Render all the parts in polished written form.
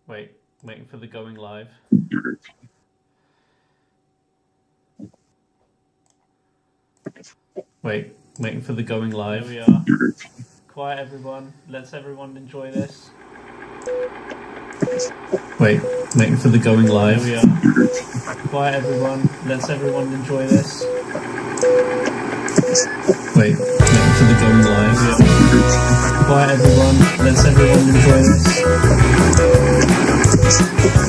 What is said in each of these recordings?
Waiting for the going live. Waiting for the going live. Here we are. Quiet, everyone. Let's everyone enjoy this. Waiting for the going live. Here we are. Quiet, everyone. Let's everyone enjoy this. Waiting for the going live. Here we are. Quiet, everyone. Let's everyone enjoy this.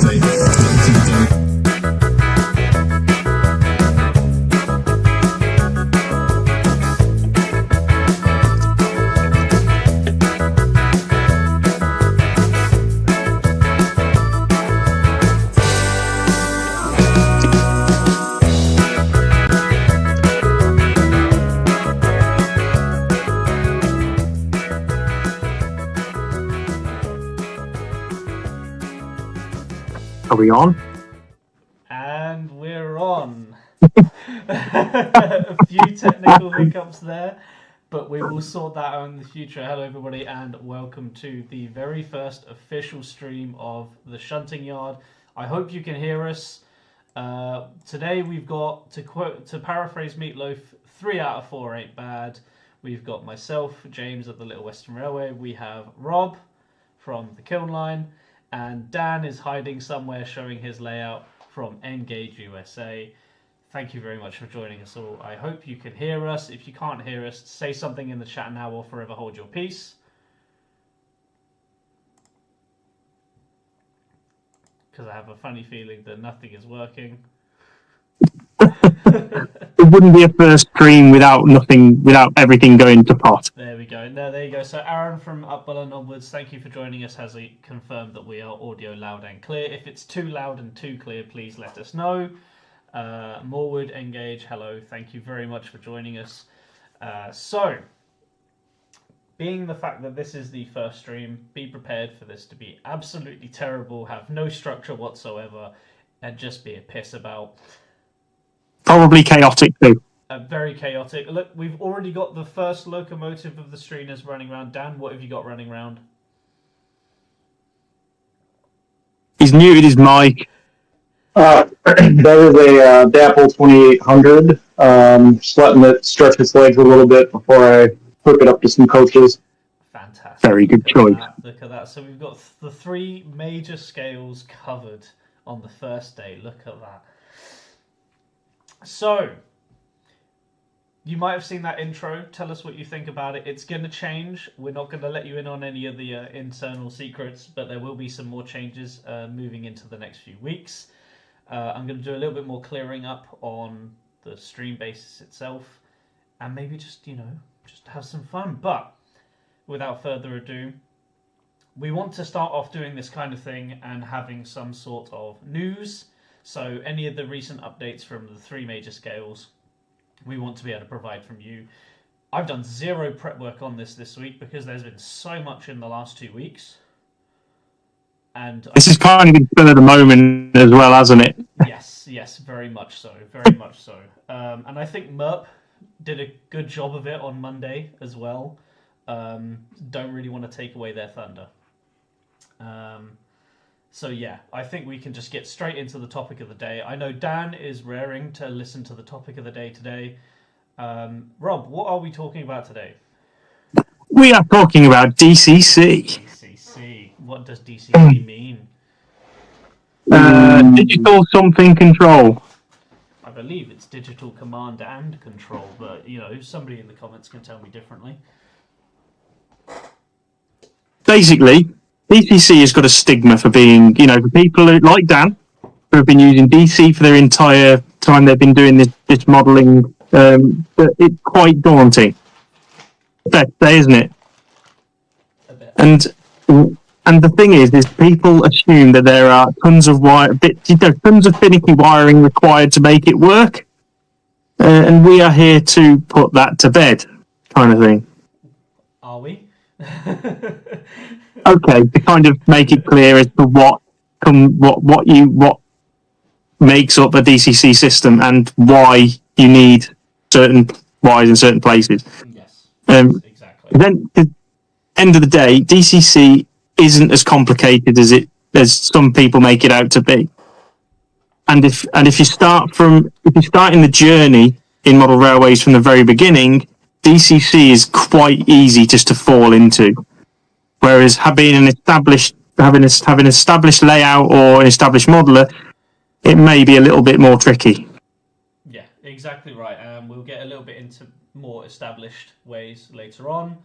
Waiting for the going. Are we on? And we're on. A few technical hiccups there, but we will sort that out in the future. Hello everybody and welcome to the very first official stream of the Shunting Yard. I hope you can hear us. Today we've got, to paraphrase Meatloaf, 3 out of 4 ain't bad. We've got myself, James at the Little Western Railway. We have Rob from the Kiln Line. And Dan is hiding somewhere showing his layout from Engage USA. Thank you very much for joining us all. I hope you can hear us. If you can't hear us, say something in the chat now or forever hold your peace. Because I have a funny feeling that nothing is working. It wouldn't be a first stream without everything going to pot. There we go. No, there you go. So Aaron from Upwell and Onwards, thank you for joining us. Has he confirmed that we are audio loud and clear? If it's too loud and too clear, please let us know. Morewood, Engage, hello. Thank you very much for joining us. So, being the fact that this is the first stream, be prepared for this to be absolutely terrible, have no structure whatsoever, and just be a piss about. Probably chaotic too. Very chaotic. Look, we've already got the first locomotive of the streamers running around. Dan, what have you got running around? He's muted his mic. That is a Dapol 2800. Just letting it stretch its legs a little bit before I hook it up to some coaches. Fantastic. Very good choice. Look at that. So we've got the 3 major scales covered on the first day. Look at that. So, you might have seen that intro. Tell us what you think about it. It's going to change. We're not going to let you in on any of the internal secrets, but there will be some more changes moving into the next few weeks. I'm going to do a little bit more clearing up on the stream basis itself, and maybe just have some fun. But without further ado, we want to start off doing this kind of thing and having some sort of news. So any of the recent updates from the 3 major scales, we want to be able to provide from you. I've done 0 prep work on this week because there's been so much in the last 2 weeks. And this is kind of been spur of the moment as well, hasn't it? Yes, very much so, very much so. And I think Merp did a good job of it on Monday as well. Don't really want to take away their thunder. So yeah, I think we can just get straight into the topic of the day. I know Dan is raring to listen to the topic of the day today. Rob, what are we talking about today? We are talking about DCC. DCC. What does DCC mean? Digital something control. I believe it's digital command and control, but somebody in the comments can tell me differently. Basically, DCC has got a stigma for being, for people like Dan, who have been using DC for their entire time they've been doing this modelling. It's quite daunting. Fair to say, isn't it? A bit. And the thing is people assume that there are tons of tons of finicky wiring required to make it work, and we are here to put that to bed, kind of thing. Are we? Okay, to kind of make it clear as to what makes up a DCC system and why you need certain wires in certain places. Yes, exactly. Then, at the end of the day, DCC isn't as complicated as it as some people make it out to be. And if you start in the journey in model railways from the very beginning, DCC is quite easy just to fall into. Whereas having an established layout or an established modeler, it may be a little bit more tricky. Yeah, exactly right. We'll get a little bit into more established ways later on,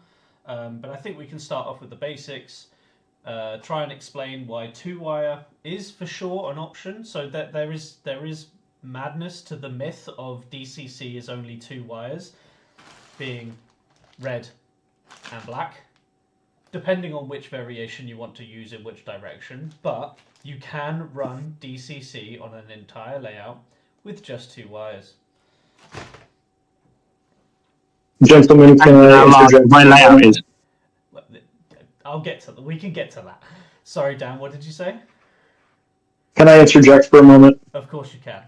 but I think we can start off with the basics. Try and explain why 2-wire is for sure an option, so that there is madness to the myth of DCC is only 2 wires, being red and black, depending on which variation you want to use in which direction. But you can run DCC on an entire layout with just 2 wires. Gentlemen, can I interject? My layout is. We can get to that. Sorry, Dan, what did you say? Can I interject for a moment? Of course you can.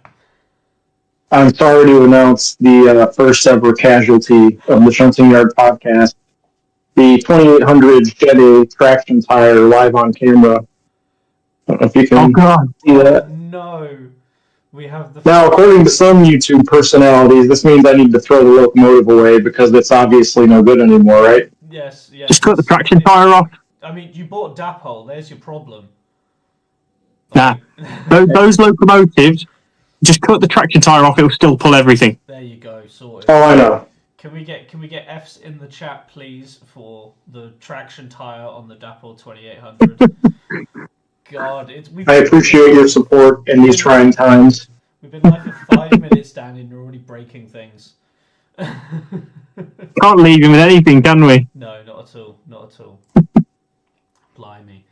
I'm sorry to announce the first ever casualty of the Shunting Yard podcast. The 2800 Chevy traction tire live on camera. I don't know if you can see that. No. We have the... Now, according to some YouTube personalities, this means I need to throw the locomotive away because it's obviously no good anymore, right? Yes. Just cut the traction tire off. I mean, you bought Dapol. There's your problem. Nah. Those locomotives, just cut the traction tire off. It'll still pull everything. There you go. Sorted. Oh, I know. Can we get F's in the chat, please, for the traction tire on the Dapol 2800? God, I appreciate your support in these trying times. We've been live for 5 minutes, Dan, and you're already breaking things. Can't leave him with anything, can we? No, not at all. Not at all. Blimey.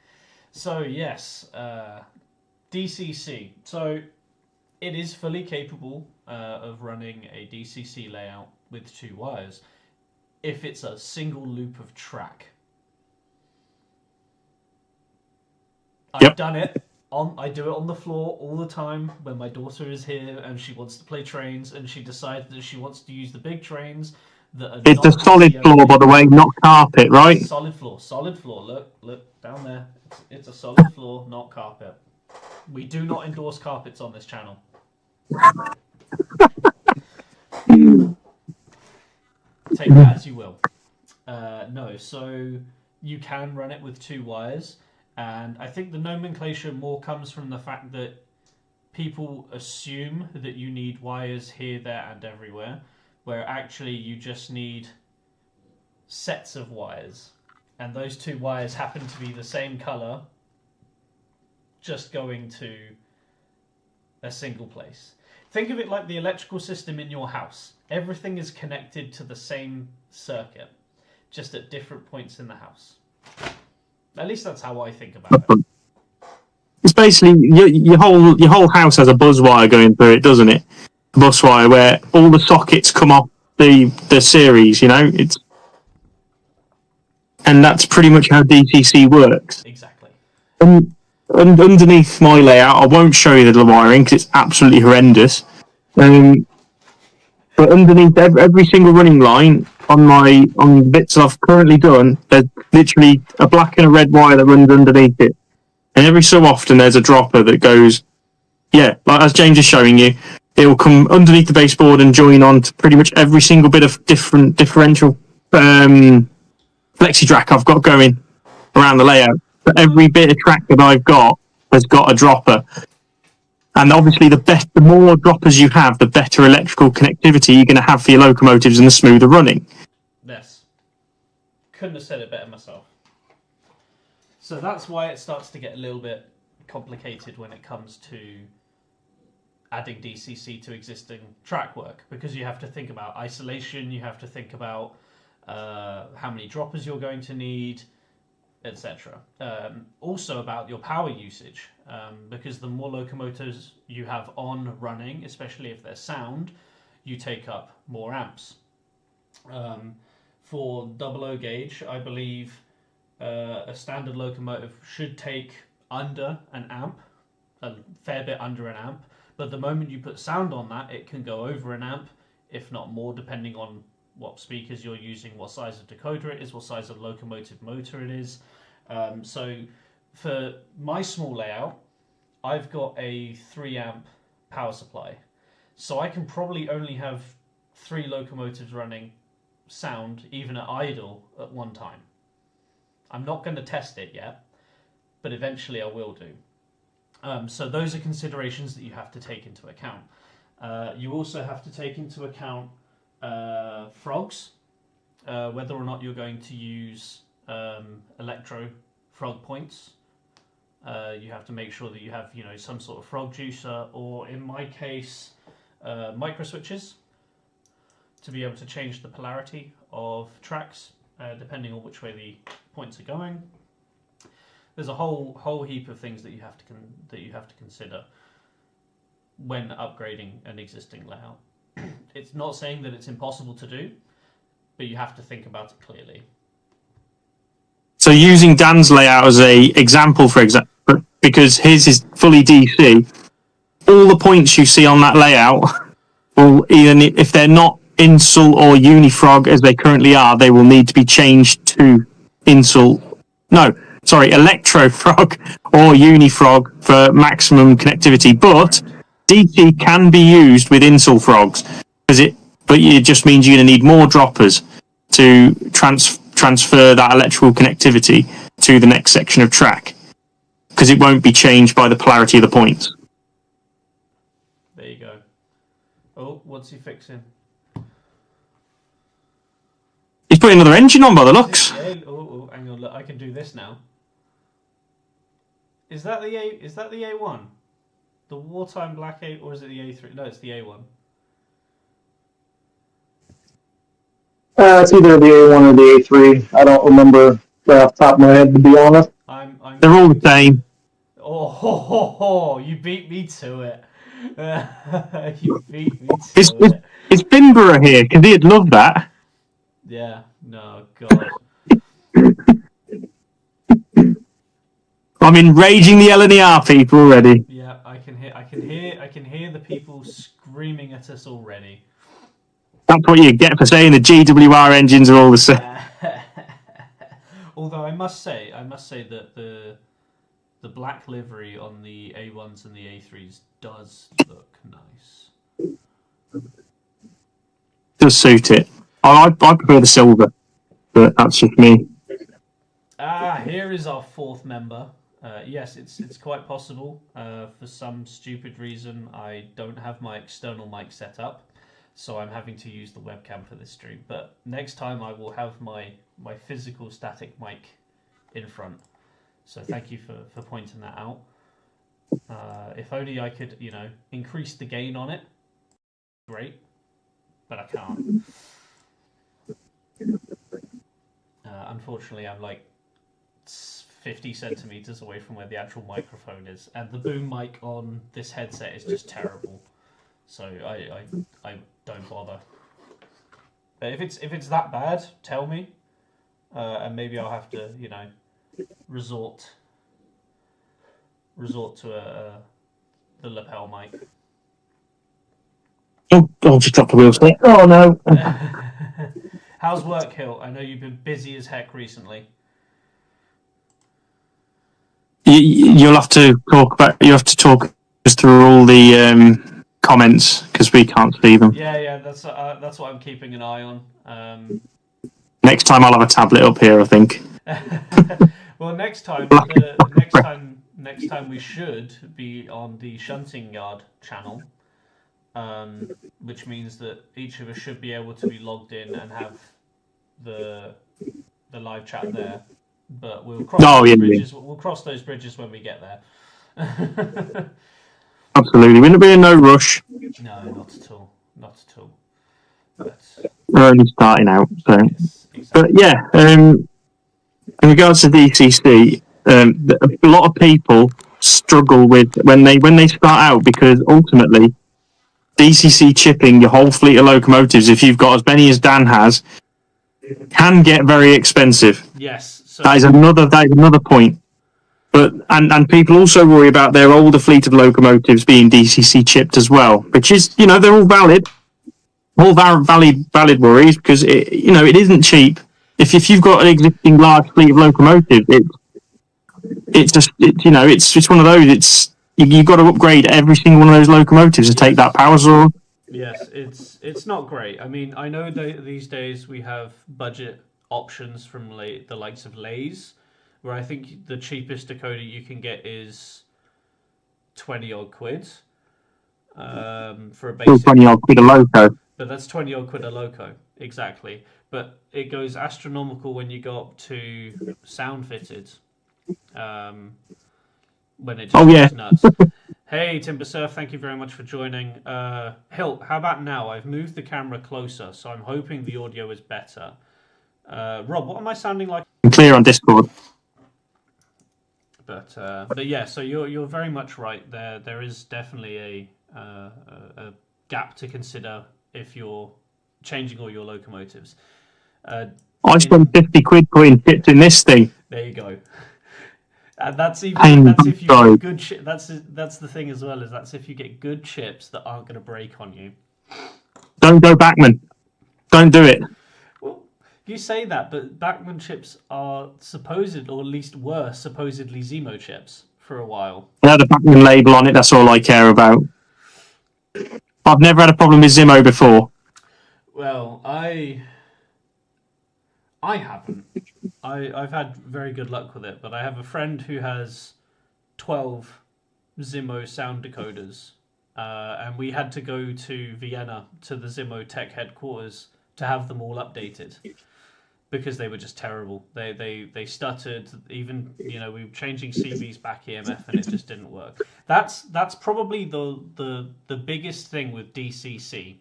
So, yes, DCC. So, it is fully capable of running a DCC layout with 2 wires if it's a single loop of track. I've done it. I do it on the floor all the time when my daughter is here and she wants to play trains and she decides that she wants to use the big trains that are It's a solid floor, by the way, not carpet, right? Solid floor. Look down there. It's a solid floor, not carpet. We do not endorse carpets on this channel. Take that as you will. No, so you can run it with 2 wires. And I think the nomenclature more comes from the fact that people assume that you need wires here, there, and everywhere, where actually you just need sets of wires. And those 2 wires happen to be the same color, just going to a single place. Think of it like the electrical system in your house. Everything is connected to the same circuit, just at different points in the house. At least that's how I think about it. It's basically your whole house has a buzz wire going through it, doesn't it? A bus wire where all the sockets come off the series, you know. And that's pretty much how DCC works. Exactly. And underneath my layout, I won't show you the wiring because it's absolutely horrendous. But underneath every single running line on the bits I've currently done, there's literally a black and a red wire that runs underneath it. And every so often there's a dropper that goes, like as James is showing you, it will come underneath the baseboard and join on to pretty much every single bit of different differential flexi track I've got going around the layout. But every bit of track that I've got has got a dropper. And obviously, the more droppers you have, the better electrical connectivity you're going to have for your locomotives and the smoother running. Yes. Couldn't have said it better myself. So that's why it starts to get a little bit complicated when it comes to adding DCC to existing track work, because you have to think about isolation, you have to think about how many droppers you're going to need, etc. Also about your power usage, because the more locomotives you have on running, especially if they're sound, you take up more amps. For 00 gauge, I believe a standard locomotive should take under an amp, a fair bit under an amp, but the moment you put sound on that, it can go over an amp, if not more, depending on what speakers you're using, what size of decoder it is, what size of locomotive motor it is. So for my small layout, I've got a 3 amp power supply, so I can probably only have 3 locomotives running sound even at idle at one time. I'm not going to test it yet, but eventually I will do. So those are considerations that you have to take into account. You also have to take into account frogs, whether or not you're going to use electro frog points. You have to make sure that you have, some sort of frog juicer, or in my case, micro switches, to be able to change the polarity of tracks depending on which way the points are going. There's a whole heap of things that you have to consider when upgrading an existing layout. It's not saying that it's impossible to do, but you have to think about it clearly. So using Dan's layout as a example, because his is fully DC, all the points you see on that layout will, even if they're not insul or unifrog as they currently are, they will need to be changed to electrofrog or unifrog for maximum connectivity. But DC can be used with insul frogs, but it just means you're going to need more droppers to transfer that electrical connectivity to the next section of track, because it won't be changed by the polarity of the points. There you go. Oh, what's he fixing? He's putting another engine on by the looks. Oh, hang on, look, I can do this now. Is that the A1? The wartime black A, or is it the A3? No, it's the A1. It's either the A1 or the A3. I don't remember right off the top of my head, to be honest. They're all the same. Oh, you beat me to it. You beat me to it. Is Finborough here? Because he'd love that. Yeah, no, God. I'm enraging the LNER people already. Yeah, I can hear the people screaming at us already. That's what you get for saying the GWR engines are all the same. Although I must say that the black livery on the A1s and the A3s does look nice. Does suit it. I prefer the silver, but that's just me. Here is our 4th member. Yes, it's quite possible. For some stupid reason, I don't have my external mic set up, so I'm having to use the webcam for this stream. But next time I will have my physical static mic in front. So thank you for pointing that out. If only I could, increase the gain on it. Great. But I can't. Unfortunately, I'm like 50 centimeters away from where the actual microphone is, and the boom mic on this headset is just terrible. So I don't bother. But if it's that bad, tell me, and maybe I'll have to resort to the lapel mic. Oh, just dropped the wheels there. Oh no. How's work, Hill? I know you've been busy as heck recently. You'll have to talk us through all the comments, because we can't see them. Yeah, that's what I'm keeping an eye on. Next time I'll have a tablet up here, I think. Well, next time we should be on the Shunting Yard channel, which means that each of us should be able to be logged in and have the live chat there. But we'll cross those bridges. We'll cross those bridges when we get there. Absolutely, we're in no rush. No, not at all. Not at all. But we're only starting out, so. Yes, exactly. But yeah, in regards to DCC, a lot of people struggle with when they start out, because ultimately, DCC chipping your whole fleet of locomotives, if you've got as many as Dan has, can get very expensive. Yes. So that is another point. But and people also worry about their older fleet of locomotives being DCC chipped as well, which is, they're all valid worries, because it isn't cheap. If you've got an existing large fleet of locomotives, it's just it's one of those. You've got to upgrade every single one of those locomotives to take that power saw. Yes, it's not great. I mean, I know that these days we have budget options from the likes of Lay's, where I think the cheapest decoder you can get is 20 odd quid for a basic. 20 odd quid a loco. But that's 20 odd quid a loco, exactly. But it goes astronomical when you go up to sound fitted. When it just goes nuts. Hey, Timber Surf, thank you very much for joining. Hilt, how about now? I've moved the camera closer, so I'm hoping the audio is better. Rob, what am I sounding like? I'm clear on Discord. But yeah, so you're very much right. There is definitely a gap to consider if you're changing all your locomotives. I spent 50 quid putting chips in this thing. There you go. And that's if you get good chips. That's the thing as well, is that's if you get good chips that aren't going to break on you. Don't go Bachmann. Don't do it. Well, you say that, but Bachmann chips are supposed, or at least were supposedly Zemo chips for a while. They had a Bachmann label on it. That's all I care about. I've never had a problem with Zemo before. Well, I haven't. I've had very good luck with it, but I have a friend who has 12 Zemo sound decoders, and we had to go to Vienna to the Zemo tech headquarters to have them all updated because they were just terrible. They stuttered. Even we were changing CVs back EMF and it just didn't work. That's probably the biggest thing with DCC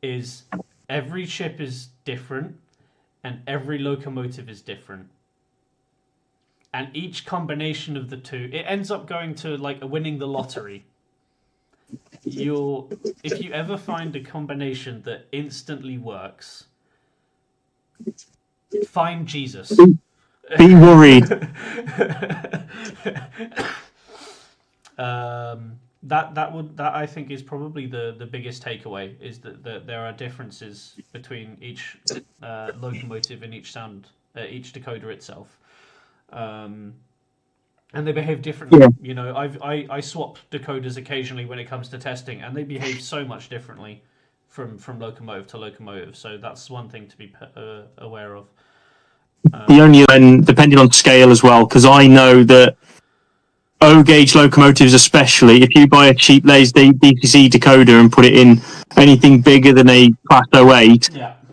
is every chip is different. And every locomotive is different. And each combination of the two, it ends up going to like winning the lottery. If you ever find a combination that instantly works, find Jesus. Be worried. That I think is probably the biggest takeaway, is that there are differences between each locomotive and each decoder itself, and they behave differently. Yeah. I swap decoders occasionally when it comes to testing, and they behave so much differently from locomotive to locomotive. So that's one thing to be aware of. The only depending on scale as well, because I know that O-gauge locomotives especially, if you buy a cheap Lay's DCC decoder and put it in anything bigger than a Class 08,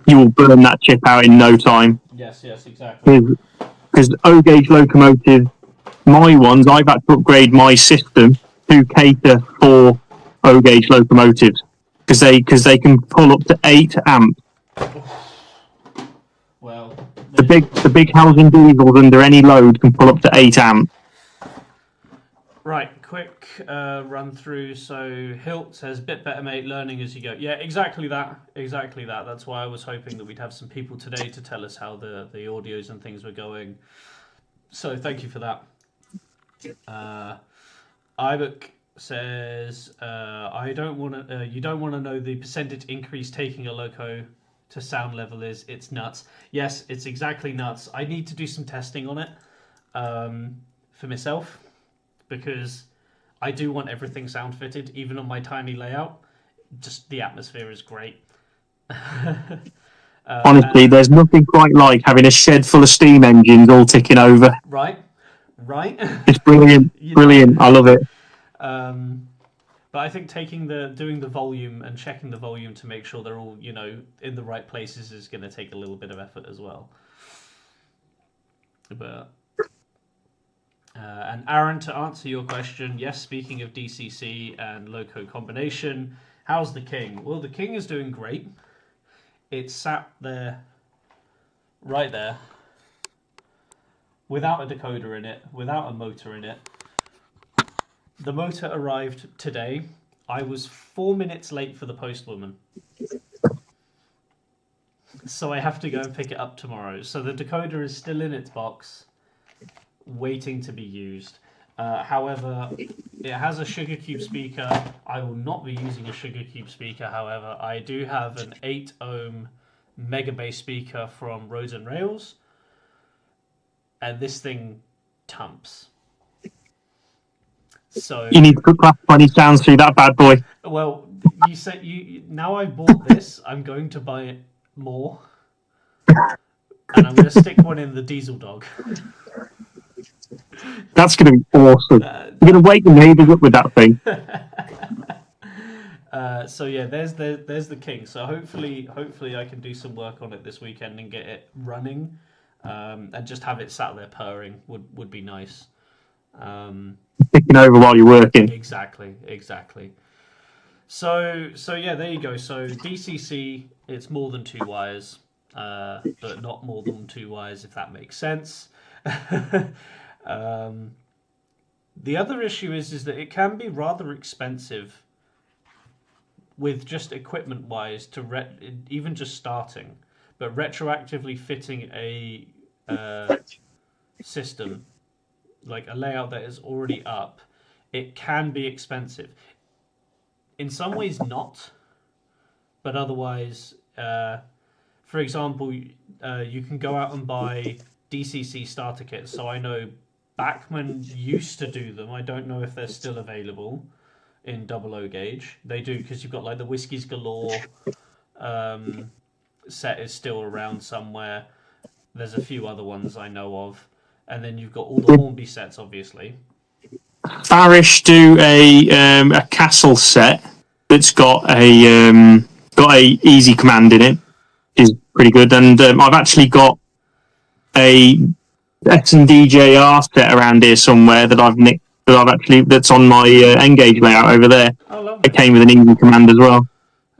you will burn that chip out in no time. Yes, exactly. Because O-gauge locomotives, my ones, I've had to upgrade my system to cater for O-gauge locomotives because they can pull up to 8 amps. Well, the big housing diesels under any load can pull up to 8 amps. Right, quick run through. So Hilt says, bit better, mate, learning as you go. Yeah, exactly that. That's why I was hoping that we'd have some people today to tell us how the audios and things were going. So thank you for that. Ibuk says, you don't want to know the percentage increase taking a loco to sound level is. It's nuts. Yes, it's exactly nuts. I need to do some testing on it for myself, because I do want everything sound fitted, even on my tiny layout. Just the atmosphere is great. Honestly, there's nothing quite like having a shed full of steam engines all ticking over. Right. It's brilliant, brilliant. I love it. But I think doing the volume and checking the volume to make sure they're all in the right places is going to take a little bit of effort as well. But. And Aaron, to answer your question, yes, speaking of DCC and loco combination, how's the King? Well, the King is doing great. It's sat there, right there, without a decoder in it, without a motor in it. The motor arrived today. I was 4 minutes late for the postwoman. So I have to go and pick it up tomorrow. So the decoder is still in its box, waiting to be used. However, it has a sugar cube speaker. I will not be using a sugar cube speaker. However, I do have an 8 ohm mega bass speaker from Roads and Rails, and this thing Tumps. So You need to put class 20 sounds through that bad boy. well, you said now I've bought this, I'm going to buy it more. And I'm going to stick one in the diesel dog. That's going to be awesome. You're going to wake the neighbours up with that thing. So yeah, there's the king. So hopefully I can do some work on it this weekend and get it running, and just have it sat there purring would be nice. Picking over while you're working. Exactly. So yeah, there you go. So DCC, it's more than 2 wires, but not more than 2 wires, if that makes sense. The other issue is that it can be rather expensive with just equipment wise to even just starting, but retroactively fitting a system, like a layout that is already up, it can be expensive. In some ways not, but otherwise, for example, you can go out and buy DCC starter kits. So I know Bachmann used to do them. I don't know if they're still available in 00 gauge. They do, because you've got like the Whiskies Galore set is still around somewhere. There's a few other ones I know of. And then you've got all the Hornby sets, obviously. Farish do a castle set that's got a easy command in it. Is pretty good. And I've actually got a S&DJR set around here somewhere that I've nicked. That's on my N-gauge layout over there. Oh, lovely. It came with an easy command as well.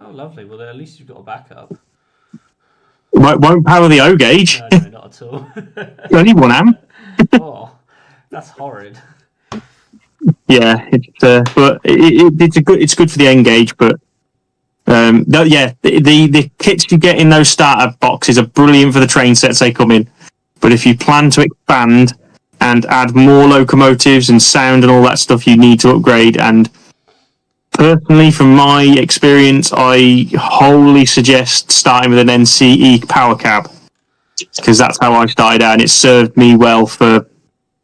Oh, lovely. Well, at least you've got a backup. It won't power the O gauge. No, not at all. Only 1 amp. Oh, that's horrid. Yeah, it's good for the N gauge, but the kits you get in those starter boxes are brilliant for the train sets they come in. But if you plan to expand and add more locomotives and sound and all that stuff, you need to upgrade. And personally, from my experience, I wholly suggest starting with an NCE power cab, because that's how I started out, and it served me well for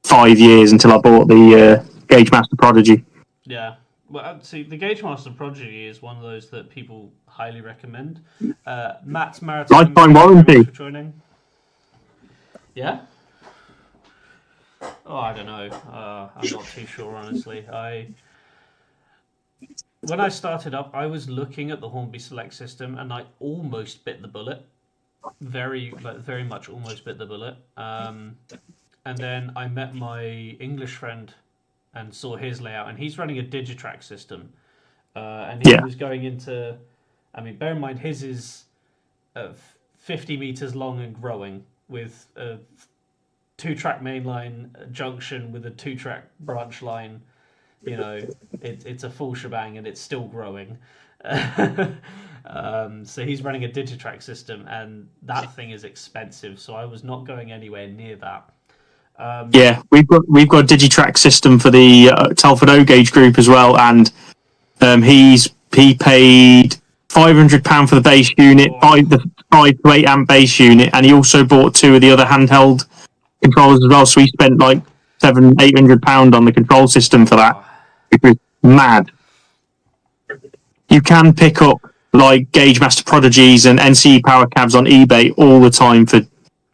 5 years until I bought the Gauge Master Prodigy. Yeah. Well, see, the Gauge Master Prodigy is one of those that people highly recommend. Matt's Maritime. Lifetime warranty. For joining. Yeah? Oh, I don't know. I'm not too sure, honestly. When I started up, I was looking at the Hornby Select system, and I almost bit the bullet. Very much almost bit the bullet. And then I met my English friend and saw his layout, and he's running a Digitrack system. And he was going into... I mean, bear in mind, his is 50 meters long and growing, with a 2-track mainline junction with a 2-track branch line. You know, it's a full shebang, and it's still growing. So he's running a Digitrack system, and that thing is expensive. So I was not going anywhere near that. We've got a Digitrack system for the Telford O gauge group as well, and he paid £500 for the base unit, the 5 to 8 amp base unit, and he also bought 2 of the other handheld controllers as well. So he spent like £700-800 on the control system for that, which was mad. You can pick up like Gauge Master Prodigies and NCE power cabs on eBay all the time for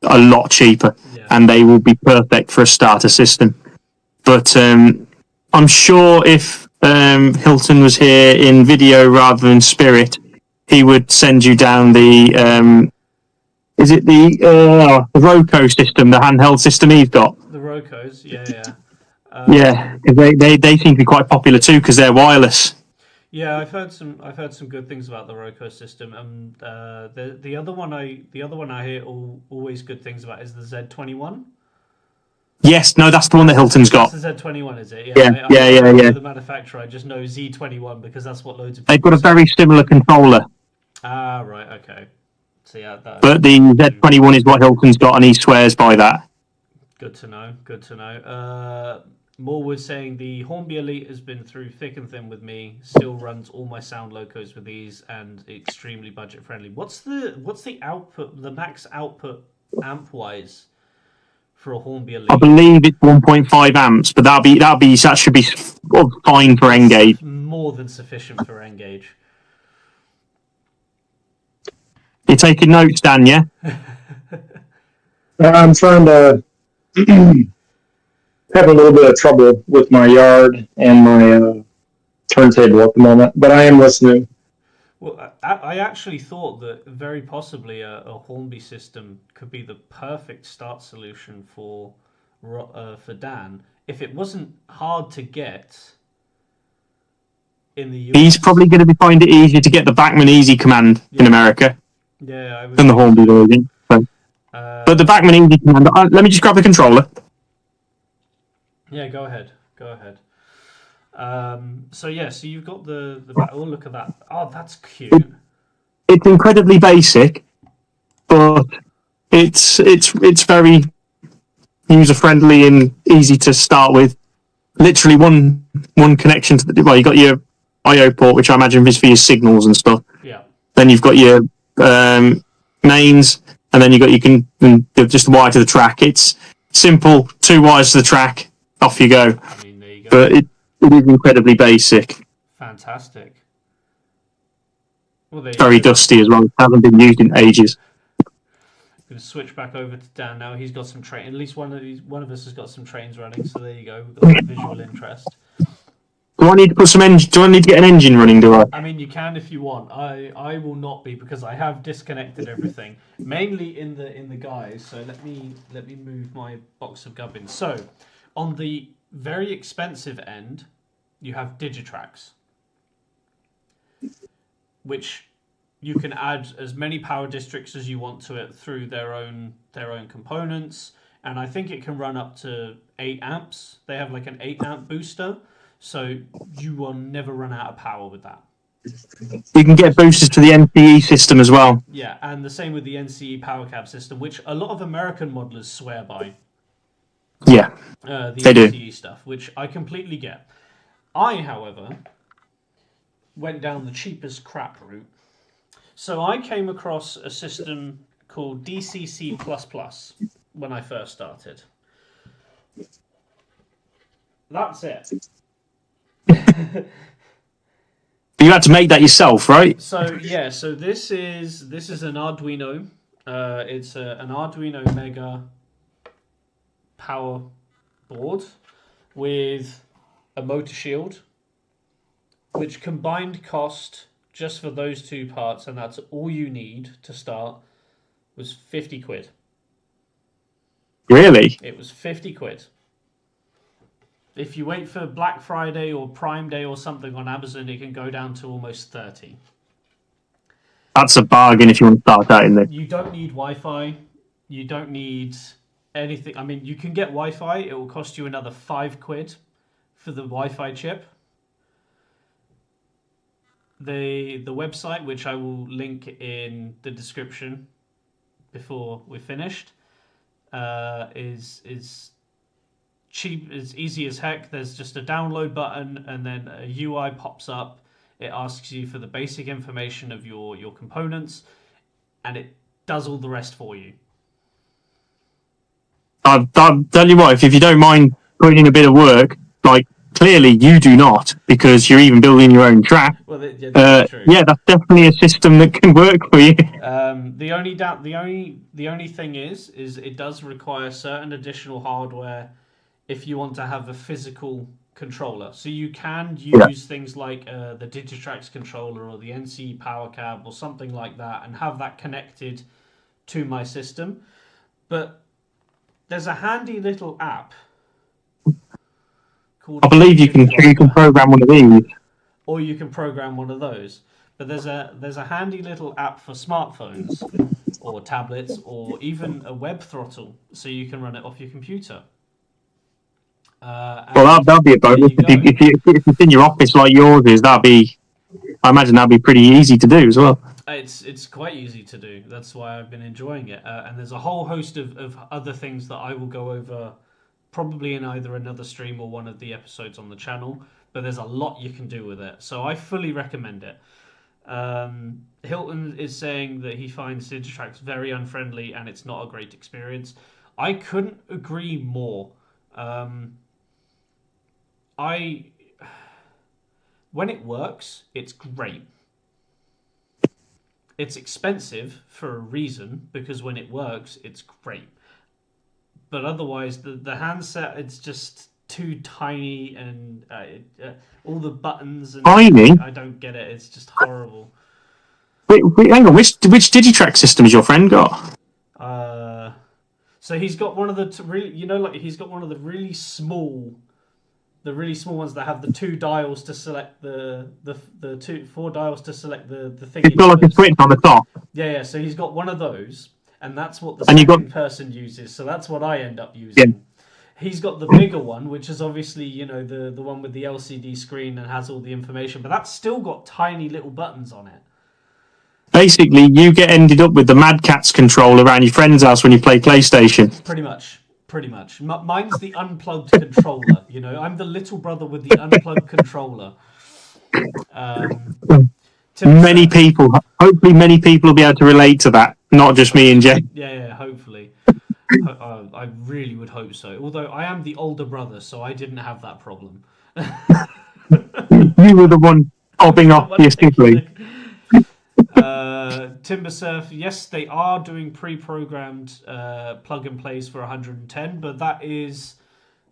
a lot cheaper, and they will be perfect for a starter system. But I'm sure if Hilton was here in video rather than spirit, he would send you down the Roco system, the handheld system he's got. The Rocos, They seem to be quite popular too because they're wireless. Yeah, I've heard some good things about the Roco system. The other one I hear always good things about is the Z21. Yes, no, that's the one that Hilton's got. That's the Z21, is it? Yeah. I don't know the manufacturer, I just know Z21 because that's what loads of people They've got a very similar controller. Ah, right, okay. So yeah, but the Z21 is what Hilton's got, and he swears by that. Good to know. Morewood saying the Hornby Elite has been through thick and thin with me. Still runs all my sound locos with ease and extremely budget friendly. What's the output? The max output amp wise for a Hornby Elite. I believe it's 1.5 amps, but that should be fine for N-gauge. More than sufficient for N-gauge. You're taking notes, Dan, yeah? I'm trying to have a little bit of trouble with my yard and my turntable at the moment, but I am listening. Well, I actually thought that very possibly a Hornby system could be the perfect start solution for Dan if it wasn't hard to get in the US. He's probably going to find it easier to get the Bachmann Easy command in America than the Hornby version. So. But the Bachmann Easy command, let me just grab the controller. Yeah, go ahead. So you've got the oh, look at that. Oh, that's cute. It's incredibly basic, but it's very user friendly and easy to start with. Literally one connection to you got your I/O port, which I imagine is for your signals and stuff. Yeah. Then you've got your mains, and then just the wire to the track. It's simple, 2 wires to the track, off you go. I mean, there you go. But it is incredibly basic. Fantastic. Well, Very dusty as well. It hasn't been used in ages. Going to switch back over to Dan now. He's got some train. At least one of us has got some trains running. So there you go. We've got some visual interest. Do I need to put some engine? Do I need to get an engine running? Do I? I mean, you can if you want. I will not be because I have disconnected everything, mainly in the guise. So let me move my box of gubbins. So on the very expensive end, you have Digitrax, which you can add as many power districts as you want to it through their own components, and I think it can run up to 8 amps. They have like an 8 amp booster, so you will never run out of power with that. You can get boosters to the NCE system as well. Yeah, and the same with the NCE power cab system, which a lot of American modelers swear by. Yeah, the they NCE do. stuff, which I completely get. I, however, went down the cheapest crap route. So I came across a system called DCC when I first started. That's it. But you had to make that yourself, right? So yeah, this is an Arduino. It's an Arduino Mega power board with a motor shield, which combined cost just for those 2 parts, and that's all you need to start, was 50 quid. Really? It was 50 quid. If you wait for Black Friday or Prime Day or something on Amazon, it can go down to almost 30. That's a bargain if you want to start out in there. You don't need Wi-Fi. You don't need anything. I mean, you can get Wi-Fi. It will cost you another 5 quid for the Wi-Fi chip. The website, which I will link in the description before we're finished, is cheap, it's easy as heck. There's just a download button, and then a UI pops up. It asks you for the basic information of your components, and it does all the rest for you. I'll tell you what, if you don't mind putting in a bit of work, like clearly you do not, because you're even building your own track. Well, that's true. Yeah, that's definitely a system that can work for you. The only thing is it does require certain additional hardware if you want to have a physical controller. So you can use things like the Digitrax controller or the NCE power cab or something like that and have that connected to my system. But there's a handy little app called I believe you can program one of these. or you can program one of those. But there's a handy little app for smartphones or tablets or even a web throttle, so you can run it off your computer. Well, that'd be a bonus. If it's in your office like yours is, I imagine that'd be pretty easy to do as well. It's quite easy to do. That's why I've been enjoying it. And there's a whole host of other things that I will go over probably in either another stream or one of the episodes on the channel. But there's a lot you can do with it. So I fully recommend it. Hilton is saying that he finds Digitrax very unfriendly and it's not a great experience. I couldn't agree more. When it works, it's great. It's expensive for a reason, because when it works, it's great. But otherwise, the handset, it's just too tiny, and all the buttons. And Tiny? I don't get it. It's just horrible. Wait, hang on. Which Digitrack system has your friend got? So he's got one of the he's got one of the really small ones that have the 2 dials to select the 4 dials to select the thing. He's got like a switch on the top. Yeah. So he's got one of those, and that's what the And second person uses. So that's what I end up using. Yeah. He's got the bigger one, which is obviously the one with the LCD screen and has all the information, but that's still got tiny little buttons on it. Basically, you get ended up with the Mad Catz controller around your friend's house when you play PlayStation. Pretty much. Mine's the unplugged controller. I'm the little brother with the unplugged controller. Hopefully many people will be able to relate to that, not just me and Jay. Yeah, hopefully. I really would hope so. Although I am the older brother, so I didn't have that problem. You were the one hopping off your sibling. Timbersurf, yes, they are doing pre-programmed plug and plays for 110, but that is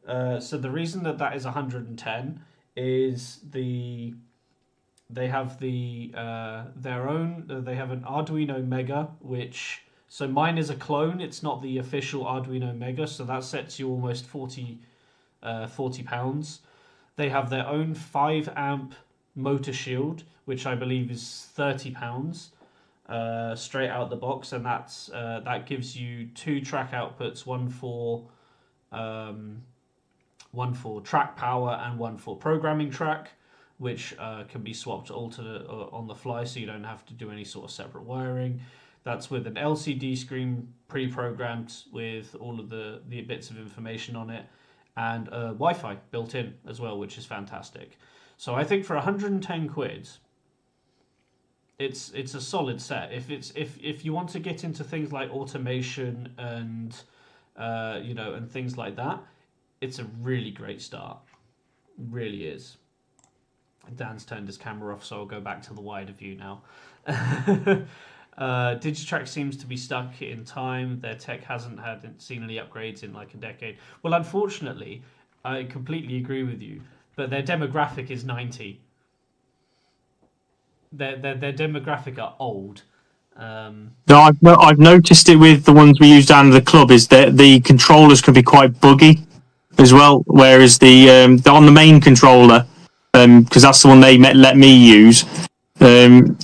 so the reason that is 110 is they have their own. They have an Arduino Mega, so mine is a clone. It's not the official Arduino Mega, so that sets you almost 40 pounds. They have their own 5 amp motor shield, which I believe is 30 pounds straight out the box, and that gives you 2 track outputs, one for track power and one for programming track, which can be swapped on the fly, so you don't have to do any sort of separate wiring. That's with an LCD screen pre-programmed with all of the bits of information on it, and Wi-Fi built in as well, which is fantastic. So I think for 110 quid, it's a solid set. If you want to get into things like automation and and things like that, it's a really great start. It really is. Dan's turned his camera off, so I'll go back to the wider view now. Digitrack seems to be stuck in time. Their tech hasn't seen any upgrades in like a decade. Well, unfortunately, I completely agree with you, but their demographic is 90. Their demographic are old. No, I've noticed it with the ones we use down at the club, is that the controllers can be quite buggy as well, whereas the on the main controller, because that's the one they let me use, you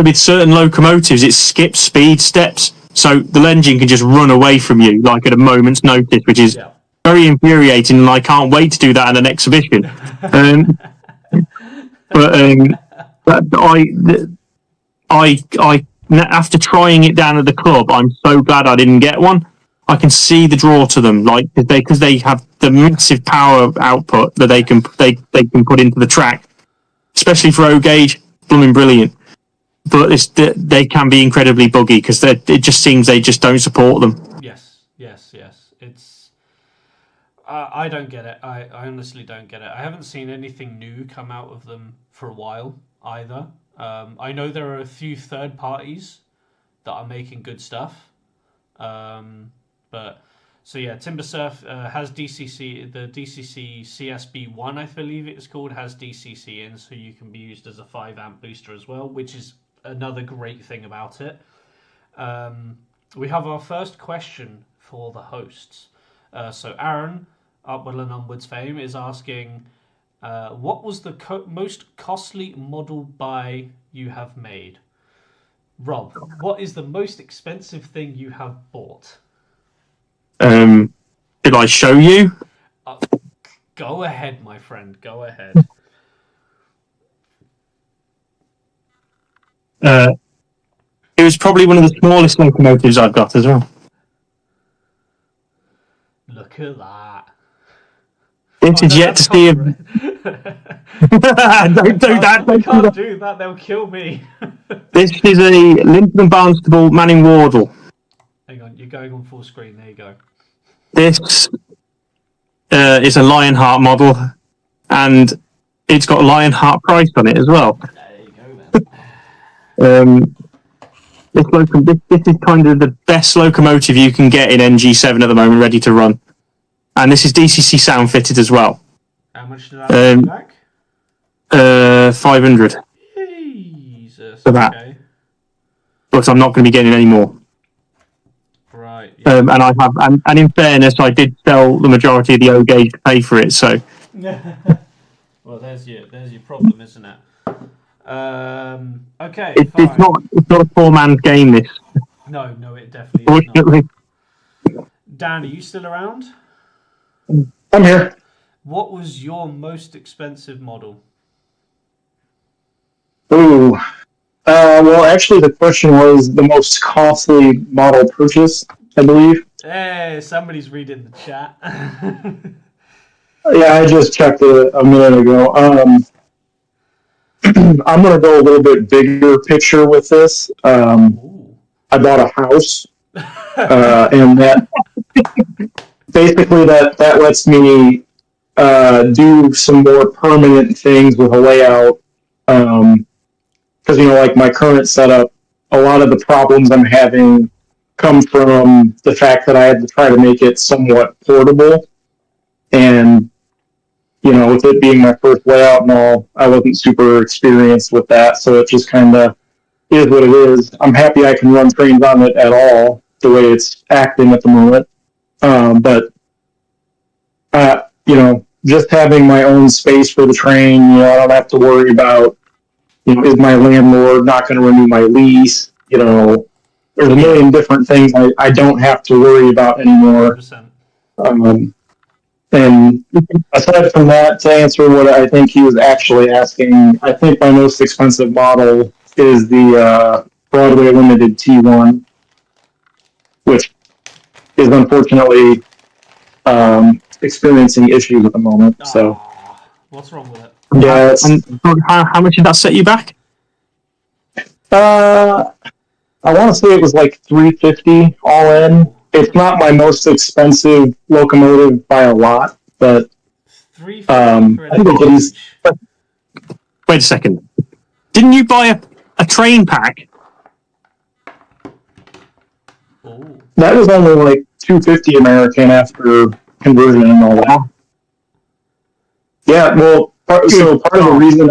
with certain locomotives it skips speed steps, so the engine can just run away from you like at a moment's notice, which is very infuriating, and I can't wait to do that in an exhibition. But I after trying it down at the club, I'm so glad I didn't get one. I can see the draw to them, like because they have the massive power output that they can put into the track, especially for O gauge, blooming brilliant. But they can be incredibly buggy because it just seems they just don't support them. Yes. It's I don't get it. I honestly don't get it. I haven't seen anything new come out of them for a while either. I know there are a few third parties that are making good stuff. But so yeah, Timbersurf has DCC, the DCC CSB1, I believe it is called, has DCC in, so you can be used as a 5 amp booster as well, which is another great thing about it. We have our first question for the hosts. So Aaron, Upward and Onwards fame, is asking, what was the most costly model buy you have made? Rob, what is the most expensive thing you have bought? Did I show you? Go ahead, my friend. Go ahead. It was probably one of the smallest locomotives I've got as well. Look at that. This is yet to see. Don't do that. I can't do that. They'll kill me. This is a Linton and Barnstable Manning Wardle. Hang on, you're going on full screen. There you go. This is a Lionheart model, and it's got Lionheart price on it as well. There you go then. This is kind of the best locomotive you can get in NG7 at the moment, ready to run. And this is DCC sound fitted as well. How much did that come back? 500. Jesus. For that. Okay. But I'm not going to be getting any more. Right. Yeah. And I have, and in fairness, I did sell the majority of the O gauge to pay for it. So. Well, there's your problem, isn't it? Okay. It's not a poor man's game. This. No, it definitely is not. Dan, are you still around? I'm here. What was your most expensive model? Ooh. Well, actually, the question was the most costly model purchase, I believe. Hey, somebody's reading the chat. Yeah, I just checked it a minute ago. I'm going to go a little bit bigger picture with this. I bought a house, and that basically that lets me do some more permanent things with a layout. Because, like my current setup, a lot of the problems I'm having come from the fact that I had to try to make it somewhat portable. And, with it being my first layout and all, I wasn't super experienced with that. So it just kind of is what it is. I'm happy I can run trains on it at all, the way it's acting at the moment. But just having my own space for the train, I don't have to worry about, is my landlord not going to renew my lease? There's a million different things I don't have to worry about anymore. And aside from that, to answer what I think he was actually asking, I think my most expensive model is the Broadway Limited T1, which is unfortunately experiencing issues at the moment. So, what's wrong with it? Yeah. How much did that set you back? I want to say it was like $350 all in. It's not my most expensive locomotive by a lot, but $350 I think it is. Wait a second. Didn't you buy a train pack? Oh. That was only like $250 American after conversion and all that. Yeah, well, part of the reason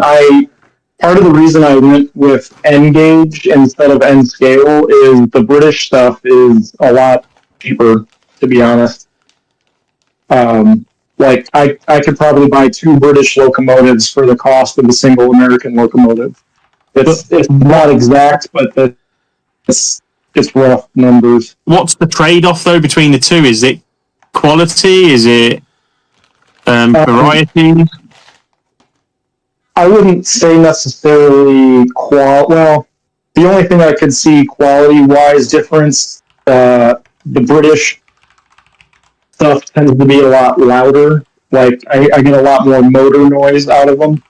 I went with N gauge instead of N scale is the British stuff is a lot cheaper, to be honest. Like I could probably buy 2 British locomotives for the cost of a single American locomotive. It's not exact, but it's rough numbers. What's the trade-off though between the two? Is it quality? Is it variety? I wouldn't say necessarily Well, the only thing I could see quality-wise difference, the British stuff tends to be a lot louder. Like, I get a lot more motor noise out of them.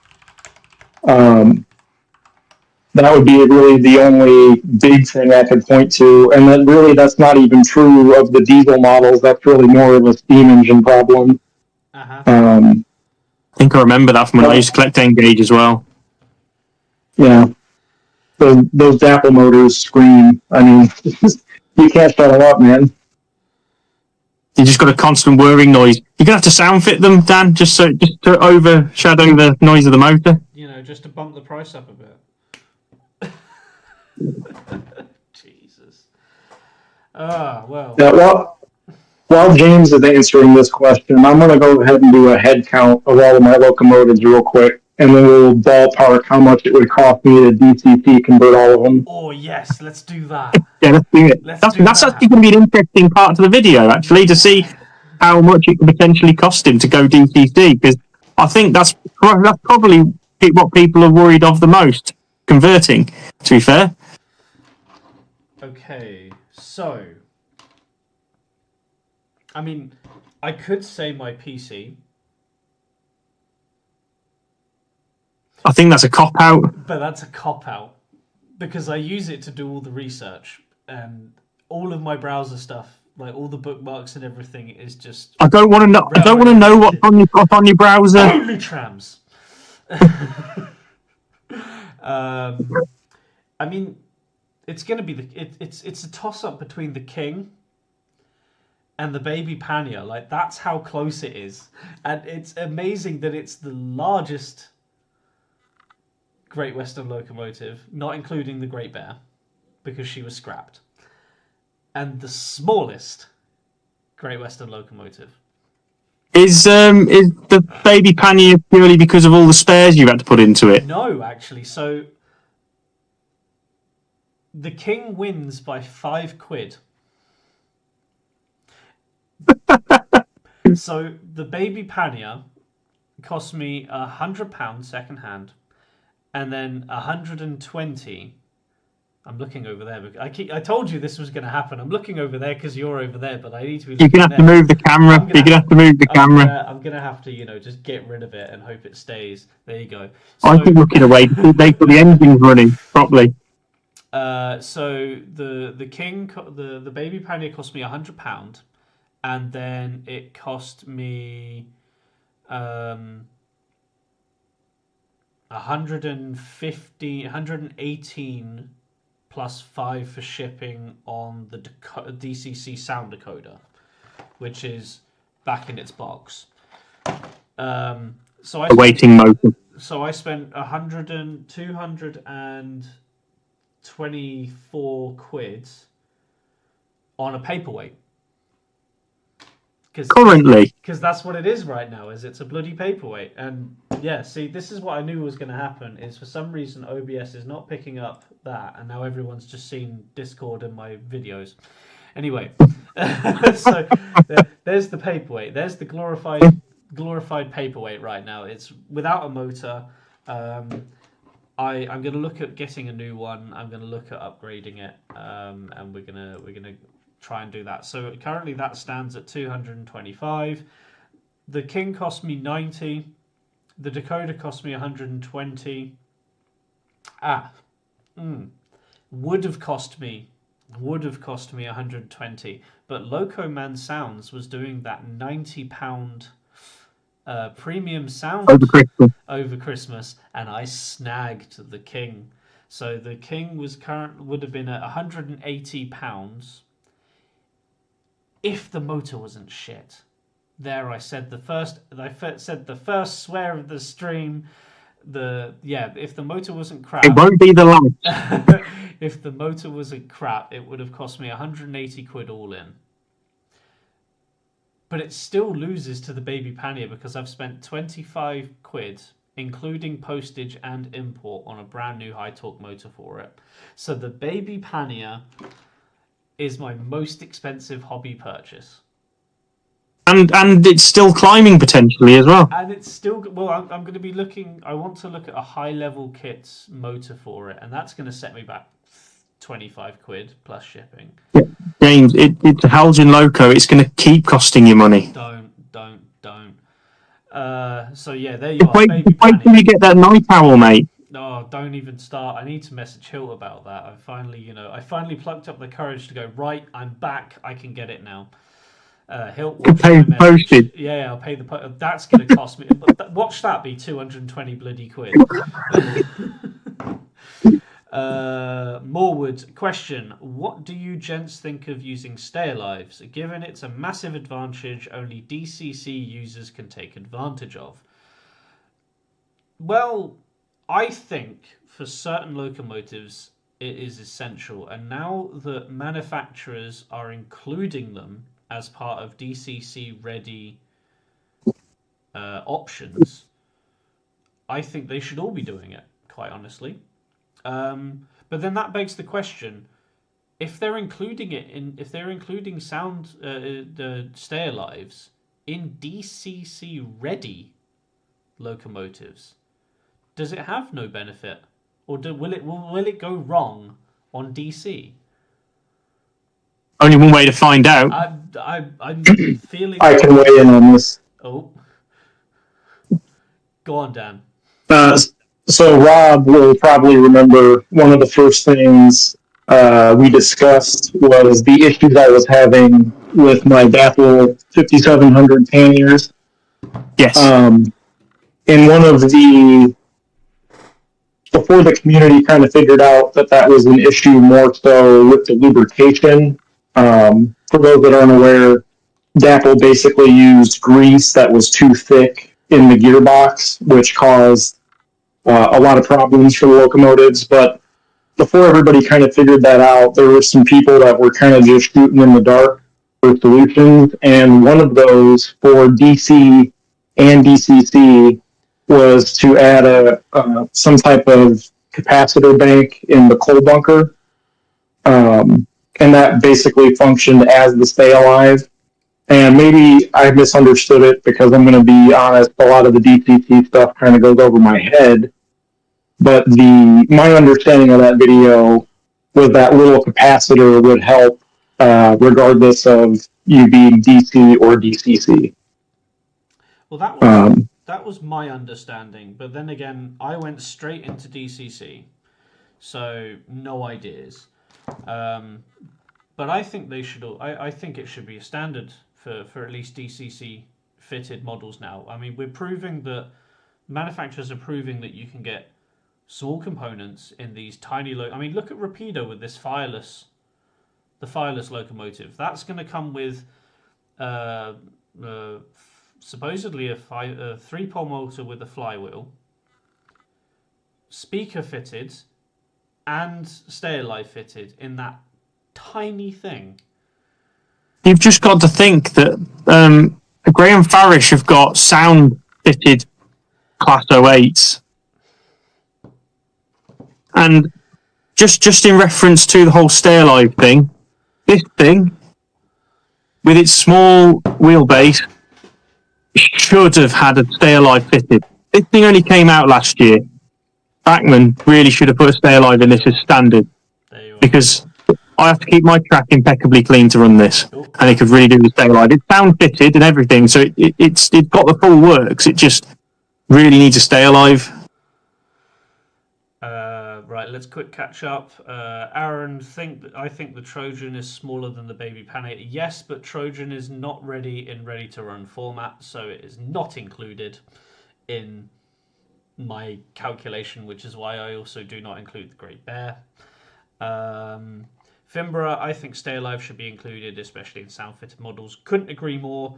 That would be really the only big thing I could point to. And then really that's not even true of the diesel models. That's really more of a steam engine problem. I think I remember that from when I used to collect N-gauge as well. Yeah. Those Dapol motors scream. I mean, you can't shut them up, man. You just got a constant whirring noise. You're going to have to sound fit them, Dan, just to overshadow the noise of the motor. Just to bump the price up a bit. Jesus. Well. Yeah, while James is answering this question, I'm going to go ahead and do a head count of all of my locomotives real quick, and then we'll ballpark how much it would cost me to DCC convert all of them. Oh, yes, let's do that. Yeah, let's do it. That's actually going to be an interesting part of the video, actually, to see how much it could potentially cost him to go DCC, because I think that's probably what people are worried of the most, converting, to be fair. Okay, so... I mean, I could say my PC. I think that's a cop-out. But that's a cop-out. Because I use it to do all the research. And all of my browser stuff, like all the bookmarks and everything, is just. I don't want to know. I don't want to know what's on your browser. Only trams. I mean, it's going to be it's a toss up between the King and the Baby Pannier. Like, that's how close it is, and it's amazing that it's the largest Great Western locomotive, not including the Great Bear, because she was scrapped, and the smallest Great Western locomotive. Is the Baby Pannier purely because of all the spares you've had to put into it? No, actually. So the King wins by £5. So the Baby Pannier cost me £100 second hand, and then 120. I'm looking over there. I told you this was going to happen. I'm looking over there because you're over there, but I need to be. You're gonna have to move the camera. You're gonna have to move the camera. I'm gonna have to, just get rid of it and hope it stays. There you go. So, I keep looking away. They put the engines running properly. So the King, the Baby Pannier cost me £100, and then it cost me 118 plus 5 for shipping on the DCC sound decoder, which is back in its box. So Awaiting motor. So I spent 224 quid on a paperweight. Currently, because that's what it is right now. It's a bloody paperweight, and yeah. See, this is what I knew was going to happen. Is for some reason OBS is not picking up that, and now everyone's just seen Discord in my videos. Anyway, so there's the paperweight. There's the glorified paperweight right now. It's without a motor. I'm going to look at getting a new one. I'm going to look at upgrading it, and we're gonna try and do that. So currently that stands at 225. The King cost me 90. The decoder cost me 120. Would have cost me 120. But Loco Man Sounds was doing that £90 premium sound over Christmas, and I snagged the King. So the King would have been at £180 if the motor wasn't shit. There, I said the first swear of the stream. If the motor wasn't crap, it won't be the last. If the motor wasn't crap, it would have cost me 180 quid all in. But it still loses to the Baby Pannier because I've spent 25 quid, including postage and import, on a brand new high torque motor for it. So the Baby Pannier is my most expensive hobby purchase. And it's still climbing potentially as well. And it's still, well, I'm going to be looking, I want to look at a high level kits motor for it, and that's going to set me back 25 quid plus shipping. Yeah. James, it's a Helgen Loco. It's going to keep costing you money. Don't. So yeah, there you are. Wait till you get that night owl, mate. No, don't even start. I need to message Hilt about that. I finally plucked up the courage to go, right, I'm back. I can get it now. Hilt, pay the postage. Yeah, I'll pay the postage. That's going to cost me. Watch that be 220 bloody quid. Morewood, question: what do you gents think of using stay alives, given it's a massive advantage only DCC users can take advantage of? Well, I think for certain locomotives it is essential, and now that manufacturers are including them as part of DCC ready options, I think they should all be doing it, quite honestly. But then that begs the question: if they're including sound the stay alives in DCC ready locomotives, does it have no benefit, or will it go wrong on DC? Only one way to find out. I'm feeling. I can weigh in on this. Oh, go on, Dan. So Rob will probably remember one of the first things we discussed was the issues I was having with my Dapol 5700 panniers. Yes. In one of the, before the community kind of figured out that was an issue more so with the lubrication. For those that aren't aware, Dapol basically used grease that was too thick in the gearbox, which caused a lot of problems for the locomotives. But before everybody kind of figured that out, there were some people that were kind of just shooting in the dark for solutions. And one of those for DC and DCC was to add some type of capacitor bank in the coal bunker. And that basically functioned as the stay alive. And maybe I misunderstood it because I'm going to be honest, a lot of the DCC stuff kind of goes over my head. But my understanding of that video was that little capacitor would help regardless of you being DC or DCC. Well, that was my understanding. But then again, I went straight into DCC. So no ideas. But I think they should. I think it should be a standard for at least DCC fitted models now. I mean, we're proving that manufacturers are proving that you can get small components in these tiny. I mean, look at Rapido with this the fireless locomotive. That's going to come with supposedly a 3-pole motor with a flywheel, speaker fitted, and stay alive fitted in that tiny thing. You've just got to think that Graham Farish have got sound fitted Class 08s. And just in reference to the whole stay alive thing, this thing, with its small wheelbase, should have had a stay alive fitted. This thing only came out last year. Bachmann really should have put a stay alive in this as standard. Because I have to keep my track impeccably clean to run this, and it could really do the stay alive. It's sound fitted and everything, so it's got the full works. It just really needs a stay alive. Right, let's quick catch up. Aaron, I think the Trojan is smaller than the Baby Pan. Yes, but Trojan is not ready in ready to run format, so it is not included in my calculation, which is why I also do not include the Great Bear. Fimbra, I think Stay Alive should be included, especially in sound-fitted models. Couldn't agree more.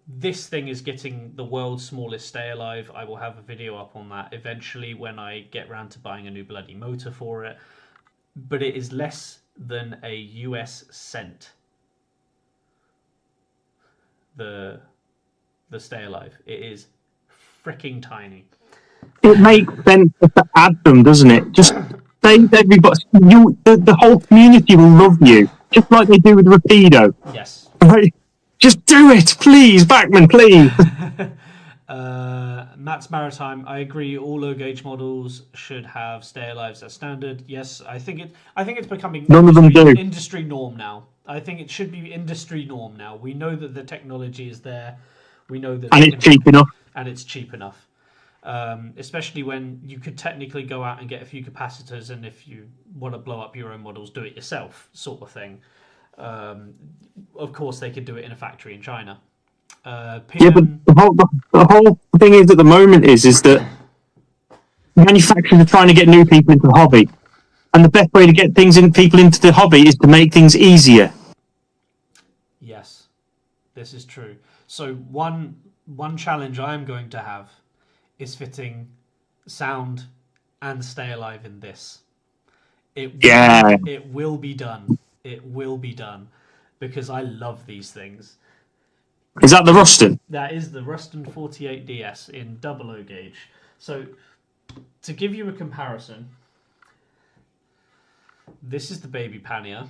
This thing is getting the world's smallest Stay Alive. I will have a video up on that eventually when I get round to buying a new bloody motor for it. But it is less than a US cent. The Stay Alive. It is freaking tiny. It makes sense to add them, doesn't it? Just save everybody. The whole community will love you, just like they do with Rapido. Yes. Right? Just do it, please, Bachmann, please. Matt's Maritime. I agree. All low gauge models should have stay alives as standard. Yes, I think it's becoming None of them do. Industry norm now. I think it should be industry norm now. We know that the technology is there. We know that and it's cheap enough. And it's cheap enough. Especially when you could technically go out and get a few capacitors, and if you want to blow up your own models, do it yourself, sort of thing. Of course, they could do it in a factory in China. Yeah, but the whole thing is at the moment is that manufacturers are trying to get new people into the hobby, and the best way to get people into the hobby is to make things easier. Yes, this is true. So one challenge I am going to have is fitting sound and stay alive in this. It will be done. It will be done because I love these things. Is that the Ruston? That is the Ruston 48DS in double O gauge. So to give you a comparison, this is the Baby Pannier.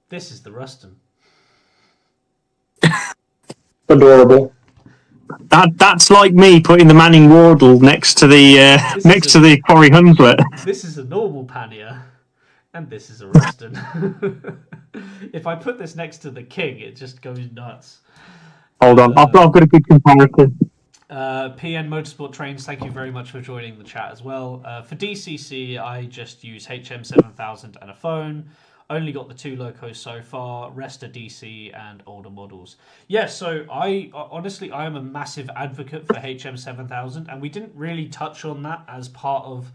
This is the Ruston. Adorable. That's like me putting the Manning Wardle next to the Quarry Hunslet. This is a normal pannier, and this is a Ruston. If I put this next to the King, it just goes nuts. Hold on, I've got a good comparison. PN Motorsport Trains, thank you very much for joining the chat as well. For DCC, I just use HM7000 and a phone. Only got the 2 locos so far. Rest are DC and older models. Yes, so I am a massive advocate for HM7000, and we didn't really touch on that as part of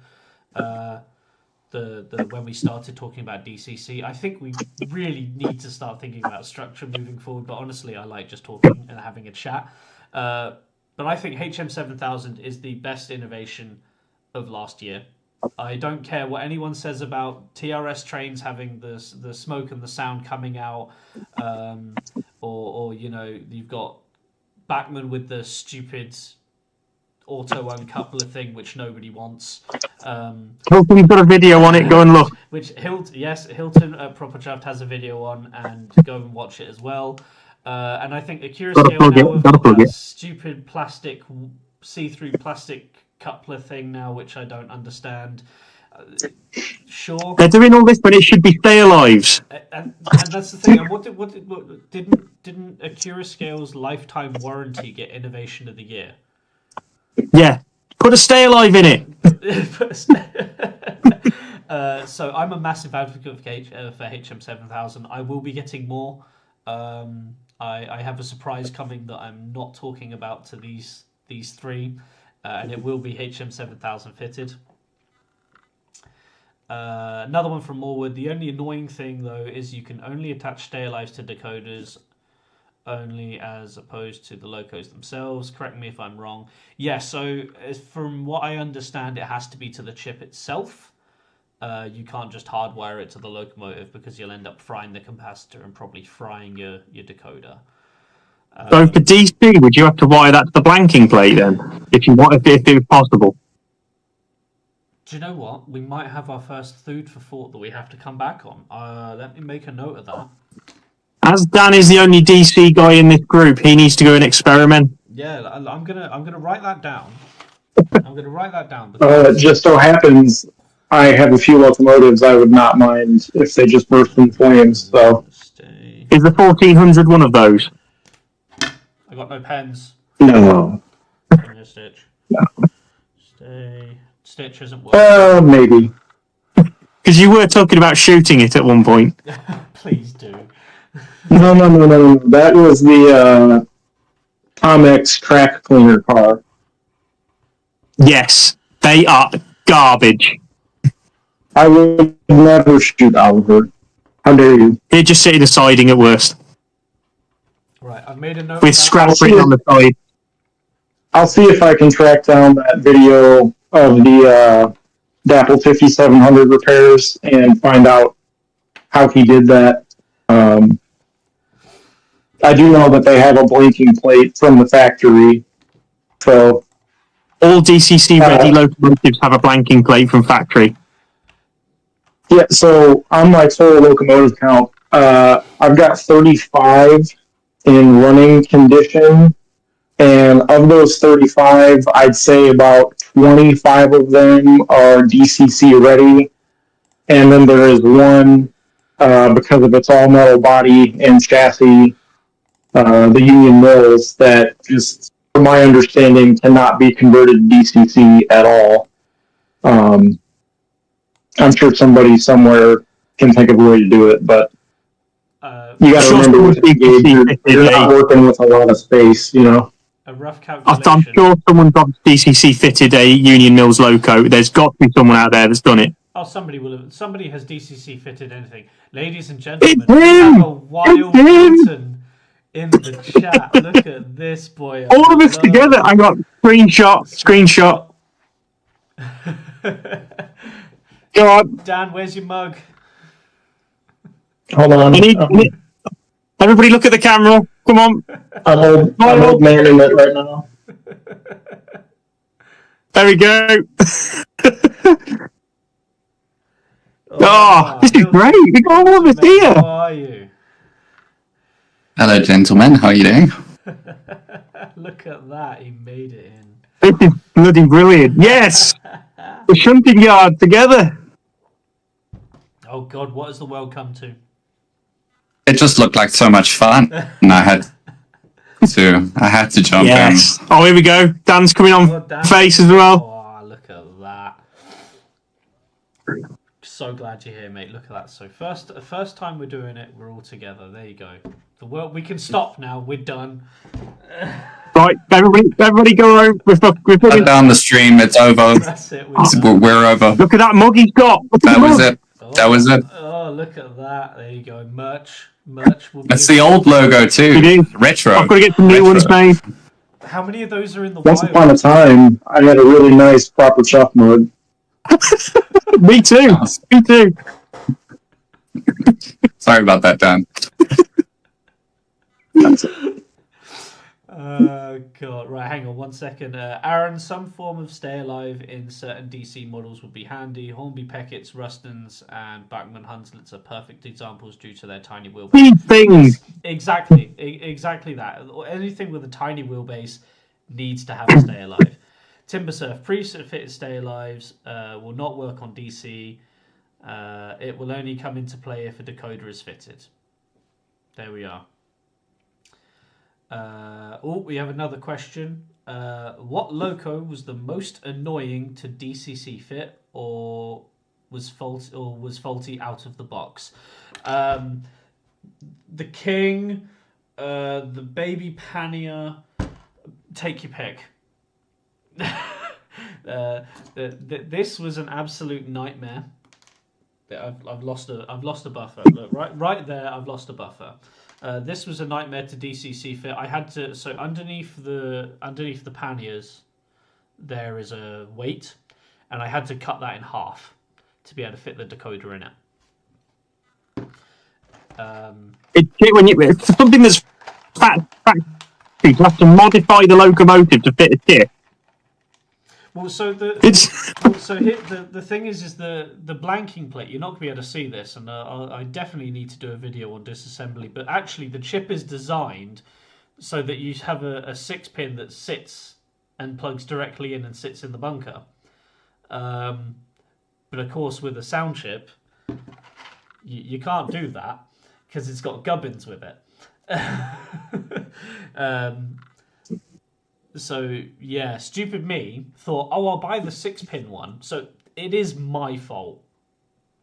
the when we started talking about DCC. I think we really need to start thinking about structure moving forward. But honestly, I like just talking and having a chat. But I think HM7000 is the best innovation of last year. I don't care what anyone says about TRS trains having the smoke and the sound coming out, or you know, you've got Bachmann with the stupid auto uncoupler thing which nobody wants. Hopefully you've got a video on it, go and look. Which Hilton Proper Draft has a video on, and go and watch it as well. And I think Acura Scale now have got that stupid plastic, see-through plastic coupler thing now, which I don't understand. Sure, they're doing all this, but it should be stay alives. And that's the thing. And what didn't Acura Scale's lifetime warranty get Innovation of the Year? Yeah, put a stay alive in it. So I'm a massive advocate for HM7000. I will be getting more. I have a surprise coming that I'm not talking about to these 3. And it will be HM7000 fitted. Another one from Morwood. The only annoying thing, though, is you can only attach stay alives to decoders only as opposed to the locos themselves. Correct me if I'm wrong. Yeah, so from what I understand, it has to be to the chip itself. You can't just hardwire it to the locomotive because you'll end up frying the capacitor and probably frying your decoder. So for DC, would you have to wire that to the blanking plate then, if it was possible? Do you know what? We might have our first food for thought that we have to come back on. Let me make a note of that. As Dan is the only DC guy in this group, he needs to go and experiment. Yeah, I'm gonna write that down. It just so happens I have a few locomotives I would not mind if they just burst in flames. So, is the 1400 one of those? I got no pens. No. Stitch. No. Stitch isn't working. Maybe. Because you were talking about shooting it at one point. Please do. No. That was the Tomex track cleaner car. Yes, they are garbage. I would never shoot Oliver. How dare you? They're just sitting a siding at worst. Right, I've made a note. With scrap written on the side. I'll see if I can track down that video of the Dapol 5700 repairs and find out how he did that. I do know that they have a blinking plate from the factory. So all DCC ready locomotives have a blanking plate from factory. Yeah, so on my total locomotive count, I've got 35 in running condition, and of those 35, I'd say about 25 of them are DCC ready, and then there is one, because of its all-metal body and chassis, the Union Mills, that just, from my understanding, cannot be converted to DCC at all. I'm sure somebody somewhere can think of a way to do it, but you got to remember with the gauge, you're not working with a lot of space, you know. A rough calculation. I'm sure someone's got DCC fitted a Union Mills loco. There's got to be someone out there that's done it. Oh, somebody will have. Somebody has DCC fitted anything. Ladies and gentlemen, we have a wild Hilton in the chat. Look at this boy. All of us together. I got screenshot. God. Dan, where's your mug? Hold on. Everybody look at the camera. Come on. I'm old man in it right now. There we go. This is great. We got all of us here. How are you? Hello, gentlemen. How are you doing? Look at that. He made it in. This is bloody brilliant. Yes. The Shunting Yard together. Oh, God. What has the world come to? It just looked like so much fun. And I had I had to jump Yes. Oh, here we go. Dan's coming on Dan. face as well. Oh, look at that. So glad you're here, mate. Look at that. So first time we're doing it, we're all together. There you go. The world. We can stop now. We're done. Right, everybody go home. Shut down the stream. It's over. That's it. We're over. Look at that mug he's got. That was it. That was it. Oh, look at that. There you go. Merch. Will be That's the old logo too. It is. Retro. I've got to get some new ones made. How many of those are in the Once wild? upon a time, I had a really nice proper chuff mug. Me too. Me too. Sorry about that, Dan. God. Right, hang on 1 second. Aaron, some form of stay alive in certain DC models would be handy. Hornby Peckett's, Rustons, and Bachmann Hunslets are perfect examples due to their tiny wheelbase. Big things. Exactly that. Anything with a tiny wheelbase needs to have a stay alive. Timbersurf pre-fitted stay alives will not work on DC. It will only come into play if a decoder is fitted. There we are. We have another question. What loco was the most annoying to DCC fit, or was faulty out of the box? The King, the Baby Pannier. Take your pick. This was an absolute nightmare. I've lost a buffer. Look, right there, I've lost a buffer. This was a nightmare to DCC fit. I had to underneath the panniers there is a weight, and I had to cut that in half to be able to fit the decoder in it. It's something that's fat. You have to modify the locomotive to fit a chip. Well, so the thing is the blanking plate. You're not going to be able to see this, and I definitely need to do a video on disassembly. But actually, the chip is designed so that you have a 6-pin that sits and plugs directly in and sits in the bunker. But of course, with a sound chip, you can't do that because it's got gubbins with it. So yeah, stupid me thought, I'll buy the 6-pin one. So it is my fault.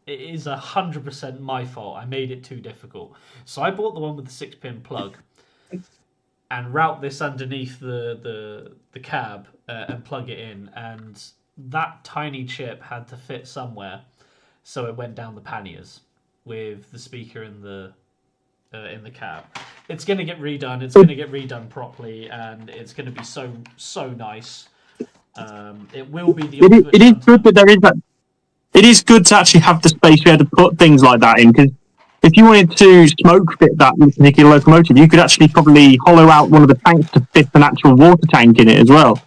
It is 100% my fault. I made it too difficult. So I bought the one with the 6-pin plug and route this underneath the cab and plug it in. And that tiny chip had to fit somewhere, so it went down the panniers with the speaker in the cab. It's going to get redone. It's going to get redone properly, and it's going to be so nice. It will be the. It is good that there is that. It is good to actually have the space where to put things like that in, because if you wanted to smoke fit that particular locomotive, you could actually probably hollow out one of the tanks to fit an actual water tank in it as well.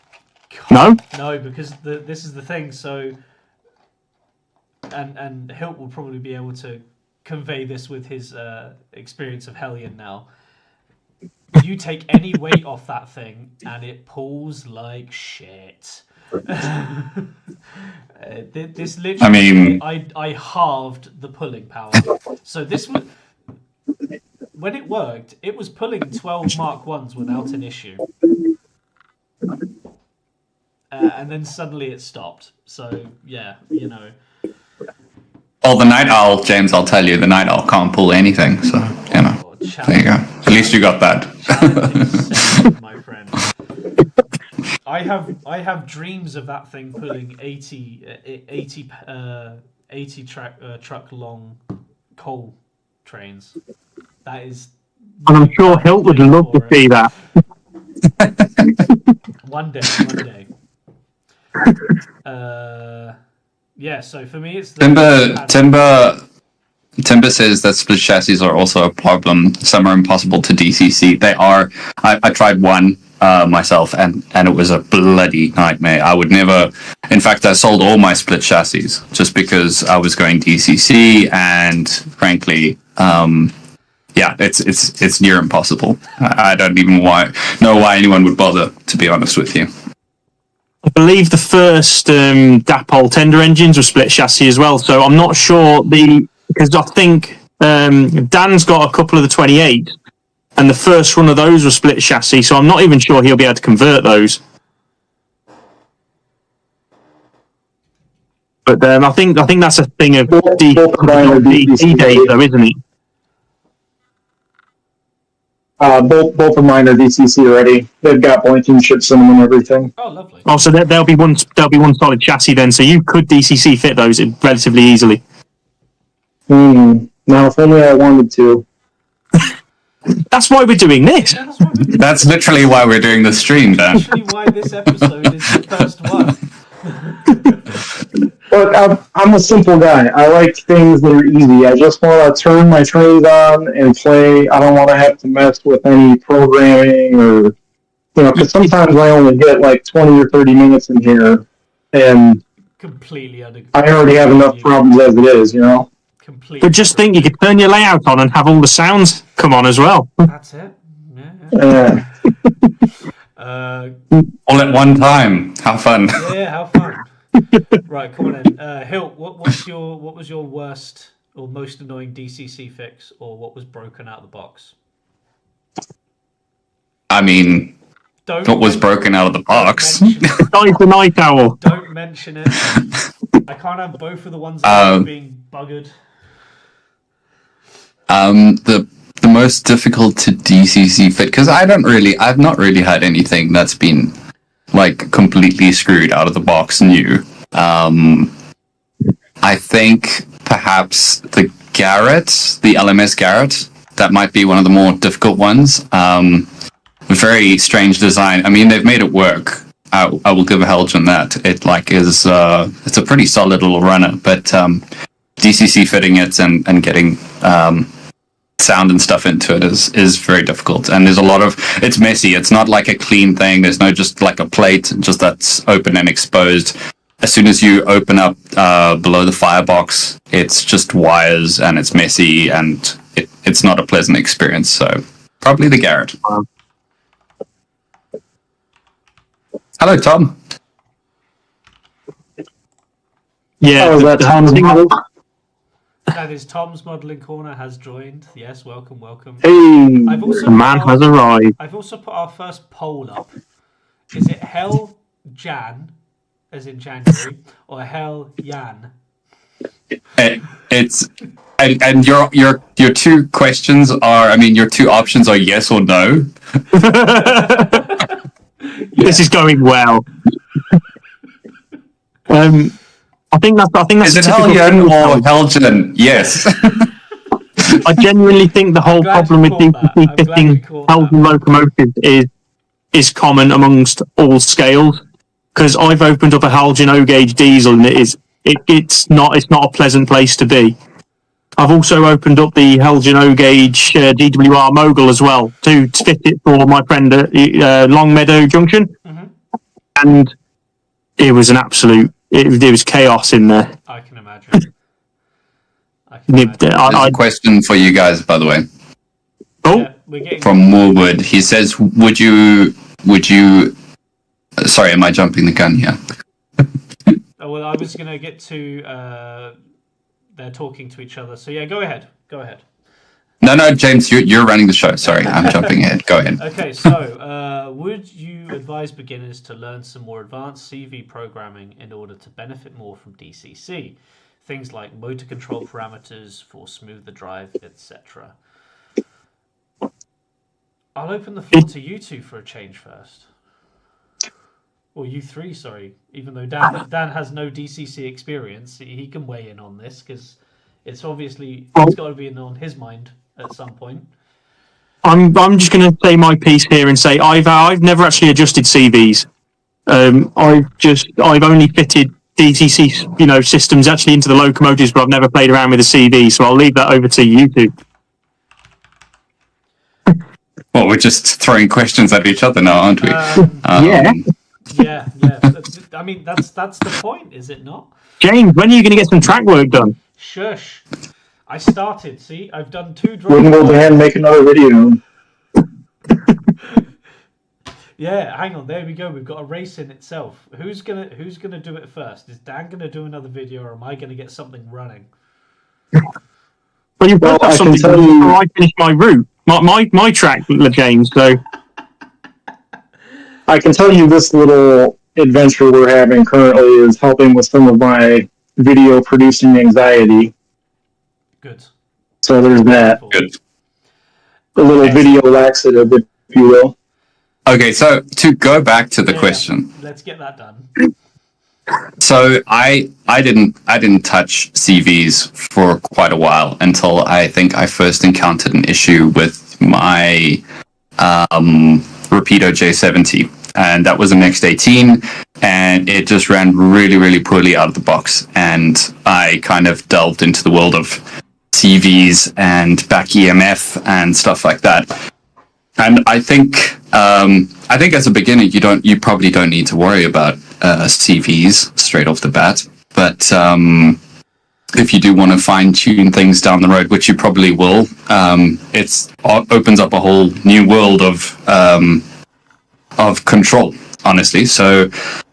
God, no, because this is the thing. So, and Hilt will probably be able to convey this with his experience of Hellion now. You take any weight off that thing and it pulls like shit. This literally, I halved the pulling power. So this was, when it worked, it was pulling 12 Mark 1s without an issue. And then suddenly it stopped. So yeah, you know. Well, the Night Owl, James, I'll tell you, the Night Owl can't pull anything, so, you know, there you go. At least you got that. My friend. I have dreams of that thing pulling 80 truck long coal trains. That is... And I'm sure Hilt would love to see that. One day. Yeah, so for me it's Timber says that split chassis are also a problem. Some are impossible to DCC. They are. I tried one myself, and it was a bloody nightmare. I would never. In fact, I sold all my split chassis just because I was going DCC, and frankly, it's near impossible. I don't even know why anyone would bother, to be honest with you. I believe the first Dapol tender engines were split chassis as well, so I'm not sure because I think Dan's got a couple of the 28, and the first run of those were split chassis, so I'm not even sure he'll be able to convert those. But I think that's a thing of DC days, though, isn't it? Both of mine are DCC already. They've got blanking chips in them and everything. Oh, lovely. Oh, so there'll be one solid chassis then. So you could DCC fit those relatively easily. Now, if only I wanted to. That's why we're doing this. Yeah, that's, That's literally why we're doing the stream, Dan. literally why this episode is the first one. Look, I'm a simple guy. I like things that are easy. I just want to turn my trains on and play. I don't want to have to mess with any programming or, because sometimes I only get like 20 or 30 minutes in here, and Completely I already have enough problems as it is, Completely. But just think, you could turn your layout on and have all the sounds come on as well. That's it. Yeah. All at one time. How fun. Yeah, how fun. Right, come on in. Hill, what was your worst or most annoying DCC fix, or what was broken out of the box? I mean, what was broken out of the box? Night the night owl. Don't mention it. I can't have both of the ones that are being buggered. The most difficult to DCC fit, because I've not really had anything that's been like completely screwed out of the box new. I think perhaps the LMS Garrett, that might be one of the more difficult ones. Very strange design. I mean, they've made it work. I will give a Helge on that. It is it's a pretty solid little runner, but DCC fitting it and getting sound and stuff into it is very difficult, and there's a lot of, it's messy. It's not like a clean thing. There's no just like a plate just that's open and exposed. As soon as you open up below the firebox, it's just wires and it's messy, and it's not a pleasant experience. So probably the Garrett. Hello, Tom. Yeah, Oh, that's Tom's model. That is Tom's Modelling Corner has joined. Yes, welcome. Hey, I've also the man has arrived. I've also put our first poll up. Is it Hell Jan, as in January, or Hell Yan? It's and your two questions are, I mean, your two options are yes or no. This is going well. I think that's Is it Helgen or Helgen? Yes. I genuinely think the whole problem with DCC fitting Helgen locomotives is common amongst all scales. Because I've opened up a Helgen O gauge diesel, and it's not a pleasant place to be. I've also opened up the Helgen O gauge GWR Mogul as well to fit it for my friend at Longmeadow Junction, and it was an absolute. It was chaos in there. I can imagine. There's a question for you guys, by the way. Oh, yeah, from Moorwood. He says, would you? Sorry, am I jumping the gun here? Oh, well, I was going to get to. They're talking to each other. So yeah, go ahead. No, James, you're running the show. Sorry, I'm jumping ahead. Go ahead. Okay, so would you advise beginners to learn some more advanced CV programming in order to benefit more from DCC? Things like motor control parameters for smoother drive, etc. I'll open the floor to you two for a change first. Or you three, sorry. Even though Dan has no DCC experience, he can weigh in on this, because it's obviously, it's got to be on his mind at some point. I'm just going to say my piece here and say I've never actually adjusted CVs. I've only fitted DCC systems actually into the locomotives, but I've never played around with the CV. So I'll leave that over to you two. Well, we're just throwing questions at each other now, aren't we? Yeah. Yeah. I mean, that's the point, is it not? James, when are you going to get some track work done? Shush. I started, see? I've done 2 we can go ahead and make another video. Yeah, hang on, there we go. We've got a race in itself. Who's gonna do it first? Is Dan gonna do another video, or am I gonna get something running? Well, you've got something before I finish my route. my track, James. So I can tell you this little adventure we're having currently is helping with some of my video producing anxiety. Good. So there's that. Good. A little video laxative, if you will. Okay, so to go back to the question. Let's get that done. So I didn't touch CVs for quite a while until I think I first encountered an issue with my Rapido J70, and that was an Next18, and it just ran really, really poorly out of the box. And I kind of delved into the world of CVs and back EMF and stuff like that. And I think as a beginner, you probably don't need to worry about CVs straight off the bat. But if you do want to fine tune things down the road, which you probably will, it opens up a whole new world of control, honestly. So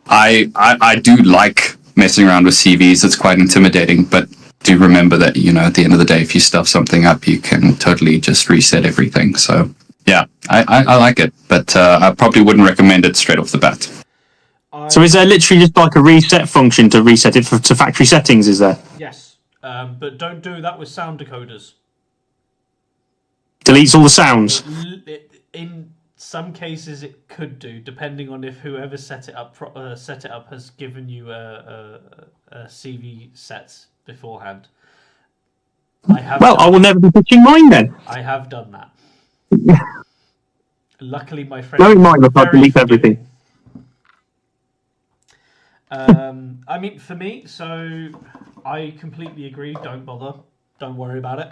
I do like messing around with CVs. It's quite intimidating, but do remember that, at the end of the day, if you stuff something up, you can totally just reset everything. So yeah, I like it, but I probably wouldn't recommend it straight off the bat. So is there literally just like a reset function to reset it to factory settings, is there? Yes, but don't do that with sound decoders. Deletes all the sounds? In some cases it could do, depending on if whoever set it up has given you a CV sets beforehand. I will never be pitching mine then. I have done that. Luckily, my friend. No, it might look like delete everything. I mean, for me, so I completely agree. Don't bother. Don't worry about it.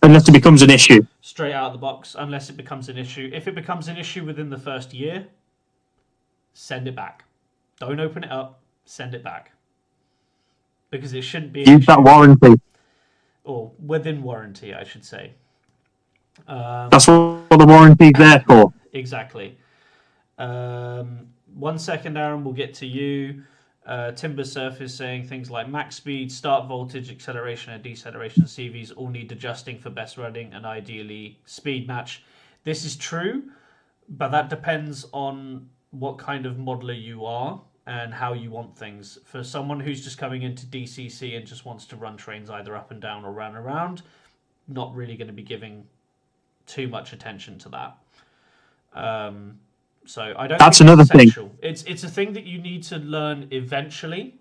Unless it becomes an issue. Straight out of the box, unless it becomes an issue. If it becomes an issue within the first year, send it back. Don't open it up. Send it back. Because it shouldn't be. Use that warranty. Or within warranty, I should say. That's what the warranty's there for. Exactly. 1 second, Aaron, we'll get to you. Timber Surface saying things like max speed, start voltage, acceleration and deceleration CVs all need adjusting for best running and ideally speed match. This is true, but that depends on what kind of modeler you are and how you want things. For someone who's just coming into DCC and just wants to run trains either up and down or round and around, not really going to be giving too much attention to that. So I don't. That's think another it's thing. It's a thing that you need to learn eventually,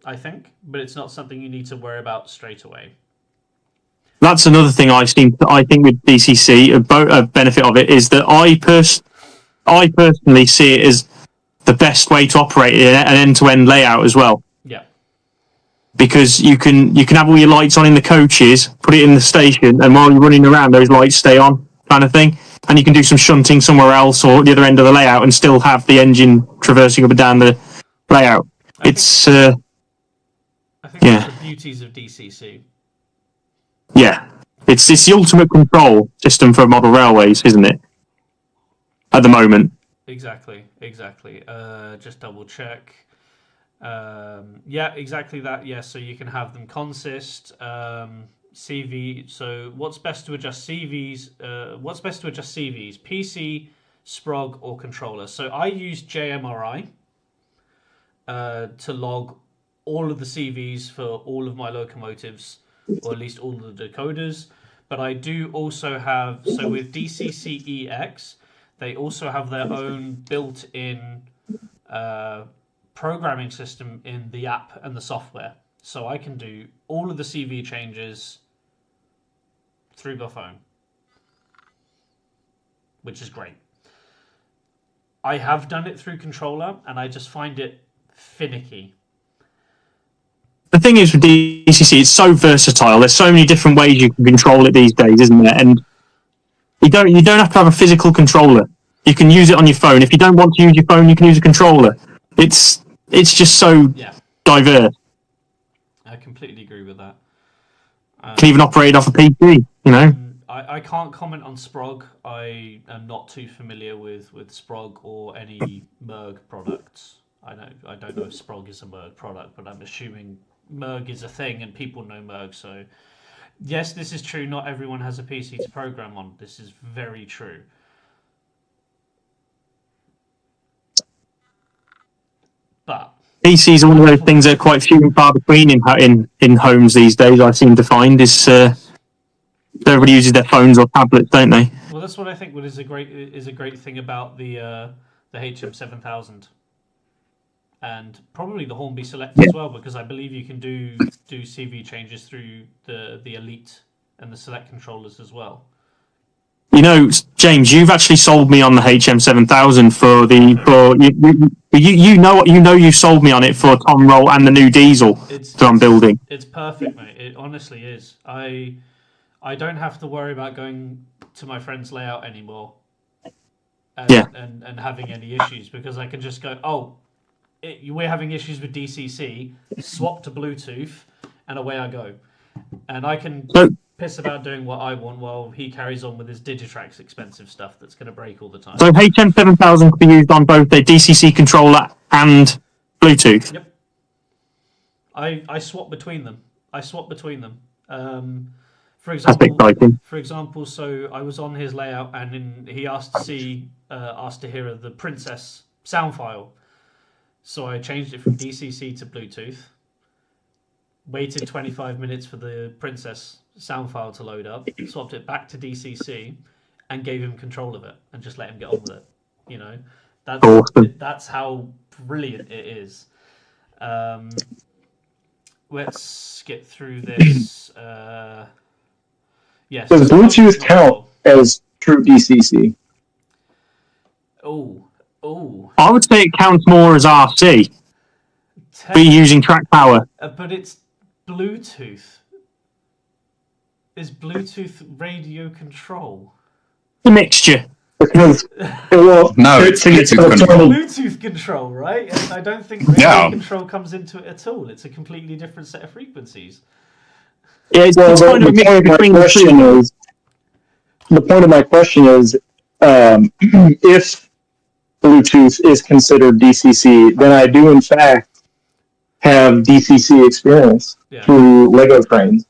I think, but it's not something you need to worry about straight away. That's another thing I've seen. I think with DCC, a benefit of it is that I personally see it as the best way to operate an end-to-end layout as well. Yeah. Because you can have all your lights on in the coaches, put it in the station, and while you're running around, those lights stay on, kind of thing. And you can do some shunting somewhere else or at the other end of the layout and still have the engine traversing up and down the layout. I think that's the beauties of DCC. Yeah. It's the ultimate control system for model railways, isn't it? At the moment. Exactly. Just double check. Yeah, exactly that. Yeah, so you can have them consist. CV. So what's best to adjust CVs? PC, Sprog, or controller. So I use JMRI to log all of the CVs for all of my locomotives, or at least all of the decoders. But I do also have, so with DCC EX, they also have their own built-in programming system in the app and the software. So I can do all of the CV changes through my phone, which is great. I have done it through controller, and I just find it finicky. The thing is with DCC, it's so versatile. There's so many different ways you can control it these days, isn't there? And you don't have to have a physical controller. You can use it on your phone. If you don't want to use your phone, you can use a controller. It's just so diverse. I completely agree with that. Can even operate off a PC, you know? I can't comment on Sprog. I am not too familiar with Sprog or any Merg products. I don't know if Sprog is a Merg product, but I'm assuming Merg is a thing and people know Merg, so Yes, this is true. Not everyone has a PC to program on. This is very true. But PCs are one of those things that are quite few and far between in homes these days. I seem to find is everybody uses their phones or tablets, don't they? well, that's what I think. What is a great thing about the HM7000 and probably the Hornby Select as well, because I believe you can do CV changes through the Elite and the Select controllers as well. You know, James, you've actually sold me on the HM7000 you sold me on it for Tom Roll and the new diesel that I'm building. It's perfect, mate. It honestly is. I don't have to worry about going to my friend's layout anymore and having any issues, because I can just go, we're having issues with DCC, swap to Bluetooth, and away I go. And I can piss about doing what I want while he carries on with his Digitrax expensive stuff that's going to break all the time. So HM7000 can be used on both the DCC controller and Bluetooth? Yep. I swap between them. For example, so I was on his layout and he asked to hear the Princess sound file. So I changed it from DCC to Bluetooth, waited 25 minutes for the Princess sound file to load up, swapped it back to DCC, and gave him control of it, and just let him get on with it. You know, that's how brilliant it is. Let's get through this. Yes. Does Bluetooth count as true DCC? Oh. I would say it counts more as RC. Be using track power. But it's Bluetooth. Is Bluetooth radio control? A mixture. Because No, it's Bluetooth control. Bluetooth control, right? And I don't think radio control comes into it at all. It's a completely different set of frequencies. Yeah, it's kind of a mix between the two. The point of my question is, if Bluetooth is considered DCC, then I do in fact have DCC experience through Lego trains.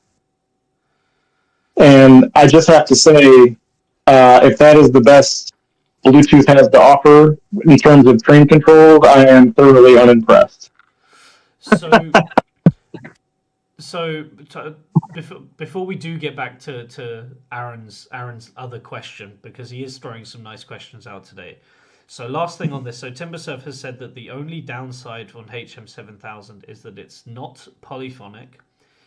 And I just have to say, if that is the best Bluetooth has to offer in terms of train control, I am thoroughly unimpressed. So before we do get back to Aaron's other question, because he is throwing some nice questions out today. So last thing on this, so Timbersurf has said that the only downside on HM7000 is that it's not polyphonic,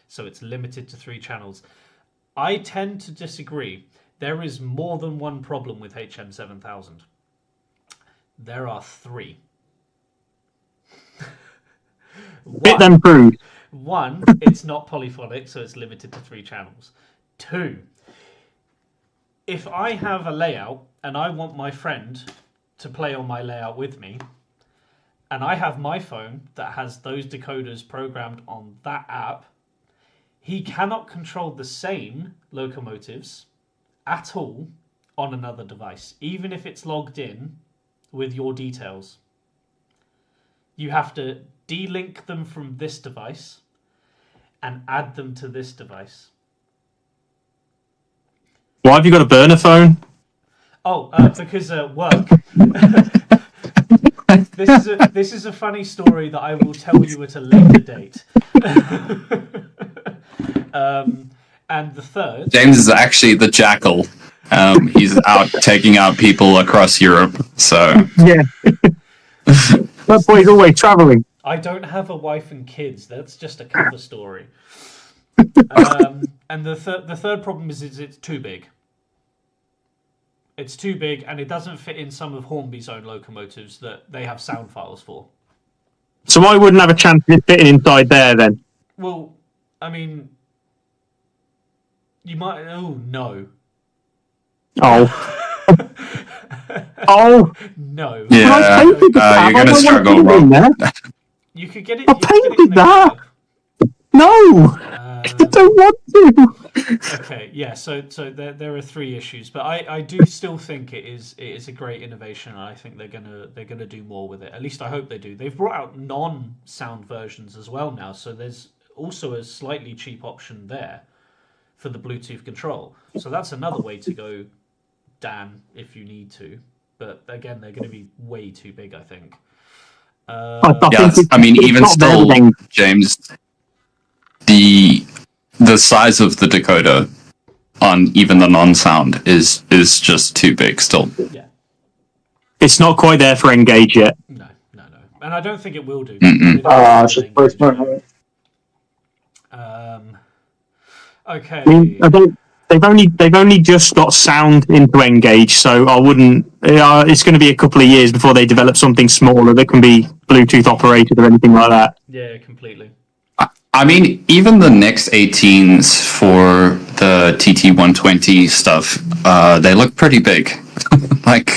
so it's limited to 3 channels. I tend to disagree. There is more than one problem with HM7000. There are 3. Bit them through. 1, it's not polyphonic, so it's limited to 3 channels. 2, if I have a layout and I want my friend to play on my layout with me, and I have my phone that has those decoders programmed on that app, he cannot control the same locomotives at all on another device, even if it's logged in with your details. You have to de-link them from this device and add them to this device. Why have you got a burner phone? Oh, because work. This is a funny story that I will tell you at a later date. And the third... James is actually the jackal. He's out taking out people across Europe, so... Yeah. That boy's always travelling. I don't have a wife and kids. That's just a cover story. And the third problem is it's too big. It's too big, and it doesn't fit in some of Hornby's own locomotives that they have sound files for. So I wouldn't have a chance of it fitting inside there, then? Well, I mean... You might... Oh, no. Oh. Oh. No. Yeah, you're going to struggle, Rob. You could get it... I painted that! No! I don't want to! Okay, yeah, so there are 3 issues, but I do still think it is a great innovation, and I think they're gonna do more with it. At least I hope they do. They've brought out non-sound versions as well now, so there's also a slightly cheap option there. for the Bluetooth control. So that's another way to go, Dan, if you need to. But again, they're going to be way too big, I think. I mean, even still, James, the size of the decoder on even the non-sound is just too big still. Yeah. It's not quite there for Engage yet. No. And I don't think it will do. It's just breaks my heart. Okay. I mean, they've only just got sound into Engage, so I wouldn't. It's going to be a couple of years before they develop something smaller that can be Bluetooth operated or anything like that. Yeah, completely. I mean, even the next 18s for the TT120 stuff, they look pretty big. Like,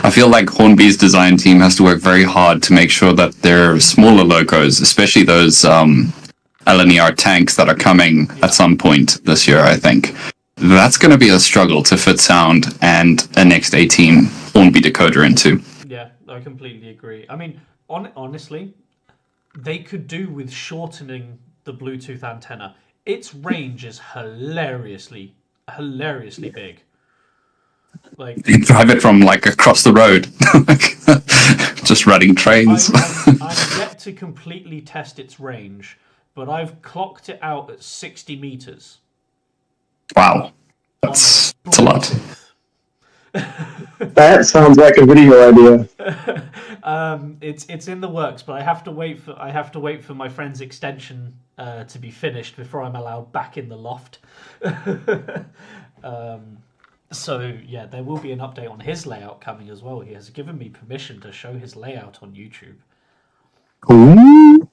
I feel like Hornby's design team has to work very hard to make sure that their smaller locos, especially those LNER tanks that are coming at some point this year, I think, that's going to be a struggle to fit sound and a next 18 Hornby decoder into. Yeah, I completely agree. I mean, honestly, they could do with shortening the Bluetooth antenna. Its range is hilariously big. Like, you can drive it from like across the road, just running trains. I'm yet to completely test its range, but I've clocked it out at 60 meters. Wow, that's a lot. That sounds like a video idea. It's in the works, but I have to wait for my friend's extension to be finished before I'm allowed back in the loft. So yeah, there will be an update on his layout coming as well. He has given me permission to show his layout on YouTube. Ooh.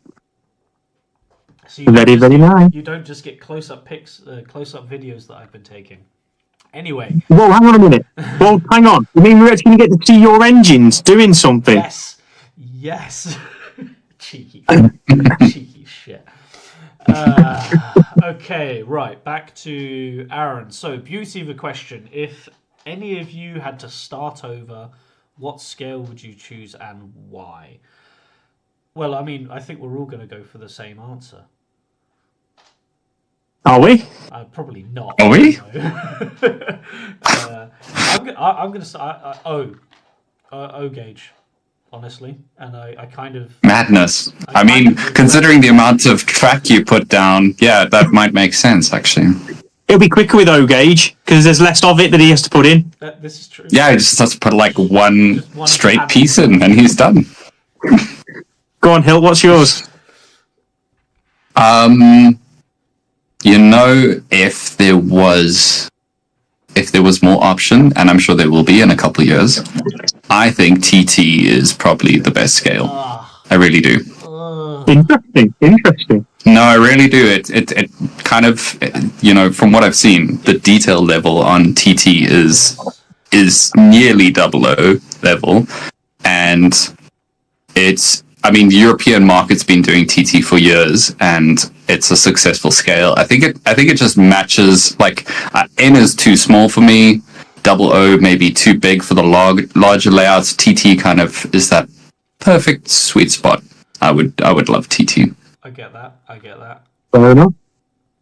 So Very nice. You don't just get close-up videos that I've been taking. Anyway. Whoa, hang on a minute. Well, hang on. You mean we're actually going to get to see your engines doing something? Yes. Cheeky shit. Okay, right. Back to Aaron. So, beauty of a question. If any of you had to start over, what scale would you choose and why? Well, I mean, I think we're all going to go for the same answer. Are we? Probably not. Are we? I'm going to say O gauge, honestly, and I kind of madness. I mean, considering the amount of track you put down, yeah, that might make sense actually. It'll be quicker with O gauge because there's less of it that he has to put in. This is true. Yeah, he just has to put like one straight piece in, and he's done. Go on, Hilt. What's yours? You know, if there was more option, and I'm sure there will be in a couple of years, I think TT is probably the best scale. I really do. Interesting. No, I really do. It kind of, you know, from what I've seen, the detail level on TT is nearly 00 level, and it's. I mean, the European market's been doing TT for years, and it's a successful scale. I think it just matches. Like, N is too small for me. 00 maybe too big for the larger layouts. TT kind of is that perfect sweet spot. I would love TT. I get that. Fair enough.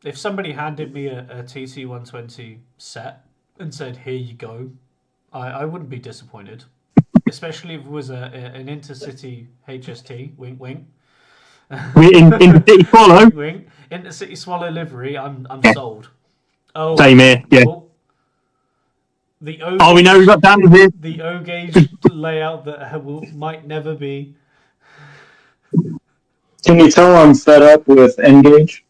If somebody handed me a TT 120 set and said, "Here you go," I wouldn't be disappointed. Especially if it was an intercity HST, wink wink. Intercity Swallow. Wink. Intercity Swallow livery. I'm sold. Oh, same here. Yeah. The O. We know we've got Dan here. The O gauge layout that might never be. Can you tell I'm fed up with N gauge?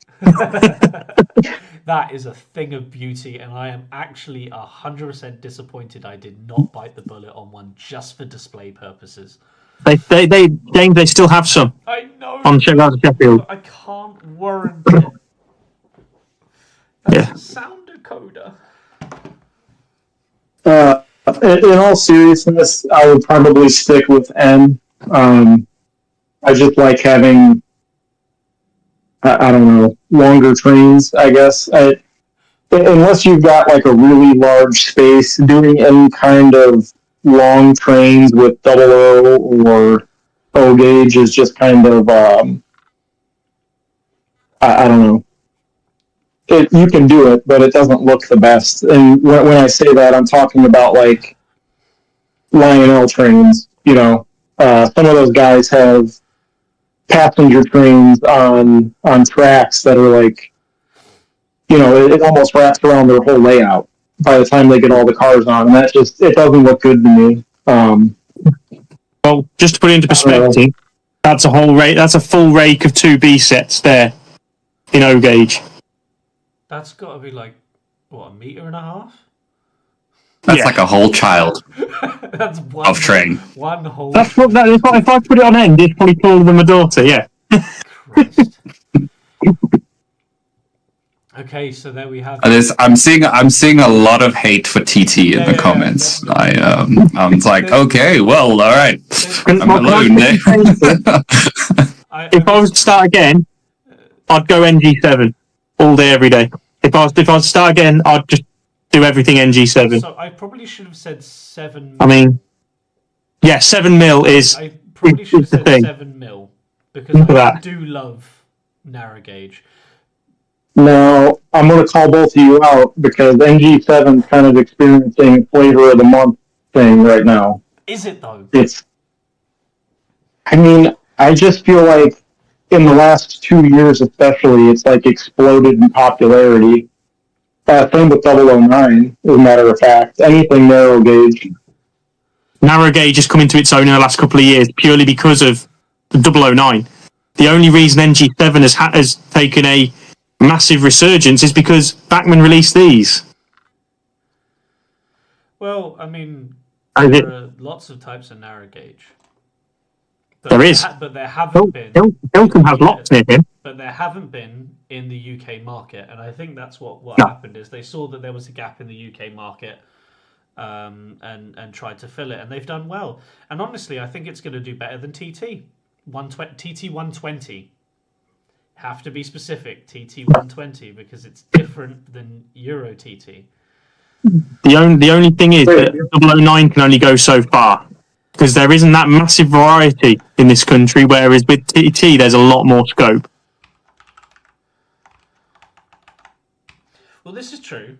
That is a thing of beauty, and I am actually 100% disappointed I did not bite the bullet on one just for display purposes. James, they still have some. I know. On Sheffield. I can't warrant it. That's a sound decoder. In all seriousness, I would probably stick with N. I just like having, I don't know, longer trains, I guess. Unless you've got like a really large space, doing any kind of long trains with 00 or O gauge is just kind of, I don't know. you can do it, but it doesn't look the best. And when I say that, I'm talking about like Lionel trains. Some of those guys have passenger trains on tracks that are like, it almost wraps around their whole layout by the time they get all the cars on, and it doesn't look good to me. Well, just to put it into perspective, that's a whole rake. That's a full rake of 2B sets there in O gauge. That's got to be like what, 1.5 meters? That's like a whole child That's one of train. One whole. That's what. If I put it on end, it's probably taller than my daughter. Yeah. Christ. Okay, so there we have. I'm seeing a lot of hate for TT in the comments. Yeah. I'm like, okay, well, all right. I'm alone. If I was to start again, I'd go NG7 all day, every day. If I was to start again, I'd just do everything NG7. So I probably should have said 7. I mean, yeah, 7 mil is. I probably should have the said thing. 7 mil because I do love narrow gauge. Now, I'm going to call both of you out because NG7 is kind of experiencing flavor of the month thing right now. Is it though? I just feel like in the last 2 years especially, it's like exploded in popularity. Same with 009, as a matter of fact. Anything narrow gauge. Narrow gauge has come into its own in the last couple of years purely because of the 009. The only reason NG7 has taken a massive resurgence is because Bachmann released these. Well, I mean, there are lots of types of narrow gauge. But there is. But there haven't been. Hilton has lots near him. But there haven't been in the UK market. And I think that's what happened is they saw that there was a gap in the UK market and tried to fill it. And they've done well. And honestly, I think it's going to do better than TT. TT 120. Have to be specific, TT 120, because it's different than Euro TT. The only thing is that 009 can only go so far because there isn't that massive variety in this country, whereas with TT there's a lot more scope. Well, this is true.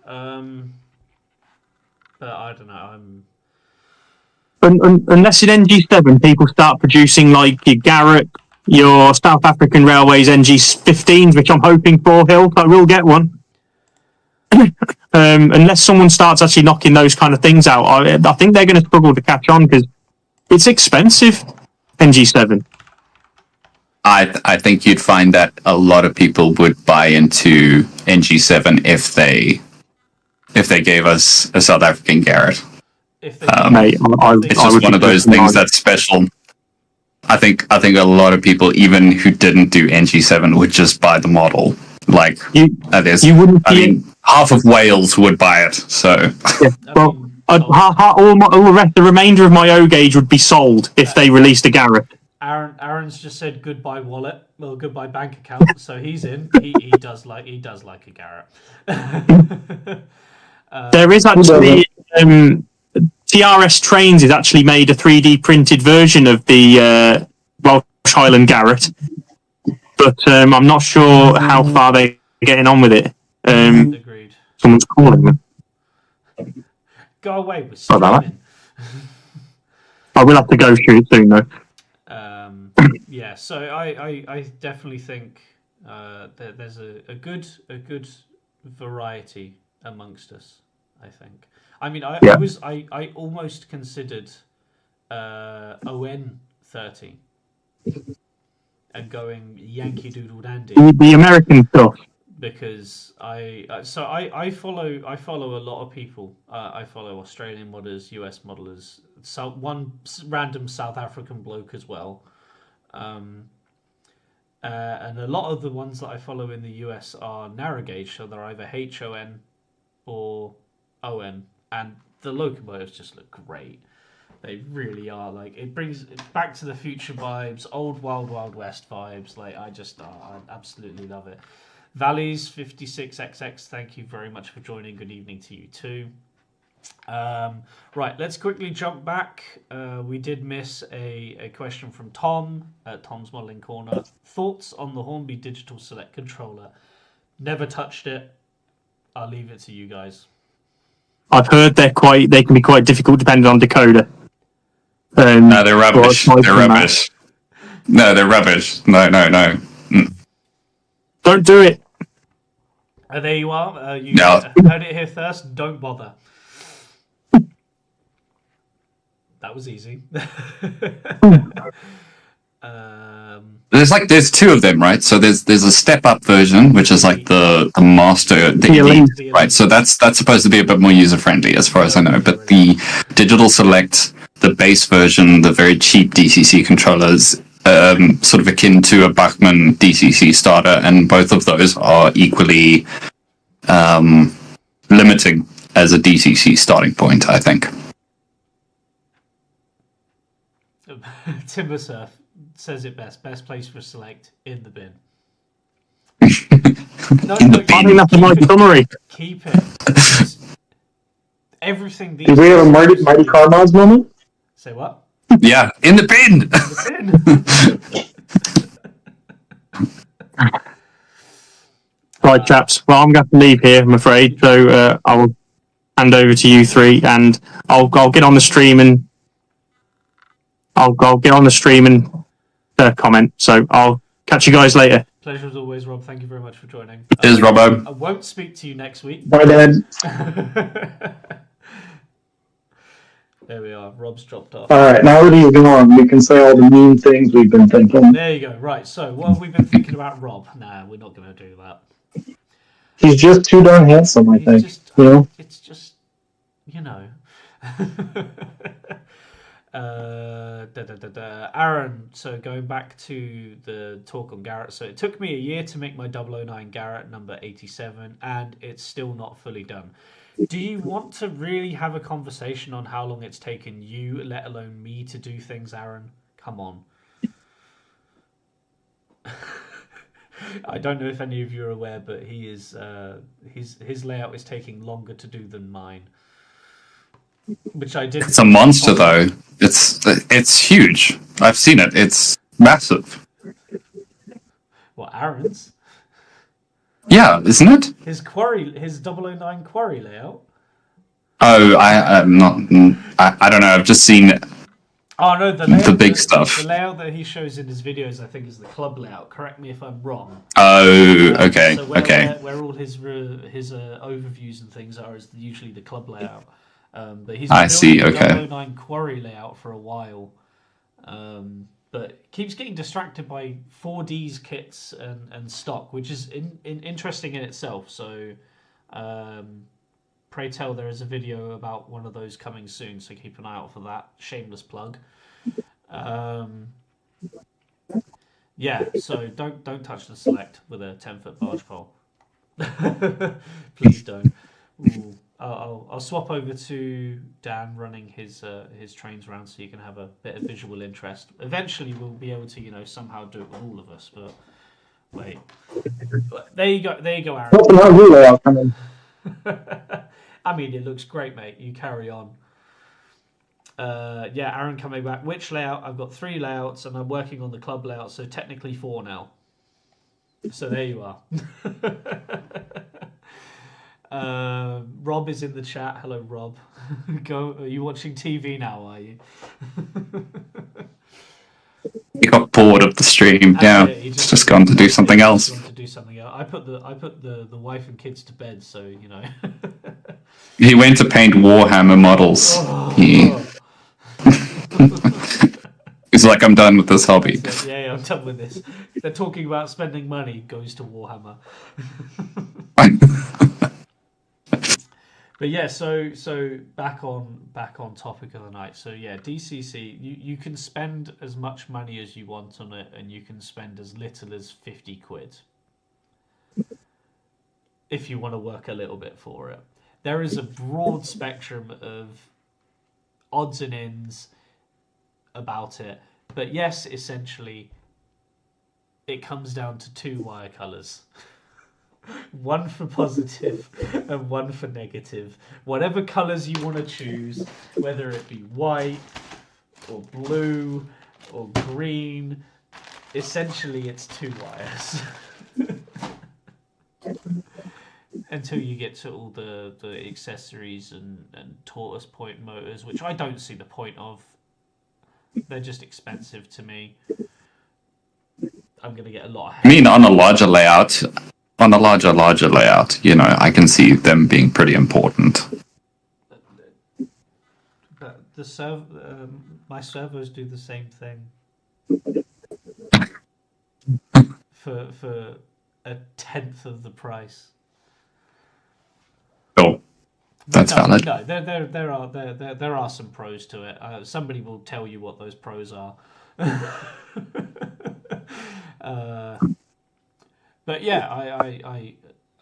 But I don't know. Unless in NG7 people start producing like your Garrett, your South African Railways NG15s, which I'm hoping for, Hill, I will get one. Unless someone starts actually knocking those kind of things out, I think they're going to struggle to catch on because it's expensive, NG7. I think you'd find that a lot of people would buy into NG7 if they gave us a South African Garrett. It's just one of those things that's special. I think a lot of people, even who didn't do NG7, would just buy the model. Like half of Wales would buy it. So yeah. Well, the remainder of my O gauge would be sold if they released a Garrett. Aaron's just said goodbye wallet, well goodbye bank account, so he's in. He does like a Garrett. There is actually TRS Trains has actually made a 3D printed version of the Welsh Highland Garrett, but I'm not sure how far they're getting on with it. Agreed. Someone's calling them. Go away with streaming. I will have to go through it soon, though. Yeah, so I definitely think that there's a good variety amongst us. I think. I mean, I almost considered ON 30 and going Yankee Doodle Dandy. The American stuff. Because I follow a lot of people. I follow Australian modders, US modelers, one random South African bloke as well, and a lot of the ones that I follow in the US are narrow gauge, so they're either HON or ON, and the locomotives just look great. They really are. Like, it brings Back to the Future vibes, old Wild Wild West vibes. Like, I absolutely love it. Valleys 56XX, thank you very much for joining. Good evening to you too. Right, let's quickly jump back. We did miss a question from Tom at Tom's Modeling Corner. Thoughts on the Hornby Digital Select Controller? Never touched it. I'll leave it to you guys. I've heard they can be quite difficult depending on decoder. No, they're rubbish. Well, They're rubbish. No, they're rubbish. No. Don't do it. There you are. You No. heard it here first. Don't bother. That was easy. There's two of them, right? So there's a step up version, which is like the master, the elite, right? So that's supposed to be a bit more user friendly, as far as I know. But the digital select, the base version, the very cheap DCC controllers, sort of akin to a Bachmann DCC starter, and both of those are equally limiting as a DCC starting point, I think. Timbersurf says it best. Best place for select in the bin. In the bin. I think that's a nice summary. Keep it. Everything. Did we have a Mighty Car Mods moment? Say what? Yeah, in the bin. In the bin. Right, chaps. Well, I'm going to leave here, I'm afraid. So I'll hand over to you three, and I'll get on the stream and I'll get on the stream and comment. So I'll catch you guys later. Pleasure as always, Rob. Thank you very much for joining. Cheers, Robbo. I won't speak to you next week. Bye, Dad. There we are. Rob's dropped off. All right, now that he's gone, we can say all the mean things we've been thinking. There you go. Right. So, what have we been thinking about Rob? Nah, we're not going to do that. He's just too darn handsome, I think. You know? It's just, you know. Aaron, so going back to the talk on Garrett, so it took me a year to make my 009 Garrett number 87, and it's still not fully done. Do you want to really have a conversation on how long it's taken you, let alone me, to do things, Aaron? Come on. I don't know if any of you are aware, but he is his layout is taking longer to do than mine. Which I did. It's a monster, though. It's huge. I've seen it. It's massive. What, Aaron's? Yeah, isn't it? His 009 quarry layout. Oh, I'm not. I don't know. I've just seen it. Oh no, the big stuff. The layout that he shows in his videos, I think, is the club layout. Correct me if I'm wrong. Oh, okay, So where, okay. Where all his overviews and things are is usually the club layout. But he's I been see. building Okay. the 009 quarry layout for a while, but keeps getting distracted by 4D's kits and stock, which is interesting in itself. So, pray tell, there is a video about one of those coming soon, so keep an eye out for that. Shameless plug. Yeah, so don't touch the select with a 10-foot barge pole. Please don't. Ooh. I'll swap over to Dan running his trains around so you can have a bit of visual interest. Eventually we'll be able to somehow do it with all of us, but wait. There you go, Aaron. Hoping our new layout coming. I mean, it looks great, mate. You carry on. Yeah, Aaron coming back. Which layout? I've got 3 layouts and I'm working on the club layout, so technically 4 now. So there you are. Rob is in the chat. Hello, Rob. Are you watching TV now, are you? He got bored of the stream. Yeah, he's just gone to do something else. I put the wife and kids to bed, so He went to paint Warhammer models. He's like, I'm done with this hobby. Yeah, I'm done with this. They're talking about spending money. Goes to Warhammer. But yeah, so back on topic of the night. So yeah, DCC, you can spend as much money as you want on it, and you can spend as little as 50 quid if you want to work a little bit for it. There is a broad spectrum of odds and ends about it, but yes, essentially, it comes down to 2 wire colours. One for positive and one for negative. Whatever colours you want to choose, whether it be white or blue or green, essentially it's 2 wires. until you get to all the accessories and tortoise point motors, which I don't see the point of. They're just expensive to me. I'm going to get a lot of hate. I mean, on a larger layout, you know, I can see them being pretty important. But my servos do the same thing for a tenth of the price. Oh, that's valid. No, there are some pros to it. Somebody will tell you what those pros are. But yeah,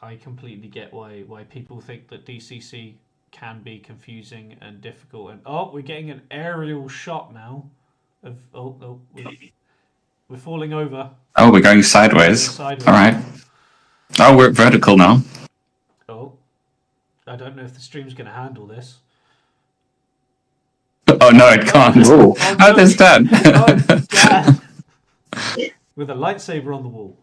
I completely get why people think that DCC can be confusing and difficult. And we're getting an aerial shot now of we're falling over. Oh, we're going sideways. All right. Oh, we're vertical now. Oh, I don't know if the stream's going to handle this. Oh no, it can't. Whoa. Oh, there's Dan. Oh, Dan. With a lightsaber on the wall.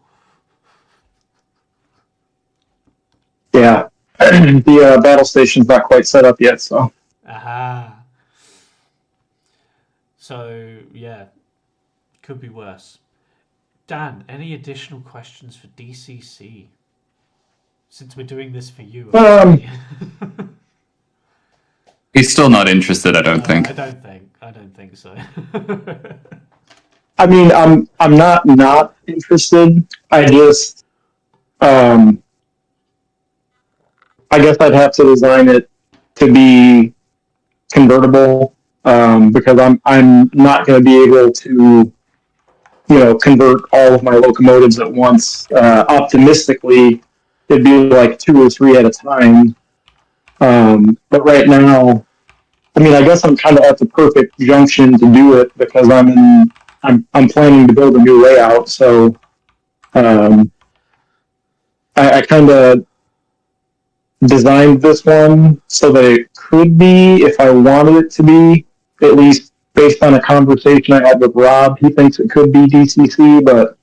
Yeah, the battle station's not quite set up yet, so. Aha. So, yeah, could be worse. Dan, any additional questions for DCC? Since we're doing this for you. He's still not interested, I don't think. I don't think so. I mean, I'm not interested. I just, I guess I'd have to design it to be convertible, because I'm not going to be able to, you know, convert all of my locomotives at once. Optimistically, it'd be like 2 or 3 at a time. But right now, I mean, I guess I'm kind of at the perfect junction to do it because I'm planning to build a new layout. So, I kind of designed this one so that it could be, if I wanted it to be, at least based on a conversation I had with Rob, he thinks it could be DCC, but,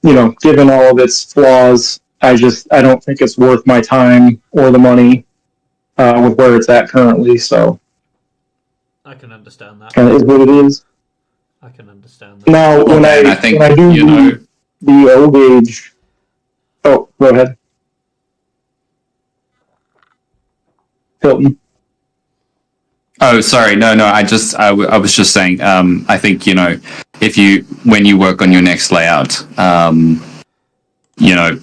you know, given all of its flaws, I don't think it's worth my time or the money with where it's at currently. So I can understand that. kind of is what it is. I can understand that. Now, when I do the O gauge, oh, go ahead, Hilton. Oh, sorry. No. I was just saying. I think, you know, when you work on your next layout, you know,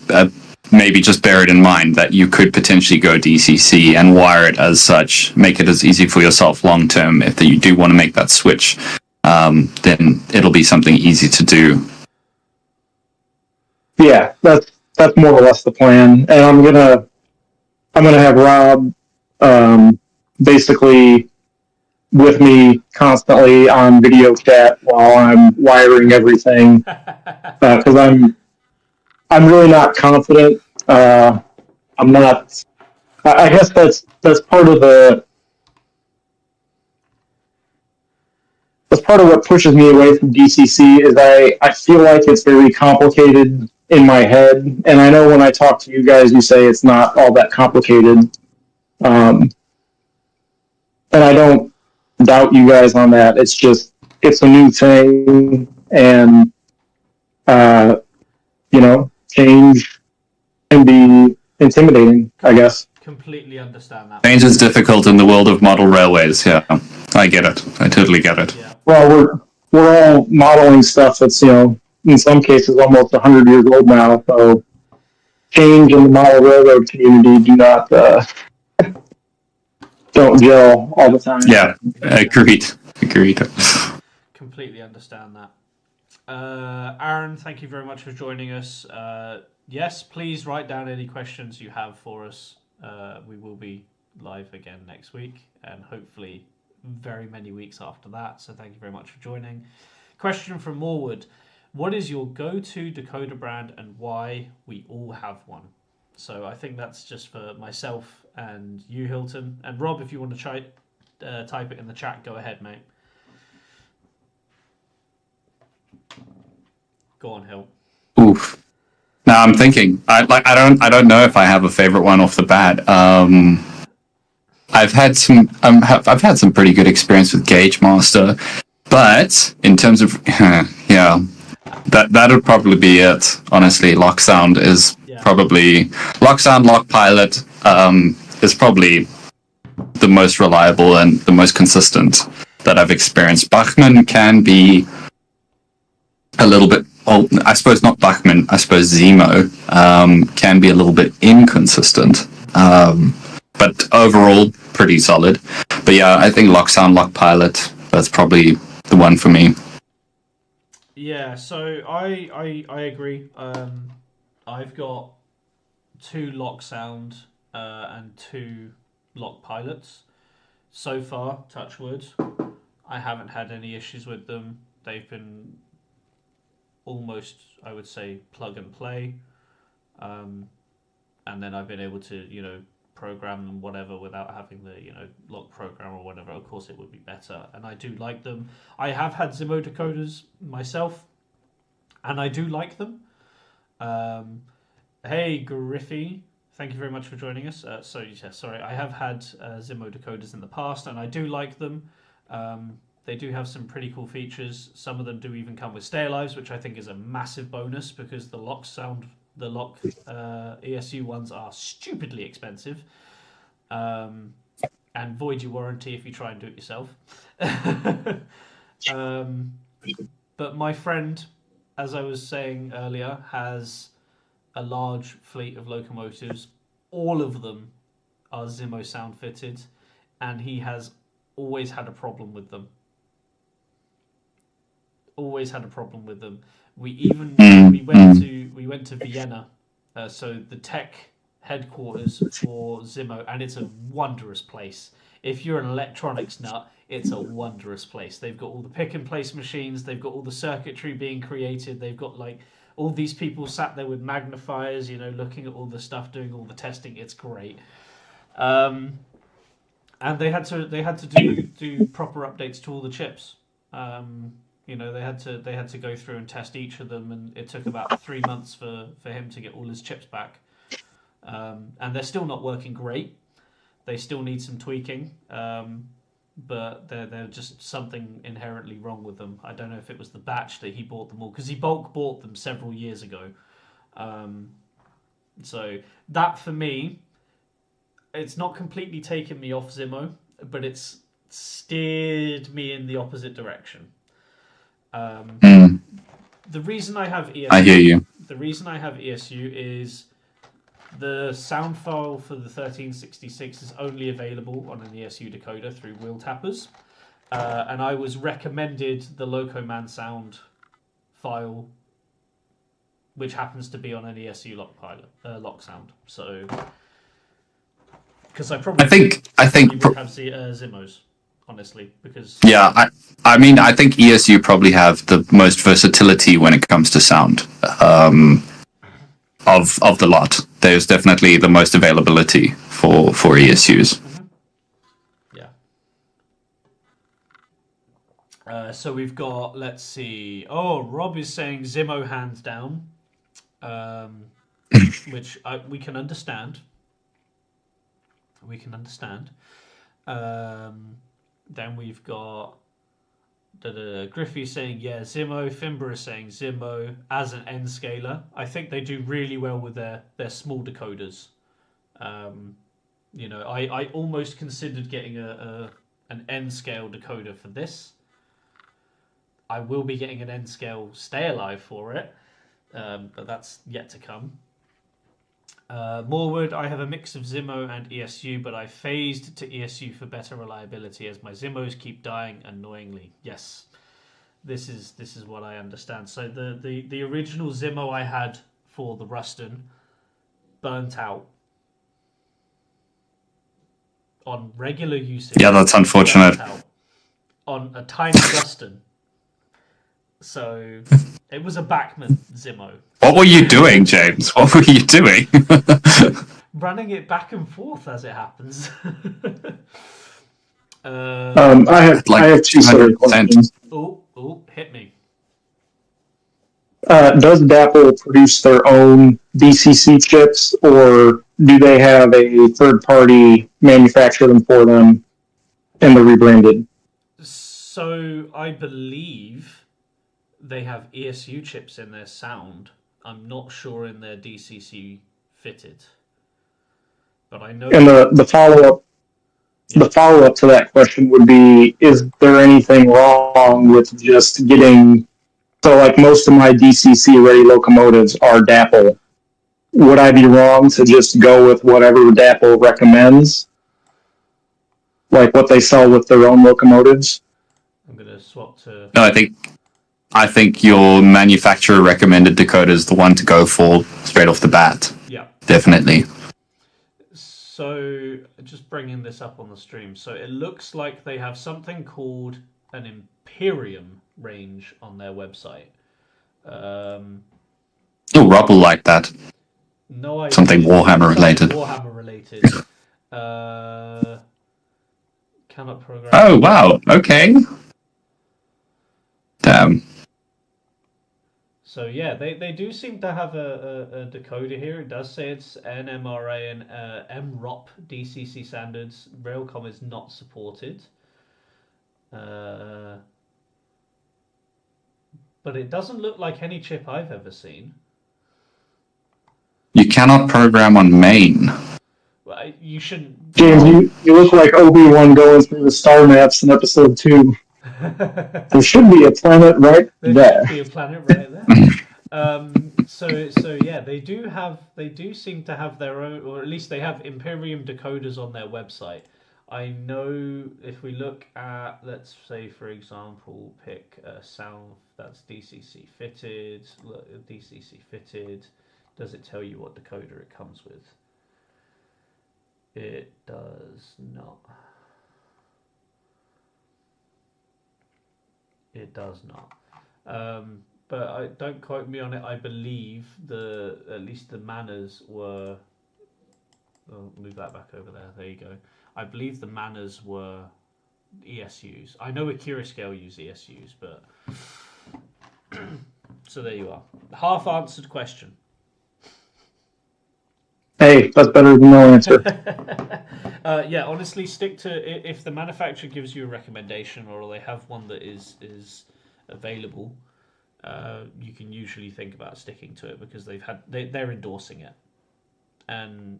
maybe just bear it in mind that you could potentially go DCC and wire it as such, make it as easy for yourself long term. If you do want to make that switch, then it'll be something easy to do. Yeah, that's more or less the plan, and I'm gonna have Rob basically with me constantly on video chat while I'm wiring everything, because I'm really not confident. I'm not. I guess that's part of what pushes me away from DCC is I feel like it's very complicated in my head, and I know when I talk to you guys, you say it's not all that complicated, and I don't doubt you guys on that. It's just it's a new thing, and you know, change can be intimidating, I guess. Completely understand that. Change is difficult in the world of model railways. Yeah, I get it. I totally get it. Yeah. Well, we're all modeling stuff that's, you know, in some cases almost 100 years old now. So change in the model railroad community don't gel all the time. Yeah, agreed. Completely understand that. Aaron, thank you very much for joining us. Yes, please write down any questions you have for us. We will be live again next week and hopefully very many weeks after that. So thank you very much for joining. Question from Morwood. What is your go-to decoder brand and why? We all have one. So I think that's just for myself and you, Hilton. And Rob, if you want to try type it in the chat, go ahead, mate. Go on, Hill. Oof. Now I'm thinking. I don't know if I have a favorite one off the bat. I've had some pretty good experience with Gauge Master, but in terms of yeah, that would probably be it. Honestly, Lock Sound is probably Lock Sound, Lock Pilot is probably the most reliable and the most consistent that I've experienced. Bachmann can be a little bit. Well, I suppose not Bachmann. I suppose Zemo can be a little bit inconsistent, but overall pretty solid. But yeah, I think Lock Sound, Lock Pilot. That's probably the one for me. Yeah, so I agree. I've got 2 Lock Sound and 2 Lock Pilots. So far, touch wood, I haven't had any issues with them. They've been almost, I would say, plug and play. And then I've been able to, program them whatever without having the, lock program or whatever. Of course, it would be better. And I do like them. I have had Zemo decoders myself, and I do like them. Hey, Griffey. Thank you very much for joining us. Sorry, I have had Zemo decoders in the past, and I do like them. They do have some pretty cool features. Some of them do even come with stay alives, which I think is a massive bonus because the lock ESU ones are stupidly expensive, and void your warranty if you try and do it yourself. But my friend, as I was saying earlier, has a large fleet of locomotives. All of them are Zemo sound fitted, and he has always had a problem with them. Always had a problem with them. We went to Vienna, so the tech headquarters for Zemo, and it's a wondrous place. If you're an electronics nut, it's a wondrous place. They've got all the pick and place machines. They've got all the circuitry being created. They've got all these people sat there with magnifiers, looking at all the stuff, doing all the testing. It's great. And they had to do proper updates to all the chips. They had to go through and test each of them, and it took about 3 months for him to get all his chips back. And they're still not working great. They still need some tweaking, but they're just something inherently wrong with them. I don't know if it was the batch that he bought them all, because he bulk bought them several years ago. So that for me, it's not completely taken me off Zemo, but it's steered me in the opposite direction. The reason I have ESU, I hear you. The reason I have ESU is the sound file for the 1366 is only available on an ESU decoder through wheel tappers, and I was recommended the Locoman sound file, which happens to be on an ESU lock sound. So, because I think would have Zimos. Honestly, because I mean, I think ESU probably have the most versatility when it comes to sound of the lot. There's definitely the most availability for ESUs. Yeah. So we've got, let's see. Oh, Rob is saying Zimo hands down, which we can understand. Then we've got Griffey saying, Zimo. Fimber is saying Zimo as an N scaler. I think they do really well with their small decoders. I almost considered getting an N scale decoder for this. I will be getting an N scale stay alive for it, but that's yet to come. Morewood, I have a mix of Zimo and ESU, but I phased to ESU for better reliability as my Zimos keep dying annoyingly. Yes, this is what I understand. So the original Zimo I had for the Ruston burnt out on regular usage. Yeah, that's unfortunate. On a tiny Ruston. So it was a Bachmann Zimo. What were you doing, James? What were you doing? Running it back and forth as it happens. I have 2 questions. Oh, hit me. Does Dapol produce their own DCC chips, or do they have a third party manufacture them for them and they're rebranded? So I believe they have ESU chips in their sound. I'm not sure in their DCC fitted, but I know. And the follow up to that question would be: is there anything wrong with just getting? So, like most of my DCC ready locomotives are Dapol. Would I be wrong to just go with whatever Dapol recommends, like what they sell with their own locomotives? I'm gonna swap to. No, I think your manufacturer recommended decoder is the one to go for straight off the bat. Yeah. Definitely. So, just bringing this up on the stream. So, it looks like they have something called an Imperium range on their website. Rob will like that. No idea. Something Warhammer related. Warhammer related. Cannot program. Oh, wow. Okay. Damn. So yeah, they do seem to have a decoder here. It does say it's NMRA and MROP DCC standards. Railcom is not supported. But it doesn't look like any chip I've ever seen. You cannot program on main. Well, you shouldn't. James, you look like Obi-Wan going through the star maps in episode 2. There should be a planet right there. There should be a planet right there. So yeah, they do seem to have their own, or at least they have Imperium decoders on their website. I know if we look at, let's say for example, pick sound that's DCC fitted. Look, DCC fitted. Does it tell you what decoder it comes with? It does not. It does not. But don't quote me on it. I believe at least the manners were. I'll move that back over there. There you go. I believe the manners were ESUs. I know Akira Scale use ESUs, but so there you are. Half answered question. Hey, that's better than no answer. Yeah, honestly, stick to if the manufacturer gives you a recommendation or they have one that is available. You can usually think about sticking to it because they're endorsing it, and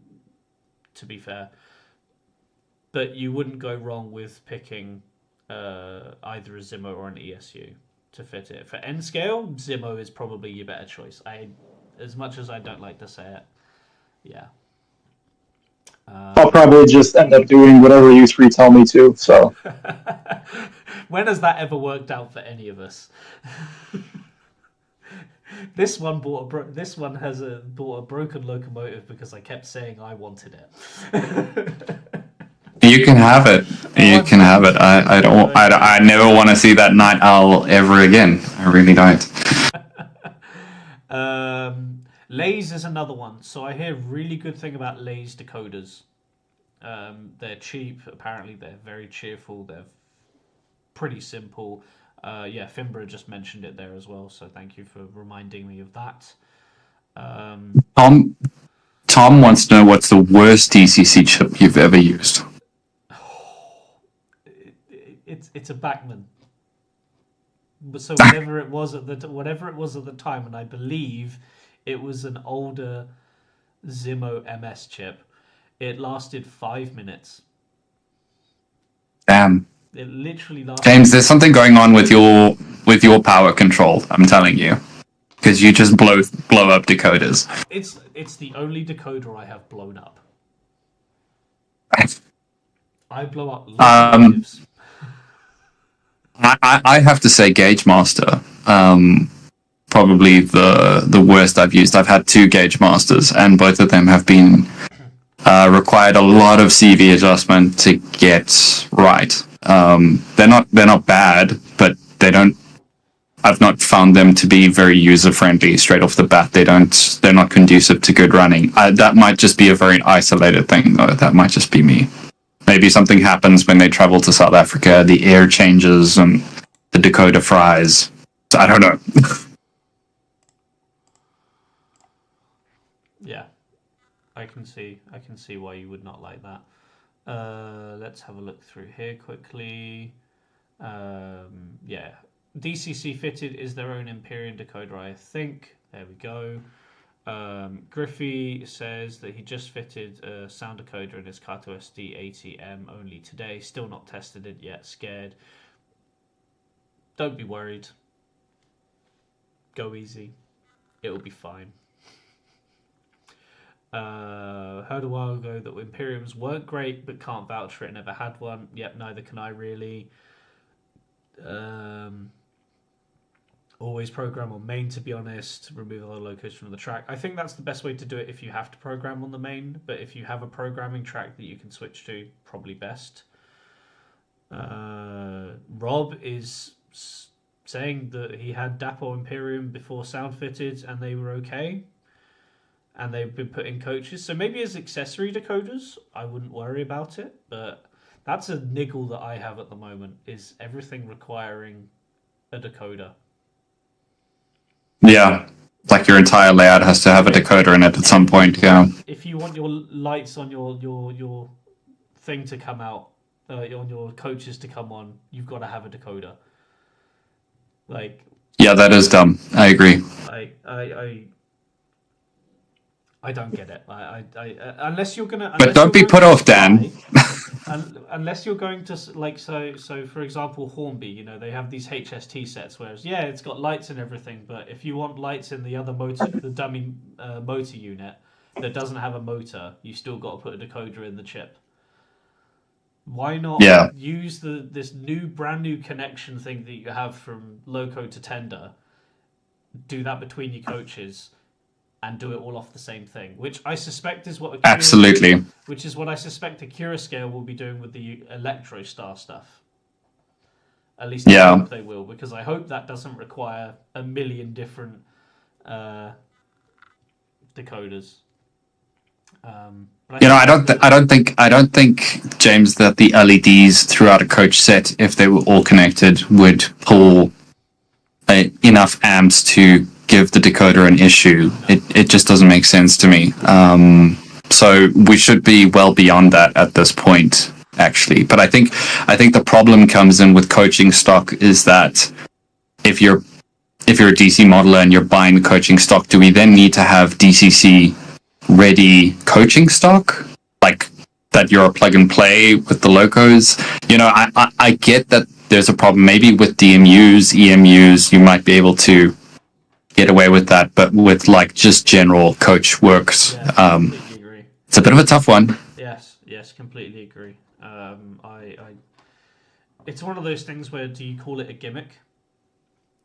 to be fair, but you wouldn't go wrong with picking either a Zimmo or an ESU to fit it. For N scale, Zimmo is probably your better choice. As much as I don't like to say it, yeah. I'll probably just end up doing whatever you three tell me to. So when has that ever worked out for any of us? This one bought a broken locomotive because I kept saying I wanted it. You can have it. You can have it. I never want to see that night owl ever again. I really don't. Lays is another one. So I hear really good thing about Lays decoders. They're cheap. Apparently they're very cheerful. They're pretty simple. Yeah, Fimbra just mentioned it there as well. So thank you for reminding me of that. Tom wants to know what's the worst DCC chip you've ever used. It's a Bachmann. So whatever it was at the time, and I believe it was an older Zimmo MS chip. It lasted 5 minutes. Damn. It literally lasted. James, there's something going on with your power control. I'm telling you, because you just blow up decoders. It's the only decoder I have blown up. I blow up locomotives. I have to say Gauge Master. Probably the worst I've used. I've had 2 Gauge Masters, and both of them have been required a lot of CV adjustment to get right. They're not bad, but they don't. I've not found them to be very user friendly straight off the bat. They're not conducive to good running. That might just be a very isolated thing, though. That might just be me. Maybe something happens when they travel to South Africa. The air changes and the decoder fries. So I don't know. Yeah, I can see why you would not like that. Let's have a look through here quickly. Yeah, DCC fitted is their own Imperium decoder, I think. There we go. Griffey says that he just fitted a sound decoder in his Kato SD 80M only today. Still not tested it yet. Scared. Don't be worried. Go easy. It'll be fine. Heard a while ago that Imperiums weren't great, but can't vouch for it. Never had one. Yep, neither can I really. Always program on main, to be honest. Remove all the locos from the track. I think that's the best way to do it if you have to program on the main. But if you have a programming track that you can switch to, probably best. Rob is saying that he had Dapol Imperium before sound fitted and they were okay. And they've been put in coaches. So maybe as accessory decoders, I wouldn't worry about it. But that's a niggle that I have at the moment, is everything requiring a decoder. Yeah, like your entire layout has to have a decoder in it at some point. Yeah. If you want your lights on your thing to come out, on your coaches to come on, you've got to have a decoder. Like. Yeah, that is dumb. I agree. I don't get it. Unless you're gonna. But don't be put off, Dan. Unless you're going to so for example, Hornby, they have these HST sets, whereas it's got lights and everything, but if you want lights in the other motor, the dummy motor unit that doesn't have a motor, you still got to put a decoder in the chip. Why not use this brand new connection thing that you have from loco to tender? Do that between your coaches. And do it all off the same thing, which I suspect is what absolutely. Which is what I suspect Acura Scale will be doing with the Electrostar stuff. At least I hope they will, because I hope that doesn't require a million different decoders. I don't think James, that the LEDs throughout a coach set, if they were all connected, would pull enough amps to give the decoder an issue. It just doesn't make sense to me. So we should be well beyond that at this point, actually. But I think the problem comes in with coaching stock is that if you're a DC modeler and you're buying the coaching stock, do we then need to have DCC ready coaching stock, like that you're a plug and play with the locos? I get that there's a problem maybe with DMUs, EMUs. You might be able to get away with that, but with like just general coach works, completely agree. It's a bit of a tough one. Yes, completely agree. It's one of those things where do you call it a gimmick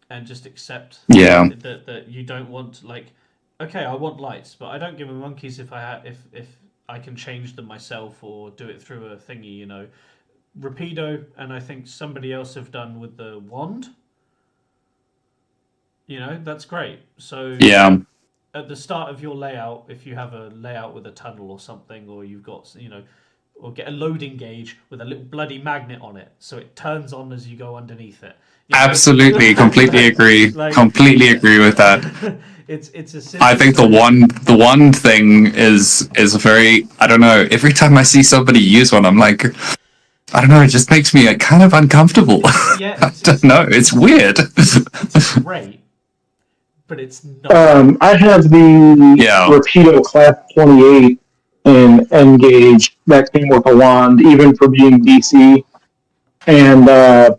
and just accept that you don't want, like, okay, I want lights, but I don't give a monkeys if I can change them myself or do it through a thingy, Rapido, and I think somebody else have done with the wand. That's great. So at the start of your layout, if you have a layout with a tunnel or something, or you've got, or get a loading gauge with a little bloody magnet on it, so it turns on as you go underneath it. Absolutely, completely agree. Completely agree with that. It's a simple. I think the one thing is very, I don't know. Every time I see somebody use one, I'm like, I don't know. It just makes me kind of uncomfortable. Yeah, I don't know. It's weird. It's great. But it's not. I have the Rapido Class 28 in N gauge that came with a wand, even for being DC. And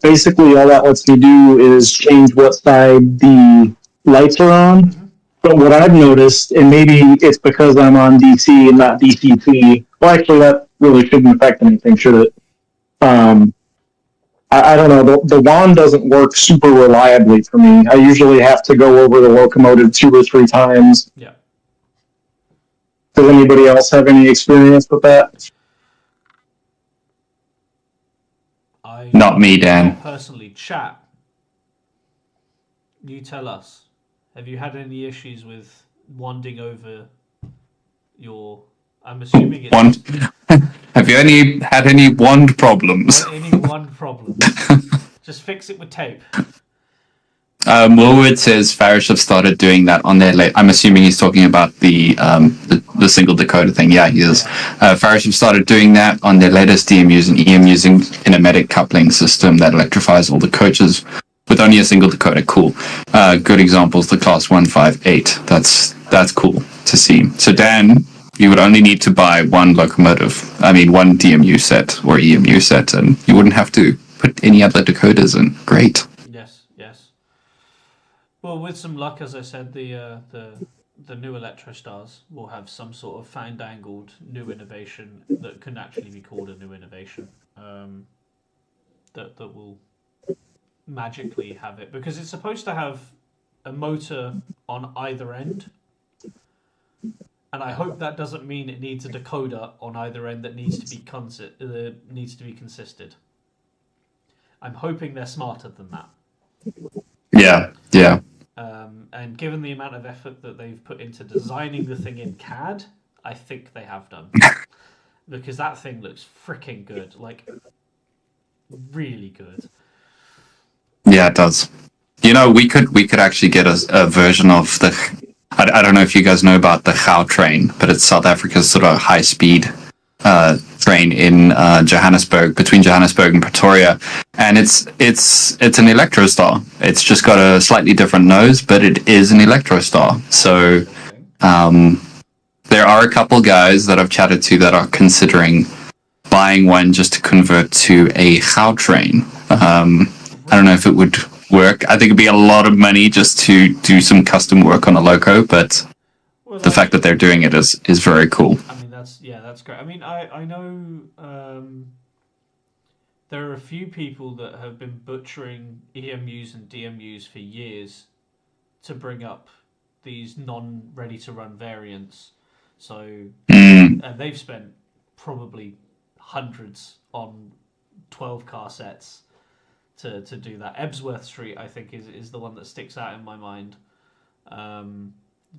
basically, all that lets me do is change what side the lights are on. Mm-hmm. But what I've noticed, and maybe it's because I'm on DC and not DCC. Well, actually, that really shouldn't affect anything, should it? I don't know, the wand doesn't work super reliably for me. I usually have to go over the locomotive 2 or 3 times. Yeah. Does anybody else have any experience with that? Not me, Dan. Personally, chat. You tell us. Have you had any issues with wanding over your... I'm assuming it's... Have you had any wand problems? Any wand problems? Just fix it with tape. Willwood says Farish have started doing that on their. I'm assuming he's talking about the single decoder thing. Yeah, he is. Farish have started doing that on their latest DMUs and EMUs using kinematic coupling system that electrifies all the coaches with only a single decoder. Cool. Good examples. The class 158. That's cool to see. So Dan, you would only need to buy one one DMU set or EMU set, and you wouldn't have to put any other decoders in. Great. Yes. Well, with some luck, as I said, the new Electrostars will have some sort of fan-dangled new innovation that can actually be called a new innovation. That will magically have it, because it's supposed to have a motor on either end. And I hope that doesn't mean it needs a decoder on either end that needs to be consisted. I'm hoping they're smarter than that. Yeah. And given the amount of effort that they've put into designing the thing in CAD, I think they have done. Because that thing looks freaking good. Like, really good. Yeah, it does. You know, we could actually get a version of the... I don't know if you guys know about the Gau train, but it's South Africa's sort of high-speed train in Johannesburg, between Johannesburg and Pretoria, and it's an Electrostar. It's just got a slightly different nose, but it is an Electrostar. So there are a couple guys that I've chatted to that are considering buying one just to convert to a Gau train. I don't know if it would work. I think it'd be a lot of money just to do some custom work on a loco, but the fact that they're doing it is very cool. I mean, that's great. I mean, I know there are a few people that have been butchering EMUs and DMUs for years to bring up these non-ready-to-run variants. So, and they've spent probably hundreds on 12-car sets to do that. Ebsworth Street, I think, is the one that sticks out in my mind.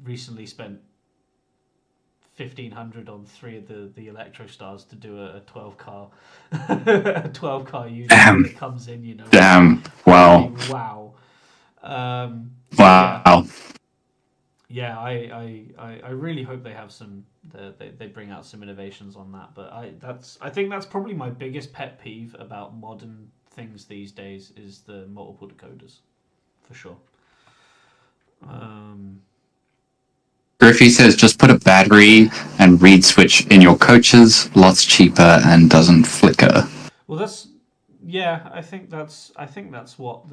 Recently spent 1,500 on 3 of the Electrostars to do a 12-car a 12-car unit that comes in, you know. Damn. Wow. Wow. Wow. Yeah, I really hope they have they bring out some innovations on that. But I think that's probably my biggest pet peeve about modern things these days is the multiple decoders, for sure. Griffey says just put a battery and reed switch in your coaches. Lots cheaper and doesn't flicker. Well, I think that's what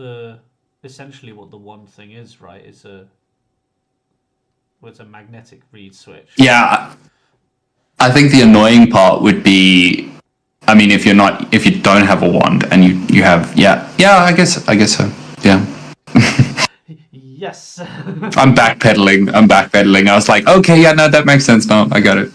essentially what the one thing is, right? It's a magnetic reed switch. Yeah, I think the annoying part would be, I mean, if you don't have a wand and you have, I guess so. Yeah. Yes. I'm backpedaling. I was like, okay, yeah, no, that makes sense now. I got it.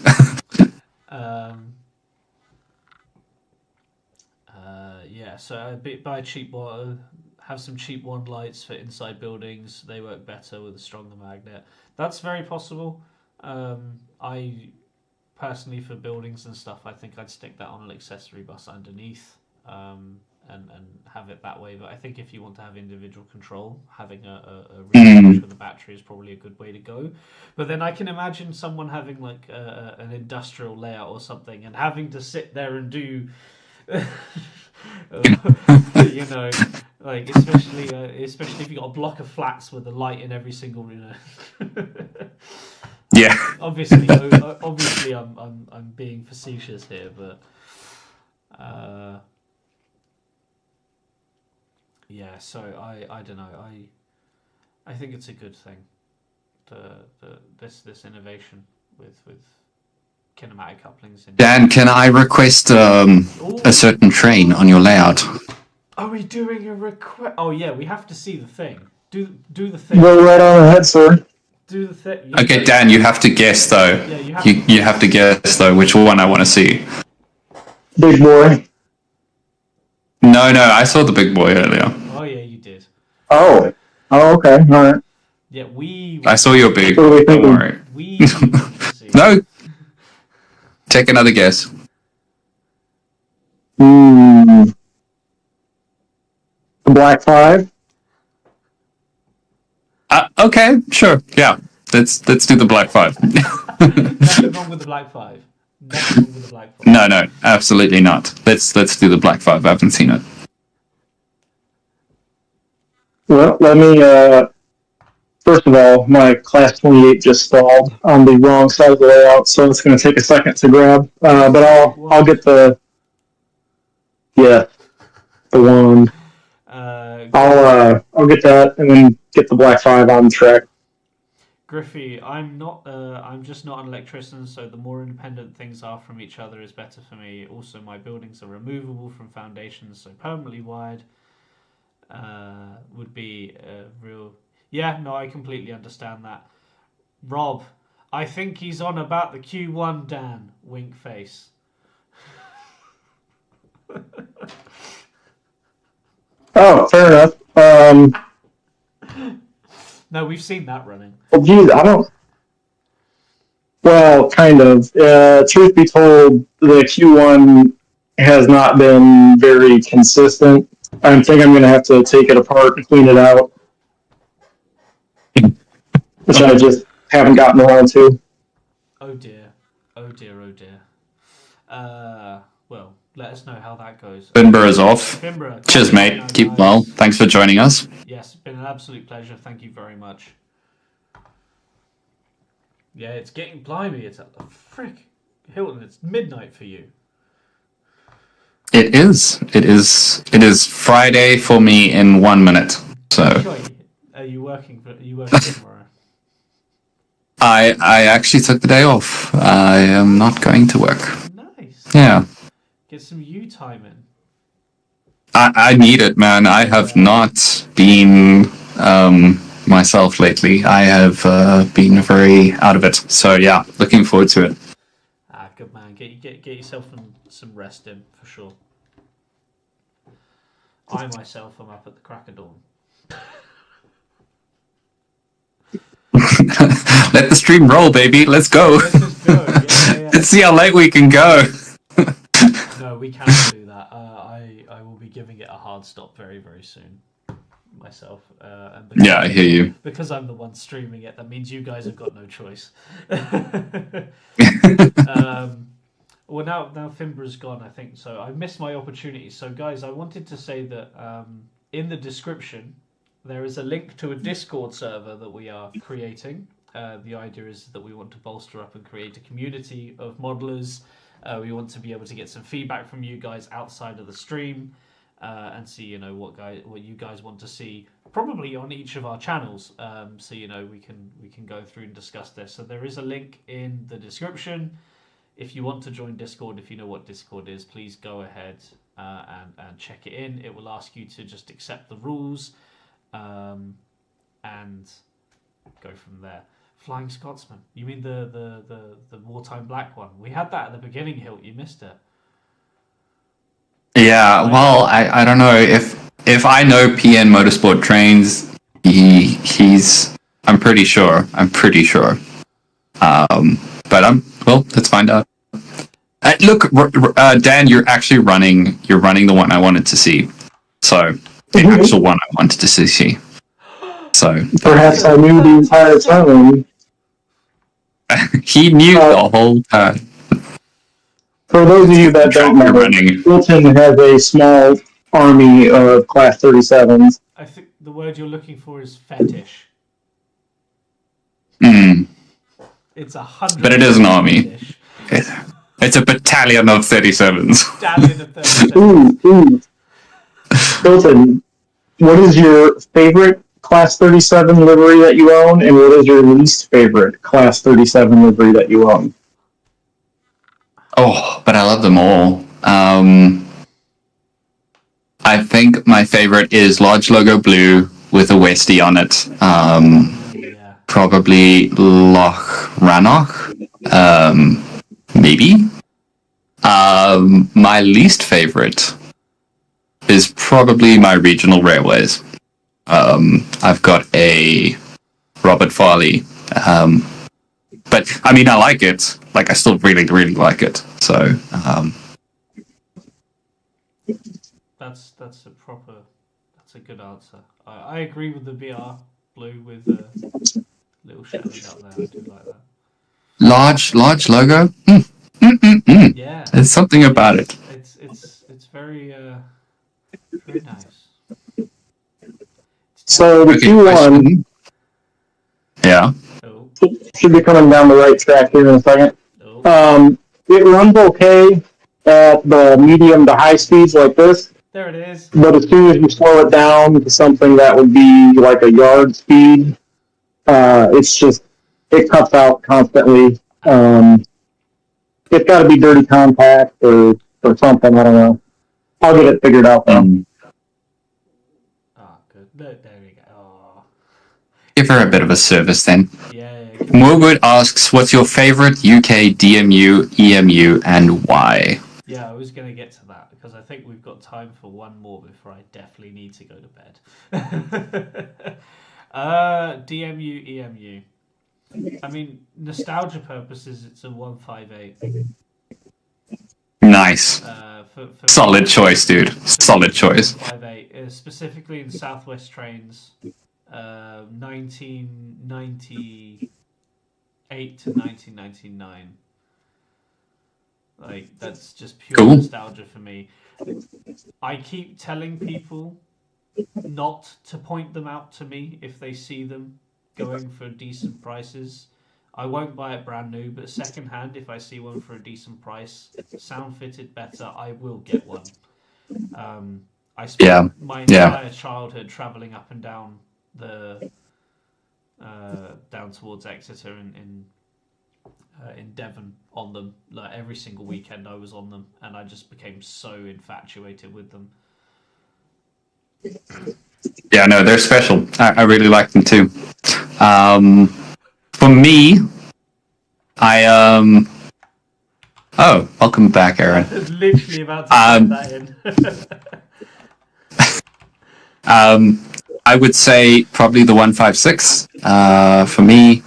So buy cheap water, have some cheap wand lights for inside buildings. They work better with a stronger magnet. That's very possible. I personally, for buildings and stuff, I think I'd stick that on an accessory bus underneath. And have it that way. But I think if you want to have individual control, having a reed with a battery is probably a good way to go. But then I can imagine someone having like an industrial layout or something and having to sit there and do, you know, like especially if you got a block of flats with a light in every single, you know. Yeah. Obviously, I'm being facetious here, but. Yeah, so I don't know. I think it's a good thing. This innovation with kinematic couplings. Dan, can I request a certain train on your layout? Are we doing a request? Oh yeah, we have to see the thing. Do the thing. Go right on ahead, sir. Do the thing. Okay, Dan, you have to guess though. Yeah, you have to guess though which one I want to see. Big boy. No, I saw the big boy earlier. Oh yeah, you did. Oh, okay, all right. Yeah, I saw your big. What are we thinking? Don't worry. No. Take another guess. The Black 5. Okay, sure. Yeah, let's do the Black 5. Nothing wrong with the Black 5. Nothing wrong with the Black 5. No, absolutely not. Let's do the Black 5. I haven't seen it. Well, let me. First of all, my class 28 just stalled on the wrong side of the layout, so it's going to take a second to grab. But I'll get the one. I'll get that and then get the Black 5 on track. Griffey, I'm just not an electrician, so the more independent things are from each other is better for me. Also, my buildings are removable from foundations, so permanently wired would be real. Yeah, no, I completely understand that. Rob, I think he's on about the Q1, Dan. Wink face. Oh, fair enough. No, we've seen that running. Well, geez, I don't. Well, kind of. Truth be told, the Q1 has not been very consistent. I think I'm going to have to take it apart and clean it out, which I just haven't gotten around to. Oh dear. Oh dear, oh dear. Well, let us know how that goes. Finborough is off. Finborough, Cheers, mate. Keep well. Thanks for joining us. Yes, been an absolute pleasure. Thank you very much. Yeah, it's getting blimey. It's a frick. Hilton, it's midnight for you. It is. It is Friday for me in 1 minute. So Are you working tomorrow? I actually took the day off. I am not going to work. Nice. Yeah. Get some you time in. I need it, man. I have not been myself lately. I have been very out of it. So yeah, looking forward to it. Good man. Get yourself some rest in for sure. I myself am up at the crack of dawn. Let the stream roll, baby. Let's go. Let's just go. Yeah. Let's see how late we can go. No, we cannot do that. I will be giving it a hard stop very, very soon myself. And Yeah, I hear you. Because I'm the one streaming it, that means you guys have got no choice. Well, now Finborough's gone, I think, so I missed my opportunity. So, guys, I wanted to say that in the description, there is a link to a Discord server that we are creating. The idea is that we want to bolster up and create a community of modelers. We want to be able to get some feedback from you guys outside of the stream and see, what you guys want to see, probably on each of our channels. So we can go through and discuss this. So there is a link in the description. If you want to join Discord, if you know what Discord is, please go ahead and check it in. It will ask you to just accept the rules and go from there. Flying Scotsman. You mean the wartime black one? We had that at the beginning, Hilt. You missed it. Yeah, well, I don't know if I know PN Motorsport Trains. He's I'm pretty sure. But let's find out. Look, Dan, you're actually running the one I wanted to see. So the actual one I wanted to see. So perhaps I knew the entire time. He knew the whole time. For those of you that don't know, Wilton has a small army of Class 37s. I think the word you're looking for is fetish. It's 100. But it is an army. It's a battalion of 37s. Battalion of 37s. Ooh. Wilton, what is your favorite Class 37 livery that you own, and what is your least favorite Class 37 livery that you own? Oh, but I love them all. I think my favorite is large logo blue with a Westie on it. Probably Loch Rannoch. Maybe. My least favorite is probably my regional railways. I've got a Robert Farley. But I mean, I like it. Like, I still really, really like it. So, that's a good answer. I agree with the BR. blue with a little shadows out there. I do like that. Large logo. Yeah, There's something about it. It's very very nice. So the Okay, Q1 Yeah. Oh, should be coming down the right track here in a second. oh. It runs okay at the medium to high speeds like this, There it is. but as soon as you slow it down to something that would be like a yard speed, it cuts out constantly. It's got to be dirty compact or something. I don't know. I'll get it figured out though. Ah, good. There we go. Oh. Give her a bit of a service then. Yeah. Morgood asks, what's your favorite UK DMU, EMU, and why? Yeah, I was going to get to that because I think we've got time for one more before I definitely need to go to bed. DMU, EMU. I mean, nostalgia purposes, it's a 158. Nice. For Solid choice, dude. Solid choice. 158, specifically in Southwest trains, 1998 to 1999. Like, that's just pure Cool. nostalgia for me. I keep telling people not to point them out to me if they see them going for decent prices. I won't buy it brand new, but second hand, if I see one for a decent price, sound fitted better, I will get one. I spent my entire childhood travelling up and down down towards Exeter in Devon on them. Like every single weekend I was on them, and I just became so infatuated with them. Yeah, no, they're special. I really like them too. For me, Oh, welcome back, Aaron. I was literally about to put that in. I would say probably the 156. For me,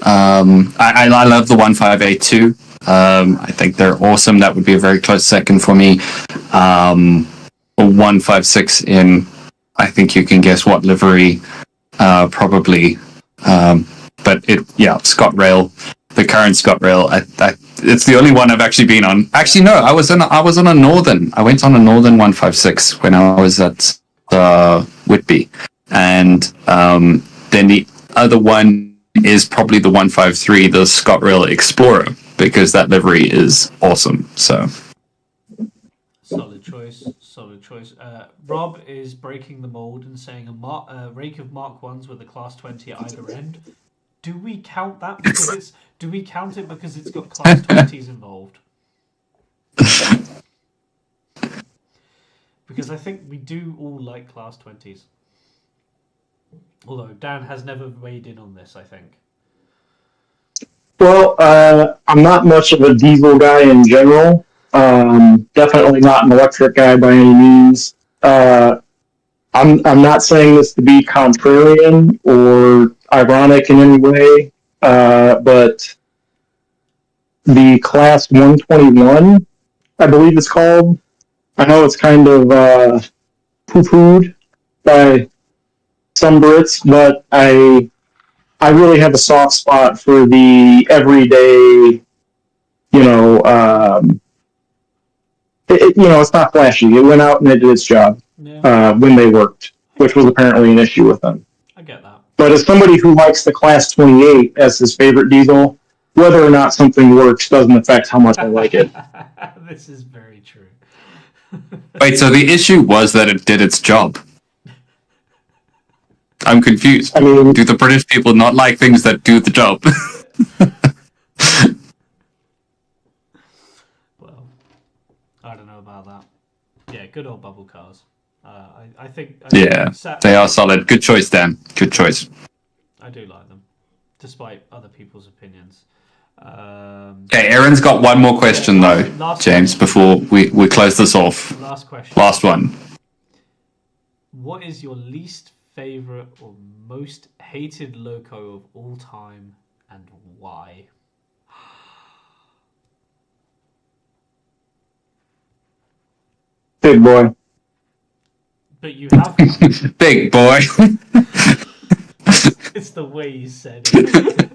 I love the 158 too. I think they're awesome. That would be a very close second for me. 156 in, I think you can guess what livery, probably. But ScotRail, the current ScotRail. It's the only one I've actually been on. Actually, no, I was on a Northern. I went on a Northern 156 when I was at Whitby, and then the other one is probably the 153, the ScotRail Explorer, because that livery is awesome. So. Solid choice. Rob is breaking the mold and saying a rake of Mark 1s with a Class 20 at either end. Do we count that because do we count it because it's got Class 20s involved? Because I think we do all like Class 20s. Although Dan has never weighed in on this, I think. Well, I'm not much of a diesel guy in general. Definitely not an electric guy by any means. I'm not saying this to be contrarian or ironic in any way, but the Class 121, I believe it's called. I know it's kind of poo-pooed by some Brits, but I really have a soft spot for the everyday, it's not flashy. It went out and it did its job when they worked, which was apparently an issue with them. I get that. But as somebody who likes the Class 28 as his favorite diesel, whether or not something works doesn't affect how much I like it. This is very true. Wait, so the issue was that it did its job? I'm confused. I mean, do the British people not like things that do the job? Well, I don't know about that. Yeah, good old bubble cars. I think they are solid. Good choice, Dan. Good choice. I do like them, despite other people's opinions. Okay, Aaron's got one more question though, James, before we close this off. Last question. Last one. What is your least favorite or most hated loco of all time, and why? Big boy. But you have Big boy. It's the way you said it.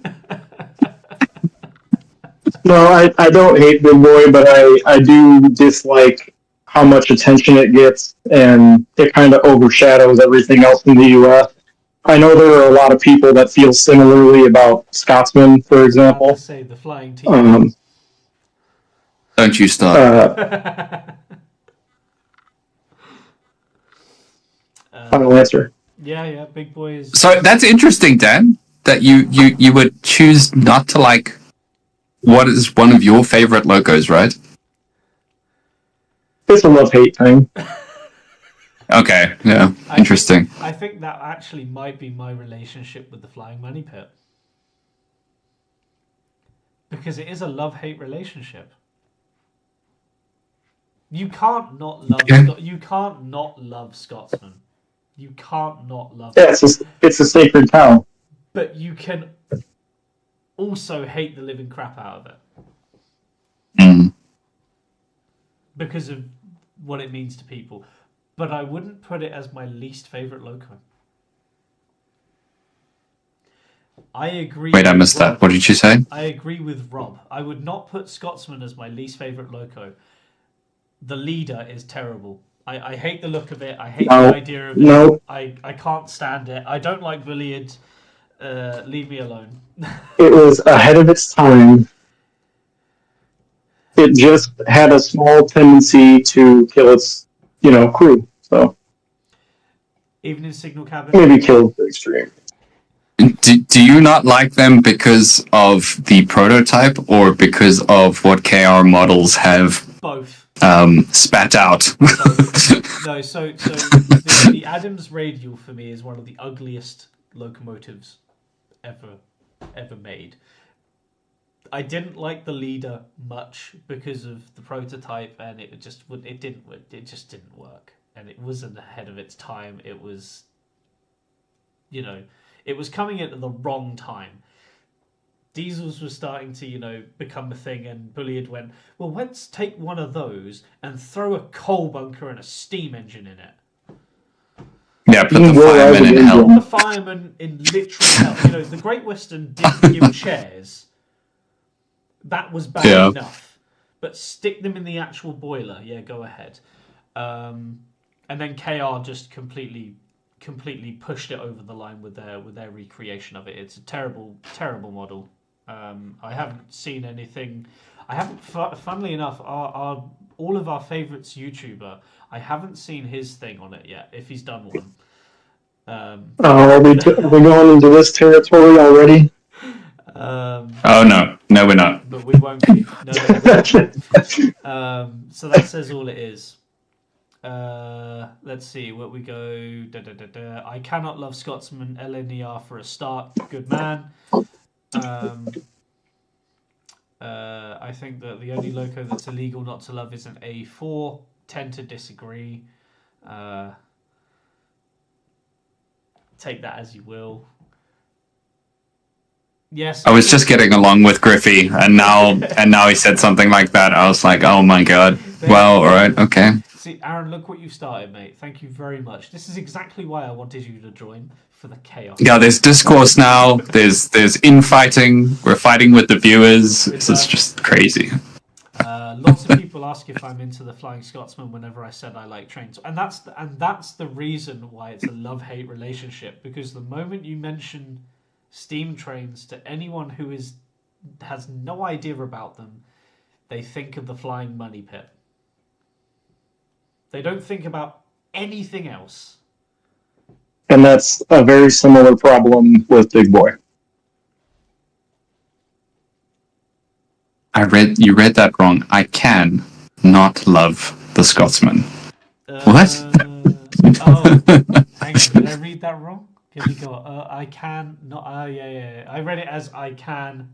No, I don't hate Bigboy, but I do dislike how much attention it gets, and it kind of overshadows everything else in the U.S. I know there are a lot of people that feel similarly about Scotsman, for I have to example. say, the flying T. Don't you start. Final answer. Yeah, Bigboy is. So that's interesting, Dan, that you would choose not to like what is one of your favorite logos, right? It's a love-hate thing. Okay, yeah, interesting. I think that actually might be my relationship with the Flying Money Pit. Because it is a love-hate relationship. You can't not love you can't not love Scotsman. You can't not love Yeah, it's a sacred cow. But you can also hate the living crap out of it. Because of what it means to people. But I wouldn't put it as my least favourite loco. I agree. Wait, I missed that. What did you say? I agree with Rob. I would not put Scotsman as my least favourite loco. The leader is terrible. I hate the look of it. I hate the idea of it. No. I can't stand it. I don't like Villiard. Leave me alone. It was ahead of its time. It just had a small tendency to kill its, crew. So Even in signal cabin. maybe kill the extreme. Do you not like them because of the prototype or because of what KR models have both spat out? No, so the Adams Radial for me is one of the ugliest locomotives ever made. I didn't like the leader much because of the prototype, and it just didn't work, and it wasn't ahead of its time. It was, it was coming in at the wrong time. Diesels were starting to, become a thing, and Bulliard went, well, let's take one of those and throw a coal bunker and a steam engine in it. Yeah, put the firemen in hell. Put the firemen in literal hell. The Great Western didn't give chairs. That was bad enough. But stick them in the actual boiler. Yeah, go ahead. And then KR just completely pushed it over the line with their recreation of it. It's a terrible model. I haven't seen anything. Funnily enough, all of our favourites YouTuber, I haven't seen his thing on it yet, if he's done one. Are we going into this territory already? Oh no, we're not. But we won't be. No, so that says all it is. Let's see where we go. I cannot love Scotsman. LNER for a start. Good man. I think that the only loco that's illegal not to love is an A4. Tend to disagree. Take that as you will. Yes. I was just getting along with Griffey, and now he said something like that. I was like, oh my god. Well, all right, okay. See, Aaron, look what you started, mate. Thank you very much. This is exactly why I wanted you to join, for the chaos. Yeah, there's discourse now. There's infighting. We're fighting with the viewers. This is just crazy. Lots of people ask if I'm into the Flying Scotsman whenever I said I like trains, and that's the reason why it's a love-hate relationship. Because the moment you mention steam trains to anyone who has no idea about them, they think of the Flying Money Pit. They don't think about anything else. And that's a very similar problem with Bigboy. You read that wrong. I can not love the Scotsman. What? Oh, hang on, did I read that wrong? Here we go. I can not. Yeah. I read it as I can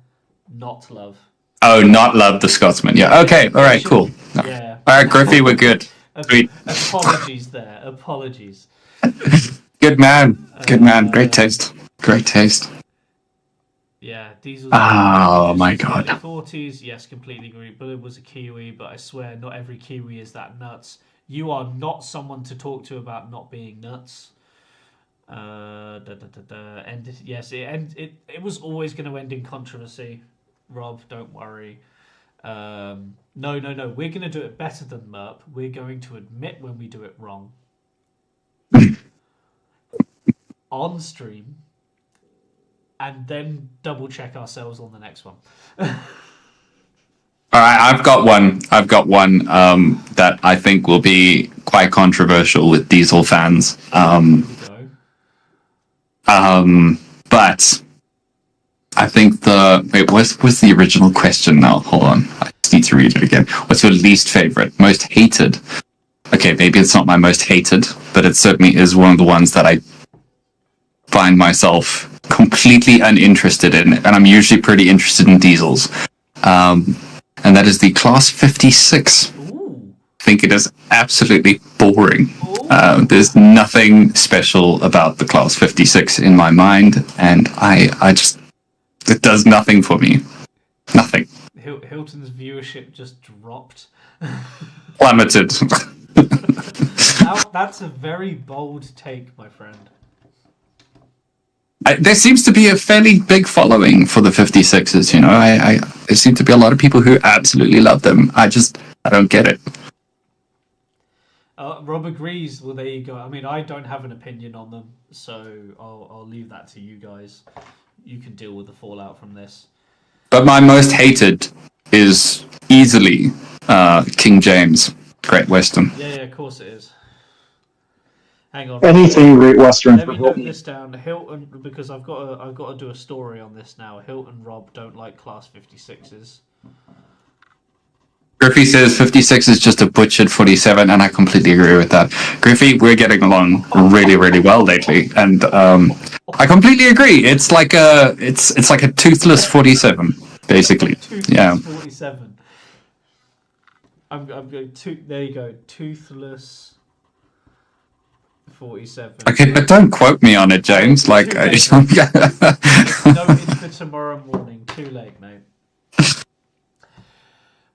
not love. Oh, not love the Scotsman. Yeah. Okay. All right. Cool. Yeah. All right, Griffey, we're good. Sweet. Apologies there. Apologies. Good man. Good man. Great taste. Great taste. Yeah, diesel. Oh my god. 40s, yes, completely agree. But it was a Kiwi, but I swear not every Kiwi is that nuts. You are not someone to talk to about not being nuts. Ended. Yes, it was always going to end in controversy. Rob, don't worry. No. We're going to do it better than Merp. We're going to admit when we do it wrong on stream, and then double check ourselves on the next one. All right, I've got one that I think will be quite controversial with diesel fans. But I think what's the original question now? Hold on, I just need to read it again. What's your least favorite, most hated? Okay, maybe it's not my most hated, but it certainly is one of the ones that I find myself completely uninterested in, and I'm usually pretty interested in diesels. And that is the Class 56. Ooh. I think it is absolutely boring. There's nothing special about the Class 56 in my mind, and I just, it does nothing for me. Nothing. Hilton's viewership just dropped. Plummeted. That's a very bold take, my friend. There seems to be a fairly big following for the 56s, you know. There seem to be a lot of people who absolutely love them. I don't get it. Rob agrees. Well, there you go. I mean, I don't have an opinion on them, so I'll leave that to you guys. You can deal with the fallout from this. But my most hated is easily King James, Great Western. Yeah, of course it is. Hang on. Anything Great Western Let for me note Hilton. this down. Hilton, because I've got to do a story on this now. Hilton and Rob don't like Class 56s. Griffey says 56 is just a butchered 47, and I completely agree with that. Griffey, we're getting along really, really well lately, and I completely agree. It's like a toothless 47, basically. Yeah. 47. I'm going to. There you go. Toothless 47. Okay, but don't quote me on it, James. Like, No, it's for tomorrow morning. Too late, mate.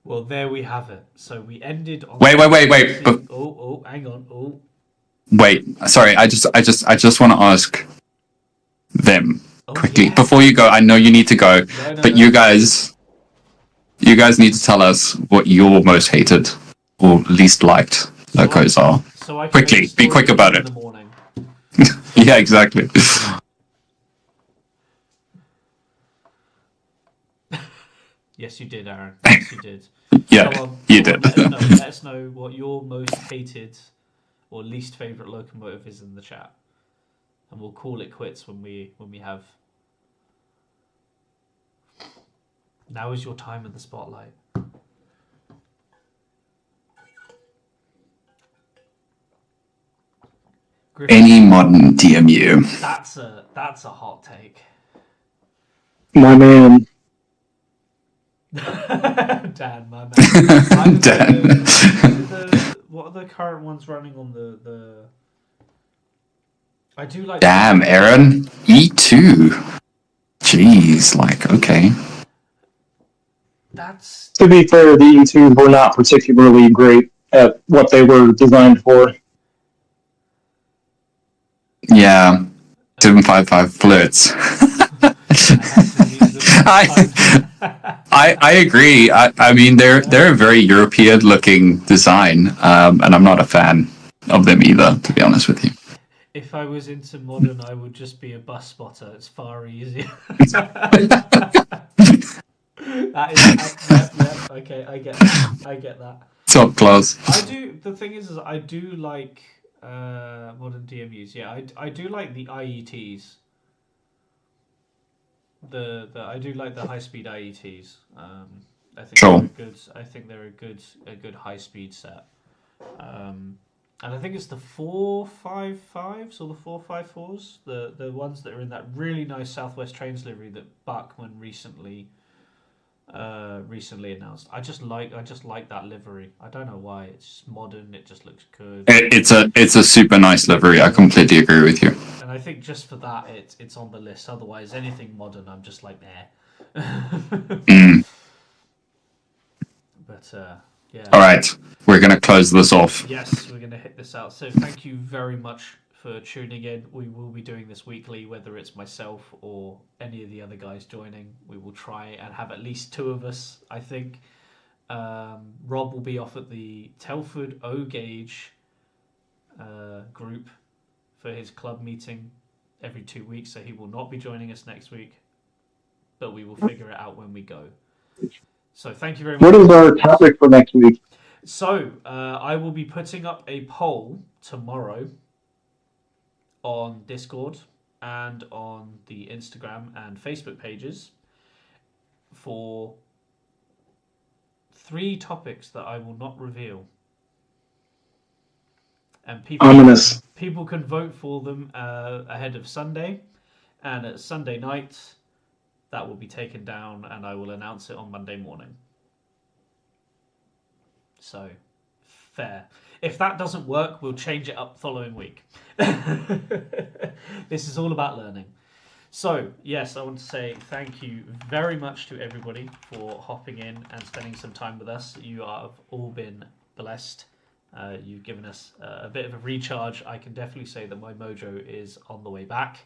Well, there we have it. So we ended on. Wait. But hang on. Oh. wait, sorry. I just want to ask them quickly Yeah. before you go. I know you need to go, No, but you guys need to tell us what your most hated or least liked locos are. So I can Quickly, make a be story quick about in it. the morning. Yeah, exactly. Yes, you did, Aaron. Yes, you did. Yeah, Go on, you go on, did. let us know what your most hated or least favourite locomotive is in the chat, and we'll call it quits when we have. Now is your time in the spotlight. Griffin, Any modern DMU. that's a hot take. My man. Dan, my man. Dan. What are the current ones running on the? I do like. Damn, Aaron. E2. Jeez, like, okay. That's To be fair, the E2s were not particularly great at what they were designed for. Yeah. 755 flirts. I agree. I mean, they're a very European looking design, and I'm not a fan of them either, to be honest with you. If I was into modern, I would just be a bus spotter. It's far easier. That is, yep, okay, I get that. Top class. I do. The thing is I do like modern DMUs. Yeah, I do like the IETs. I do like the high speed IETs. I think Sure. they're good. I think they're a good high speed set. And I think it's the 455s or the 454s, the ones that are in that really nice Southwest Trains livery that Bachmann recently announced. I just like that livery. I don't know why. It's just modern. It just looks good. It's a super nice livery. I completely agree with you. And I think just for that, it's on the list. Otherwise, anything modern, I'm just like, nah. But yeah. All right, we're gonna close this off. Yes, we're going to hit this out. So thank you very much for tuning in. We will be doing this weekly, whether it's myself or any of the other guys joining. We will try and have at least 2 of us, I think. Rob will be off at the Telford O Gauge group for his club meeting every 2 weeks, so he will not be joining us next week, but we will figure it out when we go. So thank you very much. What is our topic for next week? So I will be putting up a poll tomorrow on Discord and on the Instagram and Facebook pages for 3 topics that I will not reveal. And Ominous. people can vote for them ahead of Sunday, and at Sunday night that will be taken down and I will announce it on Monday morning. So, fair. If that doesn't work, we'll change it up following week. This is all about learning. So, yes, I want to say thank you very much to everybody for hopping in and spending some time with us. You have all been blessed. You've given us a bit of a recharge. I can definitely say that my mojo is on the way back.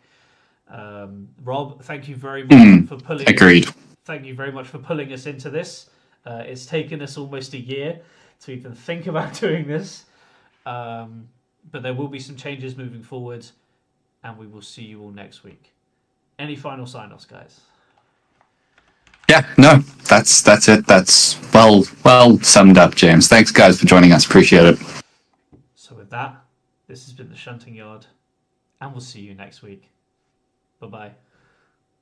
Rob, thank you very much for pulling. Agreed. Thank you very much for pulling us into this. It's taken us almost a year to even think about doing this, but there will be some changes moving forward, and we will see you all next week. Any final sign-offs, guys? Yeah, no, that's it. That's well summed up, James. Thanks, guys, for joining us. Appreciate it. So with that, this has been the Shunting Yard, and we'll see you next week. Bye-bye.